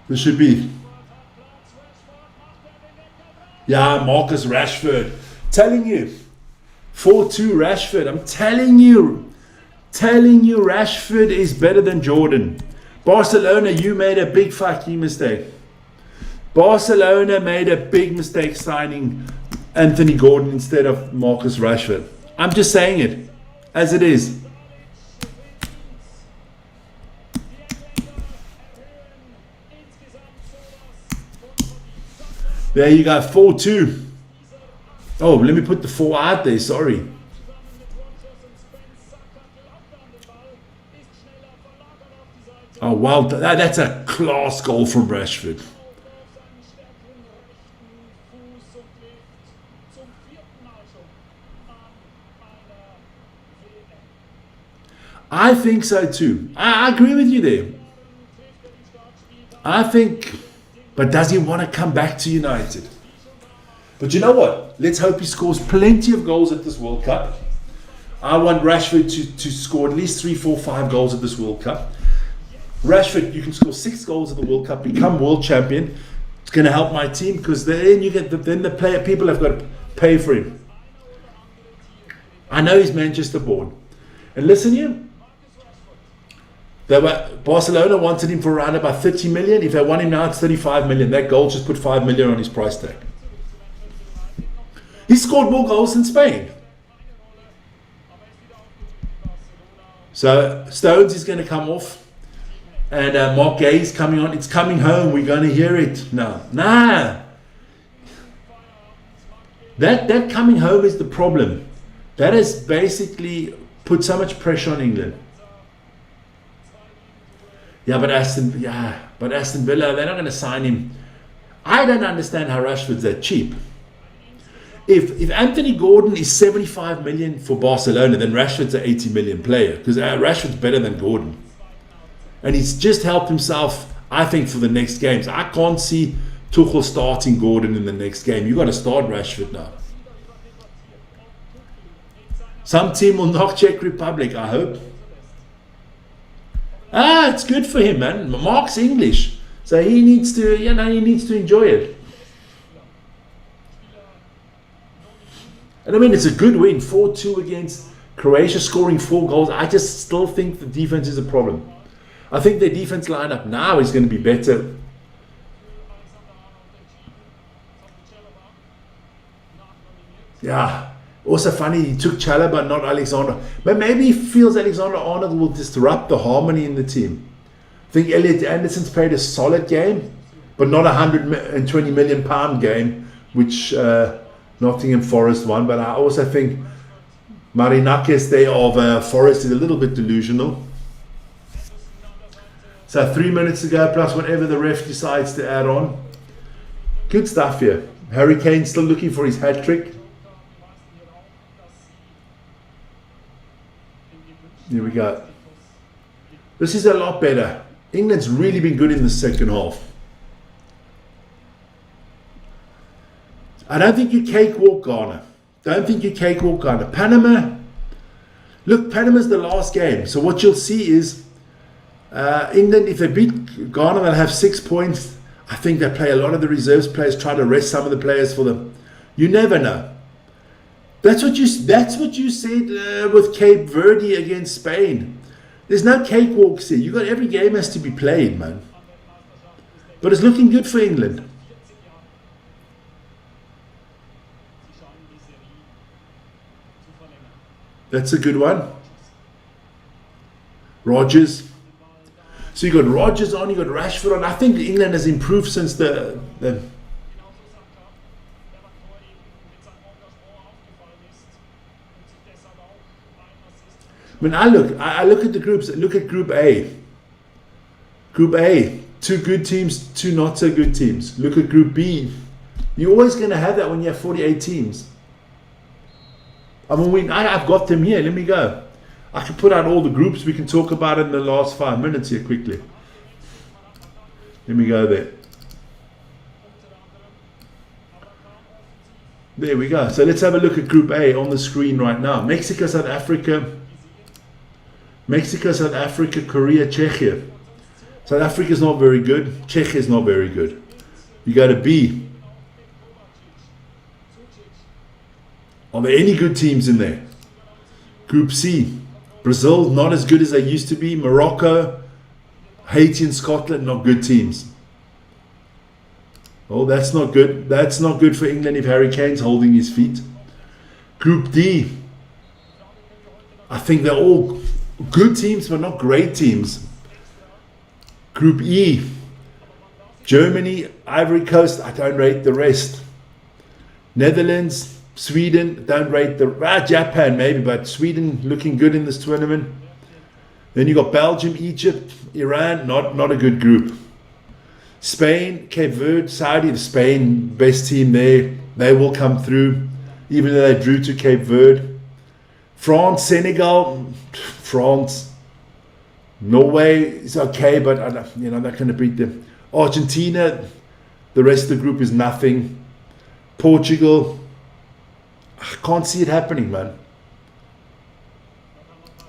this should be. Yeah, Marcus Rashford. Telling you. 4-2 Rashford. I'm telling you, Rashford is better than Jordan. Barcelona, you made a big fucking mistake. Barcelona made a big mistake signing Anthony Gordon instead of Marcus Rashford. I'm just saying it as it is. There you go, 4-2. Oh, let me put the 4 out there, sorry. Oh, wow, that's a class goal from Rashford. I think so too. I agree with you there. I think, but does he want to come back to United? But you know what? Let's hope he scores plenty of goals at this World Cup. I want Rashford to score at least 3, 4, 5 goals at this World Cup. Rashford, you can score 6 goals at the World Cup, become world champion. It's going to help my team because then you get people have got to pay for him. I know he's Manchester born. And listen here, Barcelona wanted him for around about 30 million. If they want him now, it's 35 million. That goal just put 5 million on his price tag. He scored more goals than Spain. So Stones is going to come off. And Mark Gay's coming on. It's coming home. We're going to hear it. No. Nah. That coming home is the problem. That has basically put so much pressure on England. But Aston Villa, they're not going to sign him. I don't understand how Rashford's that cheap. If Anthony Gordon is 75 million for Barcelona, then Rashford's an 80 million player, because Rashford's better than Gordon. And he's just helped himself, I think, for the next games. I can't see Tuchel starting Gordon in the next game. You've got to start Rashford now. Some team will knock Czech Republic, I hope. It's good for him, man. Mark's English, so he needs to, he needs to enjoy it. And I mean, it's a good win, 4-2 against Croatia, scoring 4 goals. I just still think the defense is a problem. I think their defense lineup now is going to be better. Yeah. Also funny, he took Chalobah, not Alexander. But maybe he feels Alexander-Arnold will disrupt the harmony in the team. I think Elliot Anderson's played a solid game, but not a £120 million game, which Nottingham Forest won. But I also think Marinakis there of Forest is a little bit delusional. So 3 minutes to go, plus whatever the ref decides to add on. Good stuff here. Harry Kane still looking for his hat-trick. Here we go. This is a lot better. England's really been good in the second half. I don't think you cakewalk Ghana. Don't think you cakewalk Ghana. Panama. Look, Panama's the last game. So what you'll see is England, if they beat Ghana, they'll have 6 points. I think they play a lot of the reserves players, try to rest some of the players for them. You never know. That's what you said with Cape Verde against Spain. There's no cakewalks here. You got every game has to be played, man. But it's looking good for England. That's a good one. Rodgers. So you got Rodgers on, you got Rashford on. I think England has improved since the when I look at the groups, look at Group A. Group A, 2 good teams, 2 not so good teams. Look at Group B. You're always going to have that when you have 48 teams. I mean, I've got them here. Let me go. I can put out all the groups we can talk about in the last 5 minutes here quickly. Let me go there. There we go. So let's have a look at Group A on the screen right now. Mexico, South Africa, Korea, Czechia. South Africa is not very good. Czechia is not very good. You go to B. Are there any good teams in there? Group C. Brazil, not as good as they used to be. Morocco, Haiti and Scotland, not good teams. Oh, that's not good. That's not good for England if Harry Kane's holding his feet. Group D. I think they're all good teams, but not great teams. Group E. Germany, Ivory Coast, I don't rate the rest. Netherlands, Sweden, don't rate the... Japan maybe, but Sweden looking good in this tournament. Then you got Belgium, Egypt, Iran, not a good group. Spain, Cape Verde, Saudi, Spain, best team there. They will come through, even though they drew to Cape Verde. France, Senegal, France. Norway is okay, but they're not going to beat them. Argentina, the rest of the group is nothing. Portugal, I can't see it happening, man.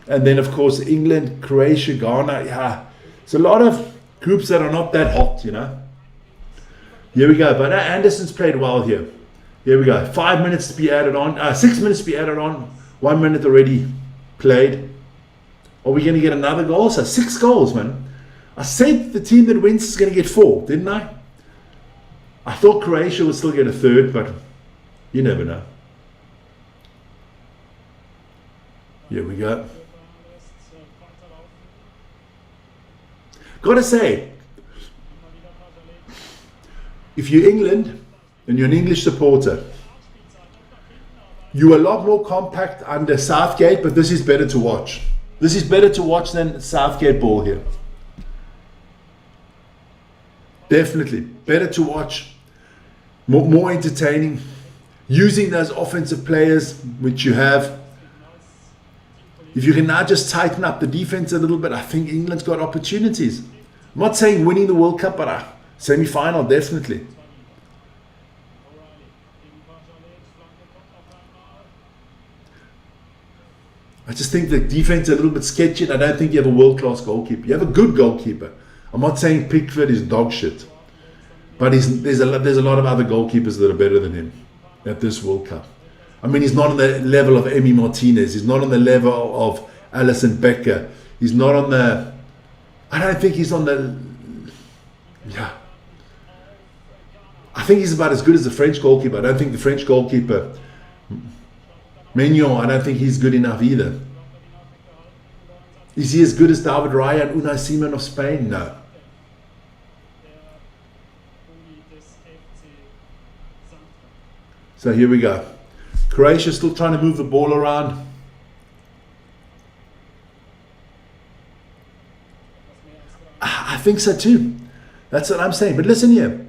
And then, of course, England, Croatia, Ghana. Yeah, it's a lot of groups that are not that hot, Here we go. But Anderson's played well here. Here we go. 5 minutes to be added on. 6 minutes to be added on. 1 minute already played. Are we going to get another goal? So 6 goals, man. I said the team that wins is going to get 4, didn't I? I thought Croatia would still get a 3rd, but you never know. Here we go. Gotta say, if you're England and you're an English supporter, you're a lot more compact under Southgate, but this is better to watch. This is better to watch than Southgate ball here. Definitely better to watch, more entertaining, using those offensive players which you have. If you can now just tighten up the defense a little bit, I think England's got opportunities. I'm not saying winning the World Cup, but semi-final definitely. I just think the defense is a little bit sketchy, and I don't think you have a world-class goalkeeper. You have a good goalkeeper. I'm not saying Pickford is dog shit, but there's a lot of other goalkeepers that are better than him at this World Cup. I mean, he's not on the level of Emi Martinez. He's not on the level of Alisson Becker. He's not on the... I don't think he's on the... Yeah. I think he's about as good as the French goalkeeper. I don't think the French goalkeeper, Maignan, I don't think he's good enough either. Is he as good as David Raya and Unai Simon of Spain? No. So here we go. Croatia still trying to move the ball around. I think so too. That's what I'm saying. But listen here,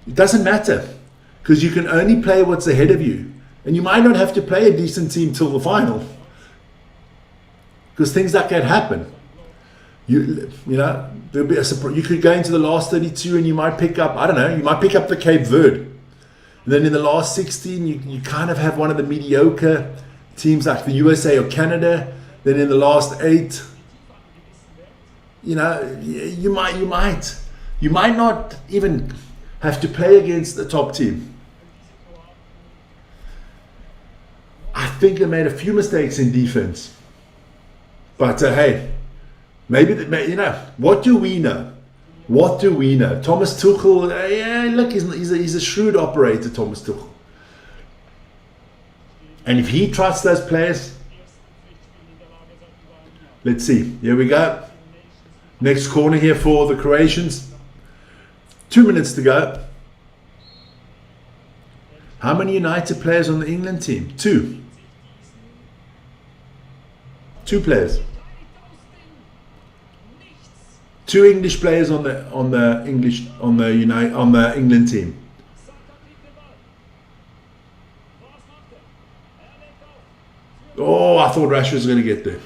it doesn't matter, because you can only play what's ahead of you. And you might not have to play a decent team till the final, because things like that happen. You know, there'll be you could go into the last 32 and you might pick up, I don't know, you might pick up the Cape Verde. And then in the last 16, you kind of have one of the mediocre teams like the USA or Canada. Then in the last 8, you know, you might not even have to play against the top team. I think they made a few mistakes in defense. But hey, maybe, you know, what do we know? What do we know? Thomas Tuchel, yeah, look, he's a shrewd operator, Thomas Tuchel. And if he trusts those players, let's see. Here we go. Next corner here for the Croatians. 2 minutes to go. How many United players on the England team? 2. 2 players. 2 English players on the England team. Oh, I thought Rashford was going to get there.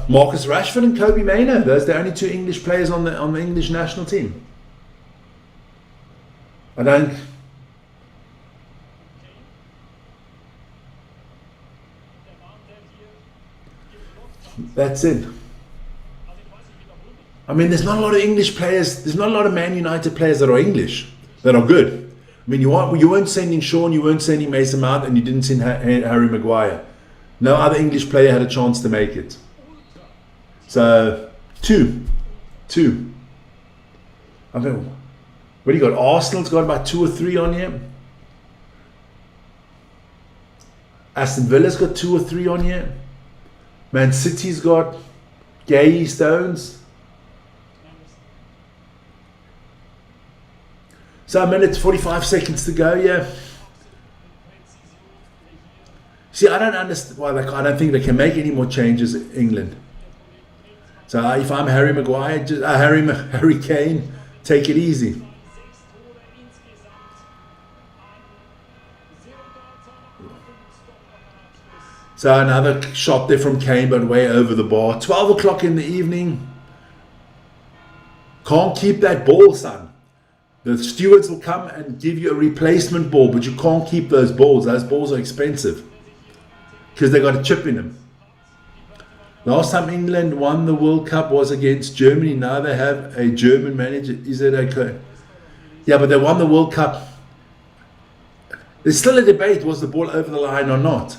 Marcus Rashford and Kobe Mainoo. Those are the only 2 English players on the English national team. I don't. That's it. I mean, there's not a lot of English players. There's not a lot of Man United players that are English, that are good. I mean, you weren't sending Sean, you weren't sending Mason Mount, and you didn't send Harry Maguire. No other English player had a chance to make it. So, 2. I mean, what do you got? Arsenal's got about 2 or 3 on here. Aston Villa's got 2 or 3 on here. Man City's got Gay Stones. So 1 minute 45 seconds to go, yeah. See, I don't understand why I don't think they can make any more changes in England. So if I'm Harry Maguire, Harry Kane, take it easy. So another shot there from Kane, but way over the bar. 12 o'clock in the evening. Can't keep that ball, son. The stewards will come and give you a replacement ball, but you can't keep those balls. Those balls are expensive because they got a chip in them. Last time England won the World Cup was against Germany. Now they have a German manager. Is it okay? Yeah, but they won the World Cup. There's still a debate, was the ball over the line or not?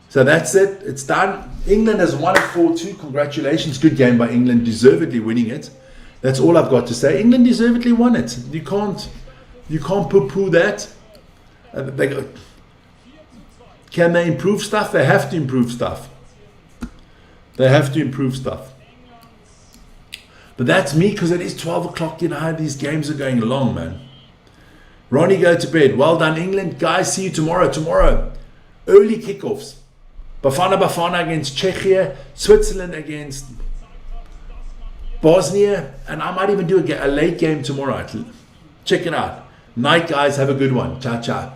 So that's it. It's done. England has won it 4-2. Congratulations. Good game by England. Deservedly winning it. That's all I've got to say. England deservedly won it. You can't poo-poo that. Can they improve stuff? They have to improve stuff. They have to improve stuff. But that's me because it is 12 o'clock. You know how these games are going along, man. Ronnie, go to bed. Well done, England. Guys, see you tomorrow. Tomorrow, early kickoffs. Bafana against Czechia. Switzerland against Bosnia. And I might even do a late game tomorrow. Check it out. Night, guys. Have a good one. Ciao, ciao.